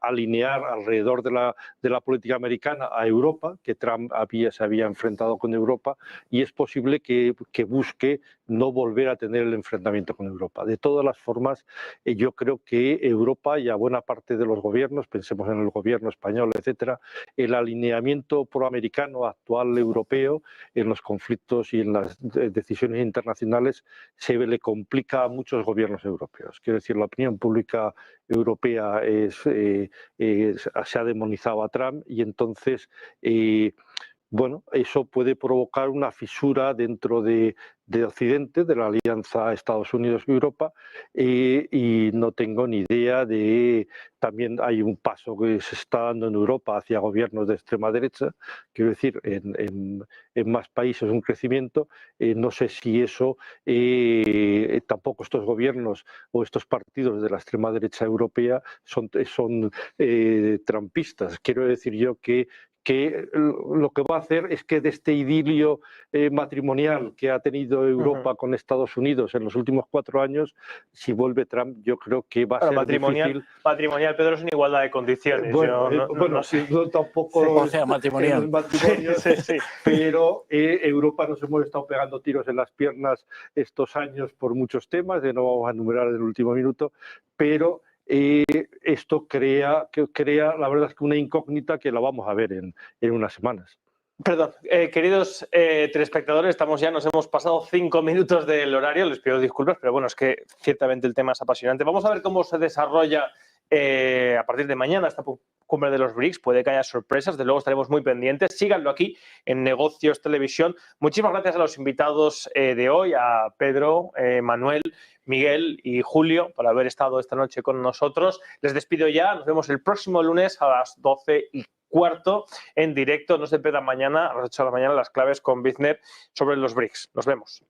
alinear alrededor de la política americana a Europa, que Trump se había enfrentado con Europa, y es posible que busque no volver a tener el enfrentamiento con Europa. De todas las formas, yo creo que Europa y a buena parte de los gobiernos, pensemos en el gobierno español, etcétera, el alineamiento proamericano actual europeo en los conflictos y en las decisiones internacionales se le complica a muchos gobiernos europeos. Quiero decir, la opinión pública europea se ha demonizado a Trump, y entonces eso puede provocar una fisura dentro de Occidente, de la alianza Estados Unidos-Europa, y no tengo ni idea también hay un paso que se está dando en Europa hacia gobiernos de extrema derecha, quiero decir, en más países un crecimiento, no sé si eso, tampoco estos gobiernos o estos partidos de la extrema derecha europea son trumpistas. Quiero decir yo que lo que va a hacer es que de este idilio matrimonial que ha tenido Europa con Estados Unidos en los últimos 4 años, si vuelve Trump, yo creo que va a ser difícil. Matrimonial, Pedro, es una igualdad de condiciones. No sé. Tampoco o sea, matrimonial. Pero Europa nos hemos estado pegando tiros en las piernas estos años por muchos temas, no vamos a enumerar en el último minuto, pero esto crea, la verdad es que una incógnita que la vamos a ver en unas semanas. Perdón, queridos telespectadores, nos hemos pasado 5 minutos del horario, les pido disculpas, pero bueno, es que ciertamente el tema es apasionante. Vamos a ver cómo se desarrolla a partir de mañana esta cumbre de los BRICS, puede que haya sorpresas, de luego estaremos muy pendientes. Síganlo aquí en Negocios Televisión. Muchísimas gracias a los invitados de hoy, a Pedro, Manuel, Miguel y Julio, por haber estado esta noche con nosotros. Les despido ya, nos vemos el próximo lunes a las 12:15 en directo. No se pierdan mañana a las 8 de la mañana las claves con Bizner sobre los BRICS. Nos vemos.